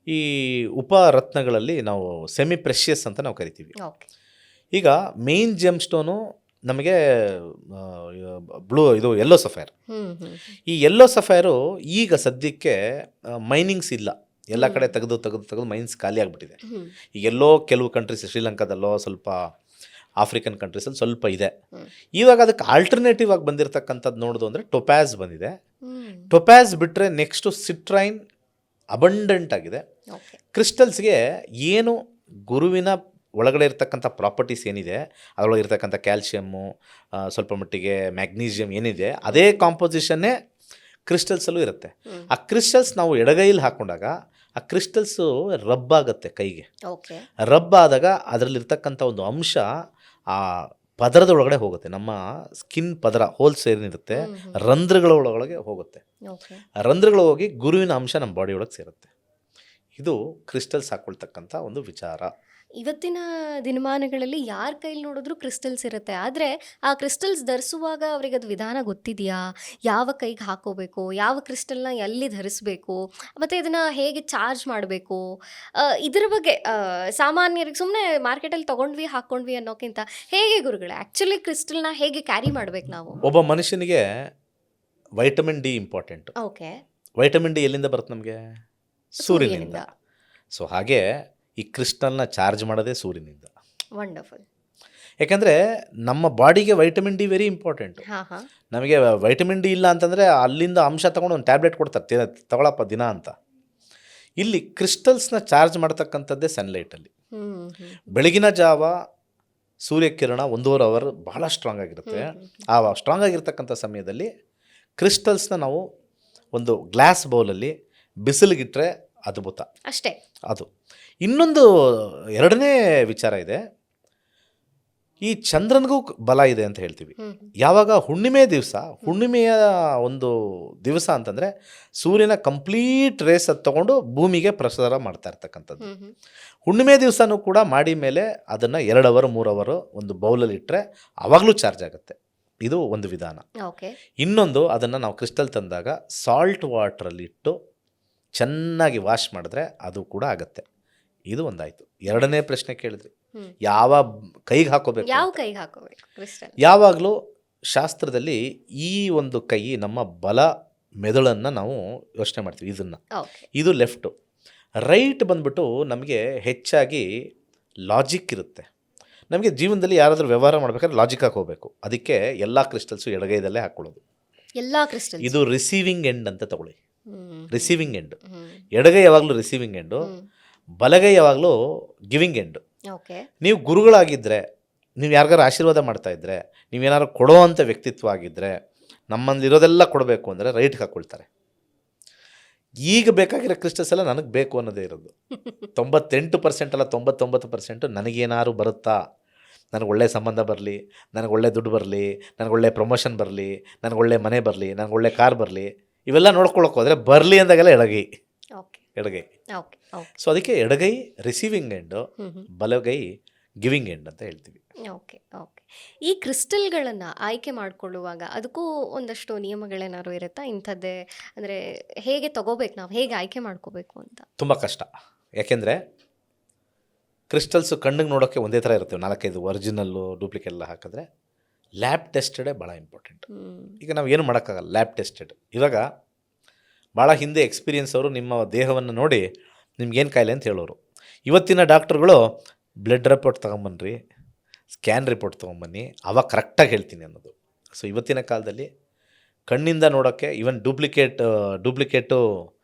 ಈ ಉಪರತ್ನಗಳಲ್ಲಿ ನಾವು ಸೆಮಿ ಪ್ರೆಷಿಯಸ್ ಅಂತ ನಾವು ಕರಿತೀವಿ.
ಓಕೆ.
ಈಗ ಮೇನ್ ಜೆಮ್ ಸ್ಟೋನು ನಮಗೆ ಇದು ಯೆಲ್ಲೋ ಸಫೈರ್.
ಹ್ಮ್ ಹ್ಮ್
ಈ ಯೆಲ್ಲೋ ಸಫೈರು ಈಗ ಸದ್ಯಕ್ಕೆ ಮೈನಿಂಗ್ಸ್ ಇಲ್ಲ, ಎಲ್ಲ ಕಡೆ ತೆಗೆದು ಮೈನ್ಸ್ ಖಾಲಿ ಆಗಿಬಿಟ್ಟಿದೆ.
ಹ್ಮ್
ಈಗ ಎಲ್ಲೋ ಕೆಲವು ಕಂಟ್ರೀಸ್, ಶ್ರೀಲಂಕಾದಲ್ಲೋ ಸ್ವಲ್ಪ ಆಫ್ರಿಕನ್ ಕಂಟ್ರೀಸಲ್ಲಿ ಸ್ವಲ್ಪ ಇದೆ.
ಹ್ಮ್.
ಇವಾಗ ಅದಕ್ಕೆ ಆಲ್ಟರ್ನೇಟಿವ್ ಆಗಿ ಬಂದಿರತಕ್ಕಂಥದ್ದು ನೋಡೋದು ಅಂದರೆ ಟೊಪ್ಯಾಸ್ ಬಂದಿದೆ.
ಹ್ಮ್
ಟೊಪ್ಯಾಸ್ ಬಿಟ್ಟರೆ ನೆಕ್ಸ್ಟು ಸಿಟ್ರೈನ್ ಅಬಂಡೆಂಟ್ ಆಗಿದೆ.
ಓಕೆ.
ಕ್ರಿಸ್ಟಲ್ಸ್ಗೆ ಏನು ಗುರುವಿನ ಒಳಗಡೆ ಇರ್ತಕ್ಕಂಥ ಪ್ರಾಪರ್ಟೀಸ್ ಏನಿದೆ, ಅದರೊಳಗೆ ಇರ್ತಕ್ಕಂಥ ಕ್ಯಾಲ್ಶಿಯಮ್ಮು, ಸ್ವಲ್ಪ ಮಟ್ಟಿಗೆ ಮ್ಯಾಗ್ನೀಷಿಯಮ್ ಏನಿದೆ, ಅದೇ ಕಾಂಪೋಸಿಷನ್ನೇ ಕ್ರಿಸ್ಟಲ್ಸಲ್ಲೂ ಇರುತ್ತೆ.
ಹ್ಮ್.
ಆ ಕ್ರಿಸ್ಟಲ್ಸ್ ನಾವು ಎಡಗೈಲಿ ಹಾಕೊಂಡಾಗ ಆ ಕ್ರಿಸ್ಟಲ್ಸು ರಬ್ ಆಗುತ್ತೆ ಕೈಗೆ.
ಓಕೆ.
ರಬ್ ಆದಾಗ ಅದರಲ್ಲಿರ್ತಕ್ಕಂಥ ಒಂದು ಅಂಶ ಆ ಪದರದ ಒಳಗಡೆ ಹೋಗುತ್ತೆ. ನಮ್ಮ ಸ್ಕಿನ್ ಪದರ ಹೋಲ್ಸ್ ಏನಿರುತ್ತೆ ರಂಧ್ರಗಳ ಒಳಗಡೆ ಹೋಗುತ್ತೆ.
ಓಕೆ.
ಆ ರಂಧ್ರಗಳು ಹೋಗಿ ಗುರುವಿನ ಅಂಶ ನಮ್ಮ ಬಾಡಿ ಒಳಗೆ ಸೇರುತ್ತೆ. ಇದು ಕ್ರಿಸ್ಟಲ್ಸ್ ಹಾಕ್ಕೊಳ್ತಕ್ಕಂಥ ಒಂದು ವಿಚಾರ.
ಇವತ್ತಿನ ದಿನಮಾನಗಳಲ್ಲಿ ಯಾರ ಕೈಲಿ ನೋಡಿದ್ರು ಕ್ರಿಸ್ಟಲ್ಸ್ ಇರುತ್ತೆ, ಆದರೆ ಆ ಕ್ರಿಸ್ಟಲ್ಸ್ ಧರಿಸುವಾಗ ಅವ್ರಿಗೆ ಅದು ವಿಧಾನ ಗೊತ್ತಿದೆಯಾ, ಯಾವ ಕೈಗೆ ಹಾಕೋಬೇಕು, ಯಾವ ಕ್ರಿಸ್ಟಲ್ನ ಎಲ್ಲಿ ಧರಿಸಬೇಕು, ಮತ್ತು ಇದನ್ನು ಹೇಗೆ ಚಾರ್ಜ್ ಮಾಡಬೇಕು, ಇದರ ಬಗ್ಗೆ ಸಾಮಾನ್ಯರಿಗೆ ಸುಮ್ಮನೆ ಮಾರ್ಕೆಟಲ್ಲಿ ತೊಗೊಂಡ್ವಿ ಹಾಕ್ಕೊಂಡ್ವಿ ಅನ್ನೋಕ್ಕಿಂತ ಹೇಗೆ ಗುರುಗಳೇ ಆ್ಯಕ್ಚುಲಿ ಕ್ರಿಸ್ಟಲ್ನ ಹೇಗೆ ಕ್ಯಾರಿ ಮಾಡ್ಬೇಕು ನಾವು?
ಒಬ್ಬ ಮನುಷ್ಯನಿಗೆ vitamin D important.
Okay.
Vitamin D ಎಲ್ಲಿಂದ ಬರುತ್ತೆ ನಮಗೆ? ಸೂರ್ಯನಿಂದ. ಸೊ ಹಾಗೆ ಈ ಕ್ರಿಸ್ಟಲ್ನ ಚಾರ್ಜ್ ಮಾಡೋದೇ ಸೂರ್ಯನಿಂದ.
ವಂಡರ್ಫುಲ್.
ಯಾಕೆಂದರೆ ನಮ್ಮ ಬಾಡಿಗೆ ವೈಟಮಿನ್ ಡಿ ವೆರಿ ಇಂಪಾರ್ಟೆಂಟು. ನಮಗೆ ವೈಟಮಿನ್ ಡಿ ಇಲ್ಲ ಅಂತಂದರೆ ಅಲ್ಲಿಂದ ಅಂಶ ತೊಗೊಂಡು ಒಂದು ಟ್ಯಾಬ್ಲೆಟ್ ಕೊಡ್ತಾರೆ, ತಗೊಳಪ್ಪ ದಿನ ಅಂತ. ಇಲ್ಲಿ ಕ್ರಿಸ್ಟಲ್ಸ್ನ ಚಾರ್ಜ್ ಮಾಡ್ತಕ್ಕಂಥದ್ದೇ ಸನ್ಲೈಟಲ್ಲಿ. ಬೆಳಗಿನ ಜಾವ ಸೂರ್ಯಕಿರಣ 1.5 ಅವರ್ ಭಾಳ ಸ್ಟ್ರಾಂಗ್ ಆಗಿರುತ್ತೆ. ಆ ಸ್ಟ್ರಾಂಗ್ ಆಗಿರ್ತಕ್ಕಂಥ ಸಮಯದಲ್ಲಿ ಕ್ರಿಸ್ಟಲ್ಸ್ನ ನಾವು ಒಂದು ಗ್ಲಾಸ್ ಬೌಲಲ್ಲಿ ಬಿಸಿಲಿಗಿಟ್ರೆ ಅದ್ಭುತ
ಅಷ್ಟೇ.
ಅದು ಇನ್ನೊಂದು ಎರಡನೇ ವಿಚಾರ ಇದೆ. ಈ ಚಂದ್ರನಿಗೂ ಬಲ ಇದೆ ಅಂತ ಹೇಳ್ತೀವಿ. ಯಾವಾಗ ಹುಣ್ಣಿಮೆಯ ಒಂದು ದಿವಸ ಅಂತಂದರೆ ಸೂರ್ಯನ ಕಂಪ್ಲೀಟ್ ರೇಸ್ ಅದು ತೊಗೊಂಡು ಭೂಮಿಗೆ ಪ್ರಸಾರ ಮಾಡ್ತಾ ಇರ್ತಕ್ಕಂಥದ್ದು. ಹುಣ್ಣಿಮೆ ದಿವಸನೂ ಕೂಡ ಮಾಡಿ ಮೇಲೆ ಅದನ್ನು 2 ಅವರ್ 3 ಅವರು ಒಂದು ಬೌಲಲ್ಲಿ ಇಟ್ಟರೆ ಆವಾಗಲೂ ಚಾರ್ಜ್ ಆಗುತ್ತೆ. ಇದು ಒಂದು ವಿಧಾನ. ಇನ್ನೊಂದು, ಅದನ್ನು ನಾವು ಕ್ರಿಸ್ಟಲ್ ತಂದಾಗ ಸಾಲ್ಟ್ ವಾಟ್ರಲ್ಲಿ ಇಟ್ಟು ಚೆನ್ನಾಗಿ ವಾಶ್ ಮಾಡಿದ್ರೆ ಅದು ಕೂಡ ಆಗುತ್ತೆ. ಇದು ಒಂದಾಯಿತು. ಎರಡನೇ ಪ್ರಶ್ನೆ ಕೇಳಿದ್ರಿ, ಯಾವ ಕೈಗೆ ಹಾಕೋಬೇಕು? ಯಾವಾಗಲೂ ಶಾಸ್ತ್ರದಲ್ಲಿ ಈ ಒಂದು ಕೈ ನಮ್ಮ ಬಲ ಮೆದುಳನ್ನು ನಾವು ಯೋಚನೆ ಮಾಡ್ತೀವಿ. ಇದು ಲೆಫ್ಟು. ರೈಟ್ ಬಂದ್ಬಿಟ್ಟು ನಮಗೆ ಹೆಚ್ಚಾಗಿ ಲಾಜಿಕ್ ಇರುತ್ತೆ. ನಮಗೆ ಜೀವನದಲ್ಲಿ ಯಾರಾದರೂ ವ್ಯವಹಾರ ಮಾಡ್ಬೇಕಾದ್ರೆ ಲಾಜಿಕ್ ಹಾಕೋಬೇಕು. ಅದಕ್ಕೆ ಎಲ್ಲ ಕ್ರಿಸ್ಟಲ್ಸು ಎಡಗೈದಲ್ಲೇ ಹಾಕ್ಕೊಳ್ಳೋದು. ಇದು ರಿಸೀವಿಂಗ್ ಎಂಡ್ ಅಂತ ತಗೊಳ್ಳಿ. Receiving end. ಎಡಗೈ ಯಾವಾಗಲೂ ರಿಸೀವಿಂಗ್ ಎಂಡು, ಬಲಗೈ ಯಾವಾಗಲೂ ಗಿವಿಂಗ್ ಎಂಡು. ನೀವು ಗುರುಗಳಾಗಿದ್ದರೆ, ನೀವು ಯಾರಿಗಾರು ಆಶೀರ್ವಾದ ಮಾಡ್ತಾ ಇದ್ದರೆ, ನೀವೇನಾದ್ರು ಕೊಡೋ ಅಂಥ ವ್ಯಕ್ತಿತ್ವ ಆಗಿದ್ದರೆ, ನಮ್ಮಲ್ಲಿರೋದೆಲ್ಲ ಕೊಡಬೇಕು ಅಂದರೆ ರೈಟ್ಗೆ ಹಾಕ್ಕೊಳ್ತಾರೆ. ಈಗ ಬೇಕಾಗಿರೋ ಕ್ರಿಸ್ಟಲ್ಸ್ ಎಲ್ಲ ನನಗೆ ಬೇಕು ಅನ್ನೋದೇ ಇರೋದು. 98% ಅಲ್ಲ 99% ನನಗೇನಾದ್ರು ಬರುತ್ತಾ, ನನಗೆ ಒಳ್ಳೆ ಸಂಬಂಧ ಬರಲಿ, ನನಗೆ ಒಳ್ಳೆ ದುಡ್ಡು ಬರಲಿ, ನನಗೆ ಒಳ್ಳೆ ಪ್ರಮೋಷನ್ ಬರಲಿ, ನನಗೆ ಒಳ್ಳೆ ಮನೆ ಬರಲಿ, ನನಗೆ ಒಳ್ಳೆ ಕಾರ್ ಬರಲಿ, ಇವೆಲ್ಲ ನೋಡ್ಕೊಳಕ್ಕೆ ಹೋದರೆ ಬರಲಿ ಅಂದಾಗೆಲ್ಲ ಎಡಗೈ. ಸೊ ಅದಕ್ಕೆ ಎಡಗೈ ರಿಸೀವಿಂಗ್ ಎಂಡು, ಬಲಗೈ ಗಿವಿಂಗ್ ಎಂಡ್ ಅಂತ ಹೇಳ್ತೀವಿ.
ಈ ಕ್ರಿಸ್ಟಲ್ಗಳನ್ನು ಆಯ್ಕೆ ಮಾಡಿಕೊಳ್ಳುವಾಗ ಅದಕ್ಕೂ ಒಂದಷ್ಟು ನಿಯಮಗಳೇನಾದ್ರು ಇರುತ್ತಾ? ಇಂಥದ್ದೇ ಅಂದರೆ ಹೇಗೆ ತಗೋಬೇಕು, ನಾವು ಹೇಗೆ ಆಯ್ಕೆ ಮಾಡ್ಕೋಬೇಕು ಅಂತ?
ತುಂಬ ಕಷ್ಟ. ಯಾಕೆಂದರೆ ಕ್ರಿಸ್ಟಲ್ಸು ಕಣ್ಣಿಗೆ ನೋಡೋಕ್ಕೆ ಒಂದೇ ಥರ ಇರ್ತವೆ. 4-5 ಒರಿಜಿನಲ್ಲು ಡೂಪ್ಲಿಕೇಟ್ ಎಲ್ಲ ಹಾಕಿದ್ರೆ ಲ್ಯಾಬ್ ಟೆಸ್ಟೆಡೇ ಭಾಳ ಇಂಪಾರ್ಟೆಂಟ್. ಈಗ ನಾವು ಏನು ಮಾಡೋಕ್ಕಾಗಲ್ಲ, ಲ್ಯಾಬ್ ಟೆಸ್ಟೆಡ್. ಇವಾಗ ಭಾಳ ಹಿಂದೆ ಎಕ್ಸ್ಪೀರಿಯನ್ಸ್ ಅವರು ನಿಮ್ಮ ದೇಹವನ್ನು ನೋಡಿ ನಿಮ್ಗೇನು ಕಾಯಿಲೆ ಅಂತ ಹೇಳೋರು. ಇವತ್ತಿನ ಡಾಕ್ಟ್ರುಗಳು ಬ್ಲಡ್ ರಿಪೋರ್ಟ್ ತೊಗೊಂಬನ್ನಿರಿ, ಸ್ಕ್ಯಾನ್ ರಿಪೋರ್ಟ್ ತೊಗೊಂಬನ್ನಿ, ಅವಾಗ ಕರೆಕ್ಟಾಗಿ ಹೇಳ್ತೀನಿ ಅನ್ನೋದು. ಸೊ ಇವತ್ತಿನ ಕಾಲದಲ್ಲಿ ಕಣ್ಣಿಂದ ನೋಡೋಕ್ಕೆ ಈವನ್ ಡೂಪ್ಲಿಕೇಟು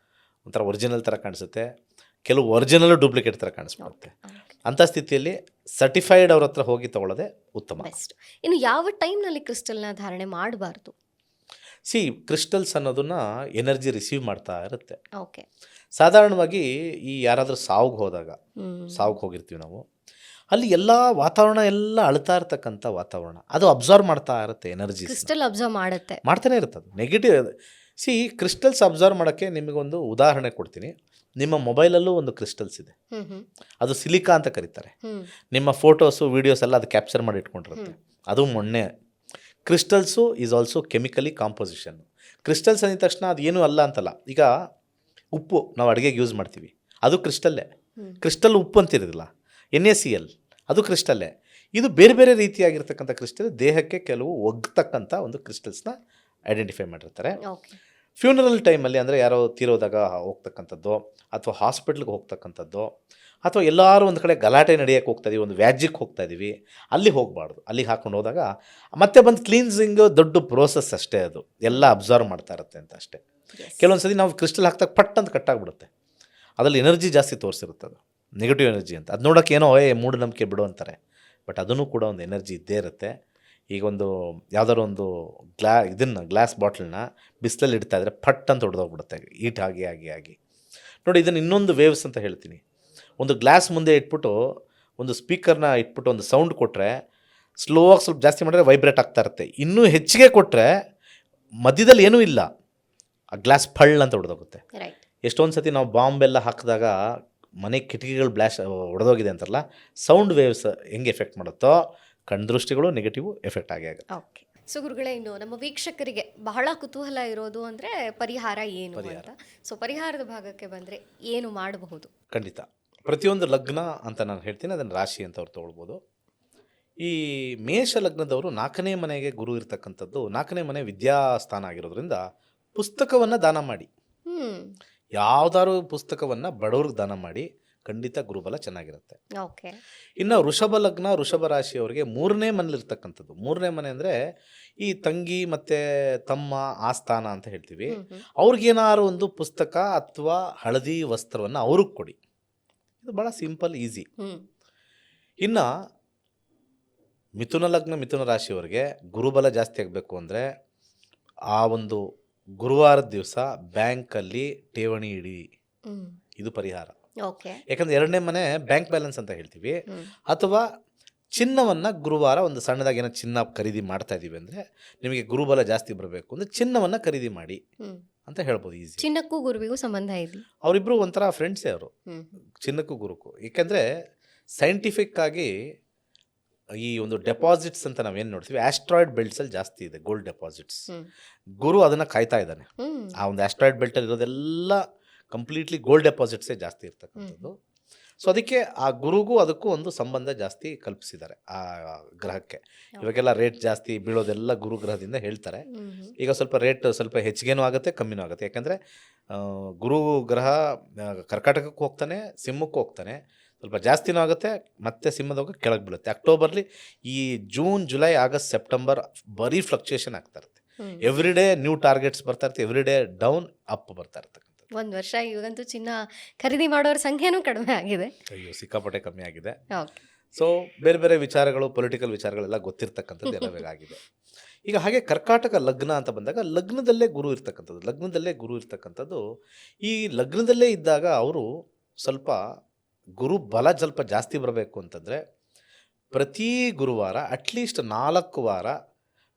ಒಂಥರ ಒರಿಜಿನಲ್ ಥರ ಕಾಣಿಸುತ್ತೆ, ಕೆಲವು ಒರಿಜಿನಲ್ಲು ಡೂಪ್ಲಿಕೇಟ್ ಥರ ಕಾಣಿಸ್ಬಿಡುತ್ತೆ. ಅಂಥ ಸ್ಥಿತಿಯಲ್ಲಿ ಸರ್ಟಿಫೈಡ್ ಅವ್ರ ಹತ್ರ ಹೋಗಿ ತೊಗೊಳ್ಳೋದೇ ಉತ್ತಮ.
ಇನ್ನು ಯಾವ ಟೈಮ್ನಲ್ಲಿ ಕ್ರಿಸ್ಟಲ್ನ ಧಾರಣೆ ಮಾಡಬಾರ್ದು?
ಕ್ರಿಸ್ಟಲ್ಸ್ ಅನ್ನೋದನ್ನು ಎನರ್ಜಿ ರಿಸೀವ್ ಮಾಡ್ತಾ ಇರುತ್ತೆ. ಸಾಧಾರಣವಾಗಿ ಈ ಯಾರಾದರೂ ಸಾವುಗೆ ಹೋಗಿರ್ತೀವಿ ನಾವು, ಅಲ್ಲಿ ಎಲ್ಲ ವಾತಾವರಣ ಎಲ್ಲ ಅಳ್ತಾ ಇರ್ತಕ್ಕಂಥ ವಾತಾವರಣ, ಅದು ಅಬ್ಸರ್ವ್ ಮಾಡ್ತಾ ಇರುತ್ತೆ ಎನರ್ಜಿ.
ಕ್ರಿಸ್ಟಲ್ ಅಬ್ಸರ್ವ್ ಮಾಡ್ತಾನೆ
ಇರುತ್ತೆ ಅದು ನೆಗೆಟಿವ್. ಕ್ರಿಸ್ಟಲ್ಸ್ ಅಬ್ಸರ್ವ್ ಮಾಡೋಕ್ಕೆ ನಿಮಗೊಂದು ಉದಾಹರಣೆ ಕೊಡ್ತೀನಿ. ನಿಮ್ಮ ಮೊಬೈಲಲ್ಲೂ ಒಂದು ಕ್ರಿಸ್ಟಲ್ಸ್ ಇದೆ, ಅದು ಸಿಲಿಕಾ ಅಂತ ಕರೀತಾರೆ. ನಿಮ್ಮ ಫೋಟೋಸು ವೀಡಿಯೋಸ್ ಎಲ್ಲ ಅದು ಕ್ಯಾಪ್ಚರ್ ಮಾಡಿ ಇಟ್ಕೊಂಡಿರುತ್ತೆ. ಅದು ಮೊನ್ನೆ crystals is also chemically composition. Crystals ಅಂದಿದ ತಕ್ಷಣ ಅದು ಏನೂ ಅಲ್ಲ ಅಂತಲ್ಲ. ಈಗ ಉಪ್ಪು ನಾವು ಅಡುಗೆಗೆ ಯೂಸ್ ಮಾಡ್ತೀವಿ, ಅದು ಕ್ರಿಸ್ಟಲ್ಲೇ. ಕ್ರಿಸ್ಟಲ್ ಉಪ್ಪು ಅಂತಿರೋದಿಲ್ಲ, NaCl, ಅದು ಕ್ರಿಸ್ಟಲ್ಲೇ. ಇದು ಬೇರೆ ಬೇರೆ ರೀತಿಯಾಗಿರ್ತಕ್ಕಂಥ ಕ್ರಿಸ್ಟಲ್, ದೇಹಕ್ಕೆ ಕೆಲವು ಒಗ್ತಕ್ಕಂಥ ಒಂದು ಕ್ರಿಸ್ಟಲ್ಸ್ನ ಐಡೆಂಟಿಫೈ ಮಾಡಿರ್ತಾರೆ. ಫ್ಯೂನರಲ್ ಟೈಮಲ್ಲಿ ಅಂದರೆ ಯಾರೋ ತೀರೋದಾಗ ಹೋಗ್ತಕ್ಕಂಥದ್ದು, ಅಥವಾ ಹಾಸ್ಪಿಟ್ಲಿಗೆ ಹೋಗ್ತಕ್ಕಂಥದ್ದು, ಅಥವಾ ಎಲ್ಲರೂ ಒಂದು ಕಡೆ ಗಲಾಟೆ ನಡೆಯೋಕ್ಕೆ ಹೋಗ್ತಾಯಿದ್ದೀವಿ, ಒಂದು ವ್ಯಾಜ್ಯಕ್ಕೆ ಹೋಗ್ತಾಯಿದ್ದೀವಿ, ಅಲ್ಲಿ ಹೋಗಬಾರ್ದು. ಅಲ್ಲಿಗೆ ಹಾಕೊಂಡು ಹೋದಾಗ ಮತ್ತೆ ಬಂದು ಕ್ಲೀನ್ಸಿಂಗು ದೊಡ್ಡ ಪ್ರೋಸೆಸ್ ಅಷ್ಟೇ, ಅದು ಎಲ್ಲ ಅಬ್ಸರ್ವ್ ಮಾಡ್ತಾ ಇರುತ್ತೆ ಅಂತ ಅಷ್ಟೇ. ಕೆಲವೊಂದು ಸತಿ ನಾವು ಕ್ರಿಸ್ಟಲ್ ಹಾಕ್ದಾಗ ಪಟ್ ಅಂತ ಕಟ್ಟಾಗ್ಬಿಡುತ್ತೆ, ಅದರಲ್ಲಿ ಎನರ್ಜಿ ಜಾಸ್ತಿ ತೋರಿಸಿರುತ್ತೆ, ಅದು ನೆಗೆಟಿವ್ ಎನರ್ಜಿ ಅಂತ. ಅದು ನೋಡೋಕ್ಕೆ ಏನೋ ಮೂಢನಂಬಿಕೆ ಬಿಡು ಅಂತಾರೆ, ಬಟ್ ಅದನ್ನು ಕೂಡ ಒಂದು ಎನರ್ಜಿ ಇದ್ದೇ ಇರುತ್ತೆ. ಈಗ ಒಂದು ಯಾವುದಾದ್ರು ಒಂದು ಗ್ಲಾಸ್ ಬಾಟ್ಲನ್ನ ಬಿಸಿಲಲ್ಲಿ ಇಡ್ತಾ ಇದ್ದರೆ ಪಟ್ ಅಂತ ಹೊಡೆದೋಗ್ಬಿಡುತ್ತೆ, ಹೀಟ್ ಆಗಿ. ನೋಡಿ, ಇದನ್ನು ಇನ್ನೊಂದು ವೇವ್ಸ್ ಅಂತ ಹೇಳ್ತೀನಿ. ಒಂದು ಗ್ಲಾಸ್ ಮುಂದೆ ಇಟ್ಬಿಟ್ಟು ಒಂದು ಸ್ಪೀಕರ್ನ ಇಟ್ಬಿಟ್ಟು ಒಂದು ಸೌಂಡ್ ಕೊಟ್ಟರೆ ಸ್ಲೋವಾಗಿ ಸ್ವಲ್ಪ ಜಾಸ್ತಿ ಮಾಡಿದ್ರೆ ವೈಬ್ರೇಟ್ ಆಗ್ತಾ ಇರುತ್ತೆ. ಇನ್ನೂ ಹೆಚ್ಚಿಗೆ ಕೊಟ್ಟರೆ ಮಧ್ಯದಲ್ಲಿ ಏನೂ ಇಲ್ಲ, ಆ ಗ್ಲಾಸ್ ಫಳ್ ಅಂತ ಹೊಡೆದೋಗುತ್ತೆ. ಎಷ್ಟೊಂದು ಸತಿ ನಾವು ಬಾಂಬೆಲ್ಲ ಹಾಕಿದಾಗ ಮನೆ ಕಿಟಕಿಗಳು ಹೊಡೆದೋಗಿದೆ ಅಂತಾರಲ್ಲ, ಸೌಂಡ್ ವೇವ್ಸ್ ಹೆಂಗೆ ಎಫೆಕ್ಟ್ ಮಾಡುತ್ತೋ ಕಣ್ದೃಷ್ಟಿಗಳು ನೆಗೆಟಿವ್ ಎಫೆಕ್ಟ್ ಆಗುತ್ತೆ.
ಸೊ ಗುರುಗಳೇ, ಇನ್ನು ನಮ್ಮ ವೀಕ್ಷಕರಿಗೆ ಬಹಳ ಕುತೂಹಲ ಇರೋದು ಅಂದರೆ ಪರಿಹಾರ ಏನು ಅಂತ. ಸೊ ಪರಿಹಾರದ ಭಾಗಕ್ಕೆ ಬಂದರೆ ಏನು ಮಾಡಬಹುದು?
ಖಂಡಿತ. ಪ್ರತಿಯೊಂದು ಲಗ್ನ ಅಂತ ನಾನು ಹೇಳ್ತೀನಿ, ಅದನ್ನು ರಾಶಿ ಅಂತ ಅವ್ರು ತೊಗೊಳ್ಬೋದು. ಈ ಮೇಷ ಲಗ್ನದವರು 4ನೇ ಮನೆಗೆ ಗುರು ಇರ್ತಕ್ಕಂಥದ್ದು, 4ನೇ ಮನೆ ವಿದ್ಯಾಸ್ಥಾನ ಆಗಿರೋದ್ರಿಂದ ಪುಸ್ತಕವನ್ನು ದಾನ ಮಾಡಿ.
ಹ್ಮ್.
ಯಾವ್ದಾದ್ರು ಪುಸ್ತಕವನ್ನು ಬಡವ್ರಿಗೆ ದಾನ ಮಾಡಿ, ಖಂಡಿತ ಗುರುಬಲ ಚೆನ್ನಾಗಿರುತ್ತೆ.
ಓಕೆ.
ಇನ್ನು ವೃಷಭ ಲಗ್ನ ವೃಷಭ ರಾಶಿಯವರಿಗೆ 3ನೇ ಮನೇಲಿರ್ತಕ್ಕಂಥದ್ದು. 3ನೇ ಮನೆ ಅಂದರೆ ಈ ತಂಗಿ ಮತ್ತು ತಮ್ಮ ಆಸ್ಥಾನ ಅಂತ ಹೇಳ್ತೀವಿ. ಅವ್ರಿಗೇನಾದ್ರು ಒಂದು ಪುಸ್ತಕ ಅಥವಾ ಹಳದಿ ವಸ್ತ್ರವನ್ನು ಅವ್ರಿಗೆ ಕೊಡಿ. ಇದು ಭಾಳ ಸಿಂಪಲ್, ಈಸಿ. ಇನ್ನು ಮಿಥುನ ಲಗ್ನ ಮಿಥುನ ರಾಶಿಯವರಿಗೆ ಗುರುಬಲ ಜಾಸ್ತಿ ಆಗಬೇಕು ಅಂದರೆ ಆ ಒಂದು ಗುರುವಾರದ ದಿವಸ ಬ್ಯಾಂಕಲ್ಲಿ ಠೇವಣಿ ಇಡಿ. ಇದು ಪರಿಹಾರ.
ಓಕೆ.
ಯಾಕಂದರೆ 2ನೇ ಮನೆ ಬ್ಯಾಂಕ್ ಬ್ಯಾಲೆನ್ಸ್ ಅಂತ ಹೇಳ್ತೀವಿ. ಅಥವಾ ಚಿನ್ನವನ್ನು ಗುರುವಾರ ಒಂದು ಸಣ್ಣದಾಗಿ ಏನೋ ಚಿನ್ನ ಖರೀದಿ ಮಾಡ್ತಾ ಇದ್ದೀವಿ ಅಂದರೆ ನಿಮಗೆ ಗುರುಬಲ ಜಾಸ್ತಿ ಬರಬೇಕು ಅಂದರೆ ಚಿನ್ನವನ್ನು ಖರೀದಿ ಮಾಡಿ ಅಂತ ಹೇಳ್ಬೋದು. ಈಸಿ.
ಚಿನ್ನಕ್ಕೂ ಗುರುವಿಗೂ ಸಂಬಂಧ ಇದೆ.
ಅವರಿಬ್ಬರು ಒಂಥರ ಫ್ರೆಂಡ್ಸೇ ಅವರು, ಚಿನ್ನಕ್ಕೂ ಗುರುಕು. ಏಕೆಂದರೆ ಸೈಂಟಿಫಿಕ್ ಆಗಿ ಈ ಒಂದು ಡೆಪಾಸಿಟ್ಸ್ ಅಂತ ನಾವೇನು ನೋಡ್ತೀವಿ, ಆಸ್ಟ್ರಾಯ್ಡ್ ಬೆಲ್ಟ್ಸಲ್ಲಿ ಜಾಸ್ತಿ ಇದೆ ಗೋಲ್ಡ್ ಡೆಪಾಸಿಟ್ಸ್. ಗುರು ಅದನ್ನು ಕಾಯ್ತಾ ಇದ್ದಾನೆ. ಆ ಒಂದು ಆಸ್ಟ್ರಾಯ್ಡ್ ಬೆಲ್ಟಲ್ಲಿ ಇರೋದೆಲ್ಲ ಕಂಪ್ಲೀಟ್ಲಿ ಗೋಲ್ಡ್ ಡೆಪಾಸಿಟ್ಸೇ ಜಾಸ್ತಿ ಇರ್ತಕ್ಕಂಥದ್ದು. ಸೊ ಅದಕ್ಕೆ ಆ ಗುರುಗೂ ಅದಕ್ಕೂ ಒಂದು ಸಂಬಂಧ ಜಾಸ್ತಿ ಕಲ್ಪಿಸಿದ್ದಾರೆ ಆ ಗ್ರಹಕ್ಕೆ. ಇವಾಗೆಲ್ಲ ರೇಟ್ ಜಾಸ್ತಿ ಬೀಳೋದೆಲ್ಲ ಗುರು ಗ್ರಹದಿಂದ ಹೇಳ್ತಾರೆ. ಈಗ ಸ್ವಲ್ಪ ರೇಟ್ ಸ್ವಲ್ಪ ಹೆಚ್ಚಿಗೆನೂ ಆಗುತ್ತೆ, ಕಮ್ಮಿನೂ ಆಗುತ್ತೆ. ಯಾಕಂದರೆ ಗುರು ಗ್ರಹ ಕರ್ಕಾಟಕಕ್ಕೆ ಹೋಗ್ತಾನೆ, ಸಿಂಹಕ್ಕೂ ಹೋಗ್ತಾನೆ. ಸ್ವಲ್ಪ ಜಾಸ್ತಿನೂ ಆಗುತ್ತೆ, ಮತ್ತೆ ಸಿಂಹದಾಗ ಕೆಳಗೆ ಬೀಳುತ್ತೆ. ಅಕ್ಟೋಬರ್ಲಿ ಈ ಜೂನ್ ಜುಲೈ ಆಗಸ್ಟ್ ಸೆಪ್ಟೆಂಬರ್ ಬರೀ ಫ್ಲಕ್ಚುಯೇಷನ್ ಆಗ್ತಾ ಇರುತ್ತೆ. ಎವ್ರಿ ಡೇ ನ್ಯೂ ಟಾರ್ಗೆಟ್ಸ್ ಬರ್ತಾ ಇರುತ್ತೆ, ಎವ್ರಿ ಡೇ ಡೌನ್ ಅಪ್ ಬರ್ತಾ ಇರ್ತಕ್ಕಂಥದ್ದು.
ಒಂದು ವರ್ಷ ಇವಾಗಂತೂ ಚಿನ್ನ ಖರೀದಿ ಮಾಡೋರ ಸಂಖ್ಯೆನೂ ಕಡಿಮೆ ಆಗಿದೆ.
ಅಯ್ಯೋ, ಸಿಕ್ಕಾಪಟ್ಟೆ ಕಮ್ಮಿ ಆಗಿದೆ.
ಓಕೆ.
ಸೊ ಬೇರೆ ಬೇರೆ ವಿಚಾರಗಳು, ಪೊಲಿಟಿಕಲ್ ವಿಚಾರಗಳೆಲ್ಲ ಗೊತ್ತಿರ್ತಕ್ಕಂಥದ್ದು ಎಲ್ಲ ಆಗಿದೆ. ಈಗ ಹಾಗೆ ಕರ್ಕಾಟಕ ಲಗ್ನ ಅಂತ ಬಂದಾಗ ಲಗ್ನದಲ್ಲೇ ಗುರು ಇರ್ತಕ್ಕಂಥದ್ದು. ಈ ಲಗ್ನದಲ್ಲೇ ಇದ್ದಾಗ ಅವರು ಸ್ವಲ್ಪ ಗುರು ಬಲ ಸ್ವಲ್ಪ ಜಾಸ್ತಿ ಬರಬೇಕು ಅಂತಂದರೆ ಪ್ರತಿ ಗುರುವಾರ ಅಟ್ಲೀಸ್ಟ್ 4 ವಾರ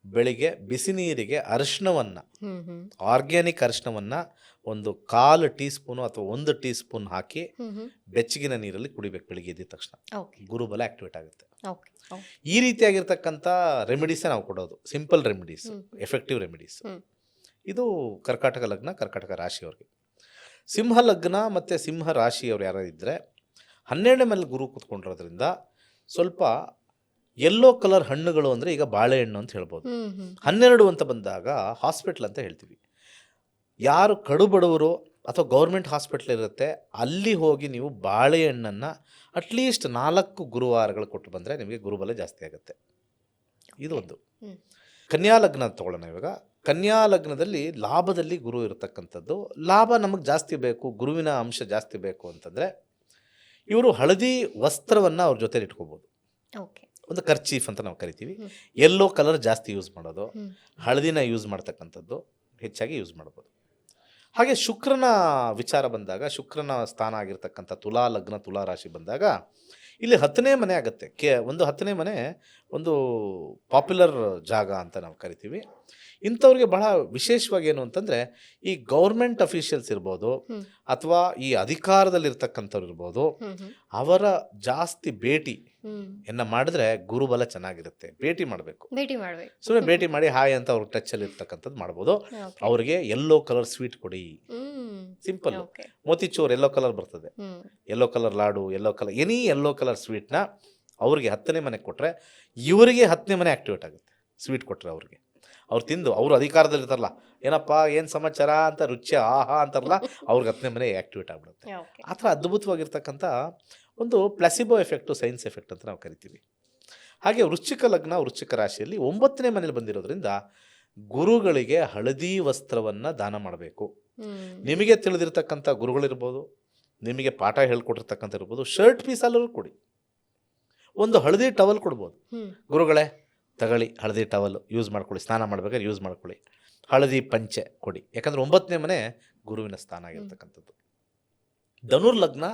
ಬೆಳಿಗ್ಗೆ ಬಿಸಿ ನೀರಿಗೆ ಅರಿಶಿಣವನ್ನು, ಆರ್ಗ್ಯಾನಿಕ್ ಅರಿಶಿಣವನ್ನು ಒಂದು 1/4 ಟೀ ಸ್ಪೂನು ಅಥವಾ 1 ಟೀ ಸ್ಪೂನ್ ಹಾಕಿ ಬೆಚ್ಚಗಿನ ನೀರಲ್ಲಿ ಕುಡಿಬೇಕು ಬೆಳಿಗ್ಗೆ ಎದ್ದ ತಕ್ಷಣ. ಗುರುಬಲ ಆಕ್ಟಿವೇಟ್ ಆಗುತ್ತೆ. ಈ ರೀತಿಯಾಗಿರ್ತಕ್ಕಂಥ ರೆಮಿಡೀಸೇ ನಾವು ಕೊಡೋದು, ಸಿಂಪಲ್ ರೆಮಿಡೀಸ್, ಎಫೆಕ್ಟಿವ್ ರೆಮಿಡೀಸ್. ಇದು ಕರ್ಕಾಟಕ ಲಗ್ನ ಕರ್ಕಾಟಕ ರಾಶಿಯವ್ರಿಗೆ. ಸಿಂಹ ಲಗ್ನ ಮತ್ತು ಸಿಂಹ ರಾಶಿಯವ್ರು ಯಾರಿದ್ದರೆ 12ನೇ ಮೇಲೆ ಗುರು ಕೂತ್ಕೊಂಡಿರೋದ್ರಿಂದ ಸ್ವಲ್ಪ ಯೆಲ್ಲೋ ಕಲರ್ ಹಣ್ಣುಗಳು ಅಂದರೆ ಈಗ ಬಾಳೆಹಣ್ಣು ಅಂತ ಹೇಳ್ಬೋದು. 12 ಅಂತ ಬಂದಾಗ ಹಾಸ್ಪಿಟ್ಲ್ ಅಂತ ಹೇಳ್ತೀವಿ. ಯಾರು ಕಡು ಬಡವರು ಅಥವಾ ಗೌರ್ಮೆಂಟ್ ಹಾಸ್ಪಿಟ್ಲ್ ಇರುತ್ತೆ ಅಲ್ಲಿ ಹೋಗಿ ನೀವು ಬಾಳೆಹಣ್ಣನ್ನು ಅಟ್ಲೀಸ್ಟ್ 4 ಗುರುವಾರಗಳು ಕೊಟ್ಟು ಬಂದರೆ ನಿಮಗೆ ಗುರುಬಲ ಜಾಸ್ತಿ ಆಗುತ್ತೆ. ಇದು ಒಂದು. ಕನ್ಯಾ ಲಗ್ನ ತೊಗೊಳ್ಳೋಣ ಇವಾಗ. ಕನ್ಯಾ ಲಗ್ನದಲ್ಲಿ ಲಾಭದಲ್ಲಿ ಗುರು ಇರತಕ್ಕಂಥದ್ದು. ಲಾಭ ನಮಗೆ ಜಾಸ್ತಿ ಬೇಕು, ಗುರುವಿನ ಅಂಶ ಜಾಸ್ತಿ ಬೇಕು ಅಂತಂದರೆ ಇವರು ಹಳದಿ ವಸ್ತ್ರವನ್ನು ಅವ್ರ ಜೊತೆ ಇಟ್ಕೋಬೋದು. ಒಂದು ಕರ್ಚೀಫ್ ಅಂತ ನಾವು ಕರಿತೀವಿ. ಯೆಲ್ಲೋ ಕಲರ್ ಜಾಸ್ತಿ ಯೂಸ್ ಮಾಡೋದು, ಹಳದಿನ ಯೂಸ್ ಮಾಡ್ತಕ್ಕಂಥದ್ದು ಹೆಚ್ಚಾಗಿ ಯೂಸ್ ಮಾಡ್ಬೋದು. ಹಾಗೆ ಶುಕ್ರನ ವಿಚಾರ ಬಂದಾಗ, ಶುಕ್ರನ ಸ್ಥಾನ ಆಗಿರ್ತಕ್ಕಂಥ ತುಲಾ ಲಗ್ನ ತುಲಾ ರಾಶಿ ಬಂದಾಗ ಇಲ್ಲಿ 10ನೇ ಮನೆ ಆಗುತ್ತೆ. ಒಂದು 10ನೇ ಮನೆ ಒಂದು ಪಾಪ್ಯುಲರ್ ಜಾಗ ಅಂತ ನಾವು ಕರಿತೀವಿ. ಇಂಥವ್ರಿಗೆ ಬಹಳ ವಿಶೇಷವಾಗಿ ಏನು ಅಂತಂದರೆ ಈ ಗೌರ್ಮೆಂಟ್ ಅಫಿಷಿಯಲ್ಸ್ ಇರ್ಬೋದು ಅಥವಾ ಈ ಅಧಿಕಾರದಲ್ಲಿರ್ತಕ್ಕಂಥವ್ರು ಇರ್ಬೋದು, ಅವರ ಜಾಸ್ತಿ ಭೇಟಿ ಮಾಡಿದ್ರೆ ಗುರುಬಲ ಚೆನ್ನಾಗಿರುತ್ತೆ. ಭೇಟಿ ಮಾಡಬೇಕು, ಸುಮ್ಮನೆ ಭೇಟಿ ಮಾಡಿ ಹಾಯ್ ಅಂತ ಅವ್ರ ಟಚಲ್ಲಿ ಇರ್ತಕ್ಕಂಥದ್ದು ಮಾಡ್ಬೋದು. ಅವ್ರಿಗೆ ಯೆಲ್ಲೋ ಕಲರ್ ಸ್ವೀಟ್ ಕೊಡಿ, ಸಿಂಪಲ್. ಮೋತಿಚೂರ್ ಯೆಲ್ಲೋ ಕಲರ್ ಬರ್ತದೆ, yellow colour laddu, yellow colour any yellow colour ಸ್ವೀಟ್ನ ಅವ್ರಿಗೆ 10ನೇ ಮನೆಗೆ ಕೊಟ್ಟರೆ ಇವರಿಗೆ 10ನೇ ಮನೆ ಆಕ್ಟಿವೇಟ್ ಆಗುತ್ತೆ. ಸ್ವೀಟ್ ಕೊಟ್ಟರೆ ಅವ್ರಿಗೆ, ಅವ್ರು ತಿಂದು ಅವರು ಅಧಿಕಾರದಲ್ಲಿರ್ತಾರಲ್ಲ, ಏನಪ್ಪ ಏನು ಸಮಾಚಾರ ಅಂತ ರುಚಿ ಆಹಾ ಅಂತಾರಲ್ಲ, ಅವ್ರಿಗೆ 10ನೇ ಮನೆ ಆ್ಯಕ್ಟಿವೇಟ್ ಆಗಿಬಿಡುತ್ತೆ. ಆ ಥರ ಅದ್ಭುತವಾಗಿರ್ತಕ್ಕಂಥ ಒಂದು ಪ್ಲಾಸಿಬೋ ಎಫೆಕ್ಟು, ಸೈನ್ಸ್ ಎಫೆಕ್ಟ್ ಅಂತ ನಾವು ಕರಿತೀವಿ. ಹಾಗೆ ವೃಶ್ಚಿಕ ಲಗ್ನ ವೃಶ್ಚಿಕ ರಾಶಿಯಲ್ಲಿ 9ನೇ ಮನೇಲಿ ಬಂದಿರೋದ್ರಿಂದ ಗುರುಗಳಿಗೆ ಹಳದಿ ವಸ್ತ್ರವನ್ನು ದಾನ ಮಾಡಬೇಕು. ನಿಮಗೆ ತಿಳಿದಿರ್ತಕ್ಕಂಥ ಗುರುಗಳಿರ್ಬೋದು, ನಿಮಗೆ ಪಾಠ ಹೇಳ್ಕೊಟ್ಟಿರ್ತಕ್ಕಂಥ ಇರ್ಬೋದು, ಶರ್ಟ್ ಪೀಸ್ ಅಲ್ಲೂ ಕೊಡಿ. ಒಂದು ಹಳದಿ ಟವಲ್ ಕೊಡ್ಬೋದು. ಗುರುಗಳೇ ತಗೊಳ್ಳಿ ಹಳದಿ ಟವಲ್, ಯೂಸ್ ಮಾಡ್ಕೊಳ್ಳಿ, ಸ್ನಾನ ಮಾಡ್ಬೇಕಾದ್ರೆ ಯೂಸ್ ಮಾಡ್ಕೊಳ್ಳಿ. ಹಳದಿ ಪಂಚೆ ಕೊಡಿ, ಯಾಕಂದರೆ 9ನೇ ಮನೆ ಗುರುವಿನ ಸ್ಥಾನ ಆಗಿರ್ತಕ್ಕಂಥದ್ದು. ಧನುರ್ ಲಗ್ನ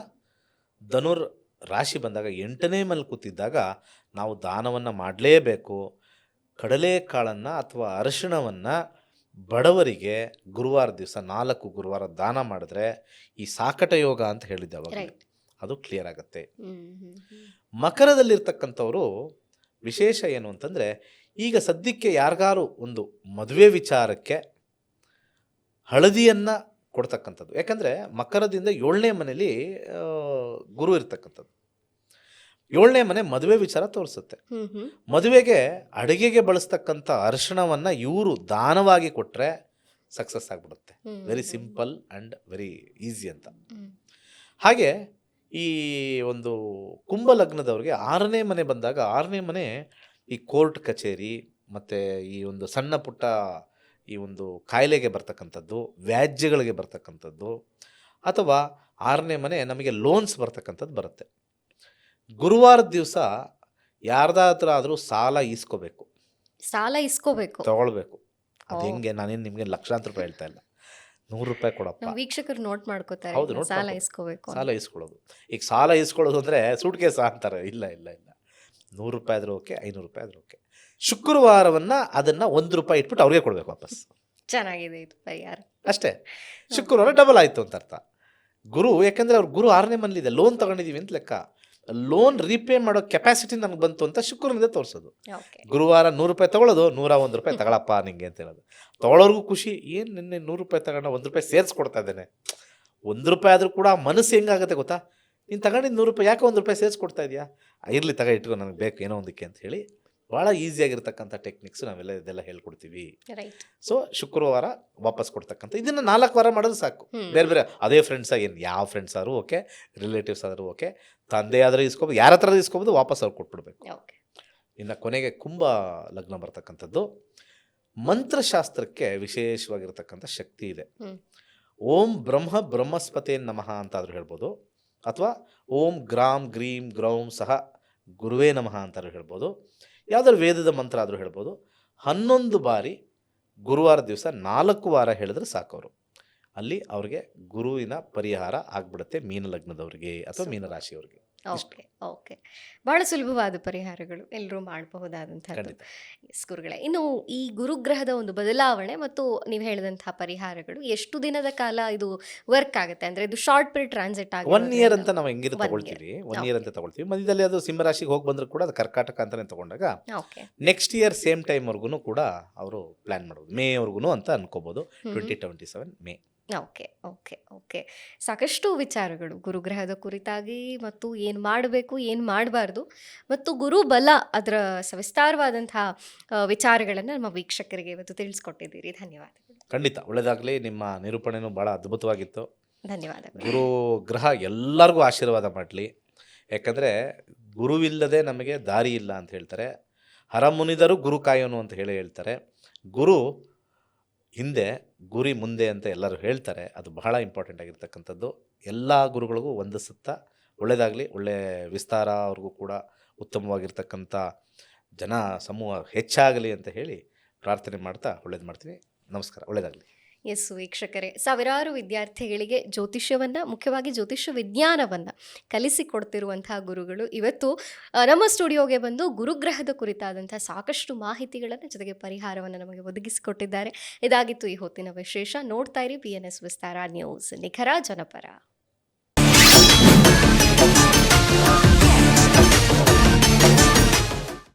ಧನುರ್ ರಾಶಿ ಬಂದಾಗ 8ನೇ ಮನೆ ಕೂತಿದ್ದಾಗ ನಾವು ದಾನವನ್ನು ಮಾಡಲೇಬೇಕು. ಕಡಲೆಕಾಳನ್ನು ಅಥವಾ ಅರಿಶಿಣವನ್ನು ಬಡವರಿಗೆ ಗುರುವಾರ ದಿವಸ 4 ಗುರುವಾರ ದಾನ ಮಾಡಿದ್ರೆ ಈ ಸಾಕಟ ಯೋಗ ಅಂತ ಹೇಳಿದ್ದೆ ಅವಾಗ, ಅದು ಕ್ಲಿಯರ್ ಆಗುತ್ತೆ. ಮಕರದಲ್ಲಿರ್ತಕ್ಕಂಥವರು ವಿಶೇಷ ಏನು ಅಂತಂದರೆ, ಈಗ ಸದ್ಯಕ್ಕೆ ಯಾರಿಗಾರು ಒಂದು ಮದುವೆ ವಿಚಾರಕ್ಕೆ ಹಳದಿಯನ್ನು ಕೊಡ್ತಕ್ಕಂಥದ್ದು. ಯಾಕಂದರೆ ಮಕರದಿಂದ 7ನೇ ಮನೇಲಿ ಗುರು ಇರ್ತಕ್ಕಂಥದ್ದು. 7ನೇ ಮನೆ ಮದುವೆ ವಿಚಾರ ತೋರಿಸುತ್ತೆ. ಮದುವೆಗೆ ಅಡುಗೆಗೆ ಬಳಸ್ತಕ್ಕಂಥ ಅರಿಶಿಣವನ್ನು ಇವರು ದಾನವಾಗಿ ಕೊಟ್ಟರೆ ಸಕ್ಸಸ್ ಆಗಿಬಿಡುತ್ತೆ.
Hmm,
very
hmm.
Simple and very easy ಅಂತ.
ಹ್ಮ್.
ಹಾಗೆ ಈ ಒಂದು ಕುಂಭ ಲಗ್ನದವ್ರಿಗೆ 6ನೇ ಮನೆ ಬಂದಾಗ 6ನೇ ಮನೆ ಈ ಕೋರ್ಟ್ ಕಚೇರಿ ಮತ್ತು ಈ ಒಂದು ಸಣ್ಣ ಪುಟ್ಟ ಈ ಒಂದು ಕಾಯಿಲೆಗೆ ಬರ್ತಕ್ಕಂಥದ್ದು, ವ್ಯಾಜ್ಯಗಳಿಗೆ ಬರ್ತಕ್ಕಂಥದ್ದು, ಅಥವಾ 6ನೇ ಮನೆ ನಮಗೆ ಲೋನ್ಸ್ ಬರ್ತಕ್ಕಂಥದ್ದು ಬರುತ್ತೆ. ಗುರುವಾರದ ದಿವಸ ಯಾರ್ದಾತ್ರ ಆದರೂ ಸಾಲ ಈಸ್ಕೋಬೇಕು,
ಸಾಲ ಇಸ್ಕೋಬೇಕು.
ತಗೊಳ್ಬೇಕು. ಅದು
ಓ.
ಹೆಂಗೆ, ನಾನೇನು ನಿಮಗೆ ಲಕ್ಷಾಂತರ ರೂಪಾಯಿ ಹೇಳ್ತಾ ಇಲ್ಲ, 100 ರೂಪಾಯಿ ಕೊಡಪ್ಪ.
ನಮ್ಮ ವೀಕ್ಷಕರು ನೋಟ್ ಮಾಡ್ಕೋತಾರೆ
ಹೌದು,
ಇದನ್ನ,
note
ಸಾಲ
ಮಾಡ್ಕೊ-
ಇಸ್ಕೋಬೇಕು ಅಂತ.
ಸಾಲ ಇಸ್ಕೊಳ್ಳೋದು. ಈಗ ಸಾಲ ಇಸ್ಕೊಳ್ಳೋದು ಅಂದರೆ ಸೂಟ್ ಕೇಸ ಅಂತಾರೆ. ಇಲ್ಲ ಇಲ್ಲ ಇಲ್ಲ, 100 ರೂಪಾಯಿ ಆದರೂ ಓಕೆ, 500 ರೂಪಾಯಿ ಆದರೂ ಓಕೆ. ಶುಕ್ರವಾರವನ್ನು ಅದನ್ನು 1 ರೂಪಾಯಿ ಇಟ್ಬಿಟ್ಟು ಅವ್ರಿಗೆ ಕೊಡಬೇಕು ವಾಪಸ್,
ಚೆನ್ನಾಗಿದೆ ಇದು ಪರಿಹಾರ.
ಅಷ್ಟೇ. ಶುಕ್ರವಾರ ಡಬಲ್ ಆಯಿತು ಅಂತ ಅರ್ಥ. ಗುರು, ಯಾಕೆಂದರೆ ಅವ್ರು ಗುರು 6ನೇ ಮನೇಲಿದೆ, ಲೋನ್ ತಗೊಂಡಿದ್ದೀವಿ ಅಂತ ಲೆಕ್ಕ. ಲೋನ್ ರೀಪೇ ಮಾಡೋ ಕೆಪಾಸಿಟಿ ನನಗೆ ಬಂತು ಅಂತ ಶುಕ್ರನಿಂದ ತೋರಿಸೋದು.
ಓಕೆ.
ಗುರುವಾರ 100 ರೂಪಾಯಿ ತೊಗೊಳ್ಳೋದು, 101 ರೂಪಾಯಿ ತಗೊಳಪ್ಪ ನಿಂಗೆ ಅಂತ ಹೇಳೋದು. ತೊಗೊಳೋರ್ಗೂ ಖುಷಿ, ಏನು ನಿನ್ನೆ 100 ರೂಪಾಯಿ ತಗೊಂಡು 1 ರೂಪಾಯಿ ಸೇರಿಸ್ಕೊಡ್ತಾ ಇದ್ದೇನೆ. 1 ರೂಪಾಯಿ ಆದರೂ ಕೂಡ ಮನಸ್ಸು ಹೆಂಗಾಗುತ್ತೆ ಗೊತ್ತಾ, ನೀನು ತಗೊಂಡಿದ್ದು 100 ರೂಪಾಯಿ, ಯಾಕೆ 1 ರೂಪಾಯಿ ಸೇರಿಸ್ಕೊಡ್ತಾ ಇದೆಯಾ, ಇರಲಿ ತಗೋ ಇಟ್ಕೊ, ನನಗೆ ಬೇಕು ಏನೋ ಒಂದಕ್ಕೆ ಅಂತ ಹೇಳಿ ಭಾಳ ಈಸಿಯಾಗಿರ್ತಕ್ಕಂಥ ಟೆಕ್ನಿಕ್ಸ್ ನಾವೆಲ್ಲ ಇದೆಲ್ಲ ಹೇಳ್ಕೊಡ್ತೀವಿ.
ರೈಟ್.
ಸೊ ಶುಕ್ರವಾರ ವಾಪಸ್ ಕೊಡ್ತಕ್ಕಂಥ ಇದನ್ನು 4 ವಾರ ಮಾಡಿದ್ರೆ ಸಾಕು.
ಹ್ಮ್.
ಬೇರೆ ಬೇರೆ ಅದೇ ಫ್ರೆಂಡ್ಸಾಗಿ, ಏನು ಯಾವ ಫ್ರೆಂಡ್ಸ್ ಆದರೂ ಓಕೆ, ರಿಲೇಟಿವ್ಸ್ ಆದರೂ ಓಕೆ, ತಂದೆ ಆದರೂ ಇಸ್ಕೋಬೋದು, ಯಾರ ಹತ್ರ ಇಸ್ಕೋಬೋದು, ವಾಪಸ್ ಅವ್ರು ಕೊಟ್ಬಿಡ್ಬೇಕು.
ಓಕೆ.
ಇನ್ನು ಕೊನೆಗೆ ಕುಂಭ ಲಗ್ನ ಬರ್ತಕ್ಕಂಥದ್ದು, ಮಂತ್ರಶಾಸ್ತ್ರಕ್ಕೆ ವಿಶೇಷವಾಗಿರ್ತಕ್ಕಂಥ ಶಕ್ತಿ ಇದೆ.
ಹ್ಮ್.
ಓಂ ಬ್ರಹ್ಮಸ್ಪತೇ ನಮಃ ಅಂತಾದರೂ ಹೇಳ್ಬೋದು, ಅಥವಾ ಓಂ ಗ್ರಾಂ ಗ್ರೀಂ ಗ್ರೌಂ ಸಹ ಗುರುವೇ ನಮಃ ಅಂತಾದರೂ ಹೇಳ್ಬೋದು, ಯಾವುದಾದ್ರು ವೇದದ ಮಂತ್ರ ಆದರೂ ಹೇಳ್ಬೋದು. 11 ಬಾರಿ ಗುರುವಾರ ದಿವಸ 4 ವಾರ ಹೇಳಿದ್ರೆ ಸಾಕವರು, ಅಲ್ಲಿ ಅವ್ರಿಗೆ ಗುರುವಿನ ಪರಿಹಾರ ಆಗ್ಬಿಡುತ್ತೆ, ಮೀನ ಲಗ್ನದವ್ರಿಗೆ ಅಥವಾ ಮೀನರಾಶಿಯವ್ರಿಗೆ.
ಓಕೆ. ಓಕೆ. ಬಹಳ ಸುಲಭವಾದ ಪರಿಹಾರಗಳು, ಎಲ್ಲರೂ ಮಾಡಬಹುದಾದಂಥದ್ದು.
ಖಂಡಿತ.
ಎಸ್ ಗುರುಗಳೇ, ಇನ್ನು ಈ ಗುರುಗ್ರಹದ ಒಂದು ಬದಲಾವಣೆ ಮತ್ತು ನೀವು ಹೇಳಿದಂತಹ ಪರಿಹಾರಗಳು ಎಷ್ಟು ದಿನದ ಕಾಲ ಇದು ವರ್ಕ್ ಆಗುತ್ತೆ? ಅಂದ್ರೆ ಇದು ಶಾರ್ಟ್ ಪೀರಿಯಡ್ ಟ್ರಾನ್ಸಿಟ್
1 ಇಯರ್ ಅಂತ ನಾವು ಹೆಂಗಿರು
1
ತಗೊಳ್ತೀವಿ,
year.
1 ಇಯರ್ ಅಂತ ತಗೊಳ್ತೀವಿ. ಮಧ್ಯದಲ್ಲಿ ಅದು ಸಿಂಹರಾಶಿಗೆ ಹೋಗಿ ಬಂದರೂ ಕೂಡ ಅದು ಕರ್ಕಾಟಕ ಅಂತಲೇ ತಗೊಂಡಾಗ
ಓಕೆ.
ನೆಕ್ಸ್ಟ್ ಇಯರ್ ಸೇಮ್ ಟೈಮ್ವರೆಗೂ ಕೂಡ ಅವರು ಪ್ಲ್ಯಾನ್ ಮಾಡ್ಬೋದು, ಮೇವರೆಗೂ ಅಂತ ಅನ್ಕೋಬೋದು. 2027 ಮೇ.
ಓಕೆ. ಓಕೆ. ಓಕೆ. ಸಾಕಷ್ಟು ವಿಚಾರಗಳು ಗುರುಗ್ರಹದ ಕುರಿತಾಗಿ, ಮತ್ತು ಏನು ಮಾಡಬೇಕು, ಏನು ಮಾಡಬಾರ್ದು, ಮತ್ತು ಗುರು ಬಲ, ಅದರ ಸವಿಸ್ತಾರವಾದಂತಹ ವಿಚಾರಗಳನ್ನು ನಮ್ಮ ವೀಕ್ಷಕರಿಗೆ ಇವತ್ತು ತಿಳಿಸ್ಕೊಟ್ಟಿದ್ದೀರಿ. ಧನ್ಯವಾದಗಳು.
ಖಂಡಿತ ಒಳ್ಳೆಯದಾಗಲಿ. ನಿಮ್ಮ ನಿರೂಪಣೆನೂ ಭಾಳ ಅದ್ಭುತವಾಗಿತ್ತು.
ಧನ್ಯವಾದಗಳು.
ಗುರು ಗ್ರಹ ಎಲ್ಲರಿಗೂ ಆಶೀರ್ವಾದ ಮಾಡಲಿ. ಯಾಕಂದರೆ ಗುರುವಿಲ್ಲದೆ ನಮಗೆ ದಾರಿ ಇಲ್ಲ ಅಂತ ಹೇಳ್ತಾರೆ. ಹರಮುನಿದರು ಗುರು ಕಾಯೋನು ಅಂತ ಹೇಳ್ತಾರೆ. ಗುರು ಹಿಂದೆ, ಗುರಿ ಮುಂದೆ ಅಂತ ಎಲ್ಲರೂ ಹೇಳ್ತಾರೆ. ಅದು ಬಹಳ ಇಂಪಾರ್ಟೆಂಟ್ ಆಗಿರ್ತಕ್ಕಂಥದ್ದು. ಎಲ್ಲ ಗುರುಗಳಿಗೂ ವಂದಿಸುತ್ತಾ ಒಳ್ಳೆಯದಾಗಲಿ, ಒಳ್ಳೆಯ ವಿಸ್ತಾರ, ಅವ್ರಿಗೂ ಕೂಡ ಉತ್ತಮವಾಗಿರ್ತಕ್ಕಂಥ ಜನ ಸಮೂಹ ಹೆಚ್ಚಾಗಲಿ ಅಂತ ಹೇಳಿ ಪ್ರಾರ್ಥನೆ ಮಾಡ್ತಾ ಒಳ್ಳೇದು ಮಾಡ್ತೀನಿ. ನಮಸ್ಕಾರ, ಒಳ್ಳೆಯದಾಗಲಿ.
ಎಸ್ ವೀಕ್ಷಕರೇ, ಸಾವಿರಾರು ವಿದ್ಯಾರ್ಥಿಗಳಿಗೆ ಜ್ಯೋತಿಷ್ಯವನ್ನು, ಮುಖ್ಯವಾಗಿ ಜ್ಯೋತಿಷ್ಯ ವಿಜ್ಞಾನವನ್ನು ಕಲಿಸಿಕೊಡ್ತಿರುವಂತಹ ಗುರುಗಳು ಇವತ್ತು ನಮ್ಮ ಸ್ಟುಡಿಯೋಗೆ ಬಂದು ಗುರುಗ್ರಹದ ಕುರಿತಾದಂಥ ಸಾಕಷ್ಟು ಮಾಹಿತಿಗಳನ್ನು, ಜೊತೆಗೆ ಪರಿಹಾರವನ್ನು ನಮಗೆ ಒದಗಿಸಿಕೊಟ್ಟಿದ್ದಾರೆ. ಇದಾಗಿತ್ತು ಈ ಹೊತ್ತಿನ ವಿಶೇಷ. ನೋಡ್ತಾ ಇರಿ BNS ವಿಸ್ತಾರ ನ್ಯೂಸ್, ನಿಖರ ಜನಪರ.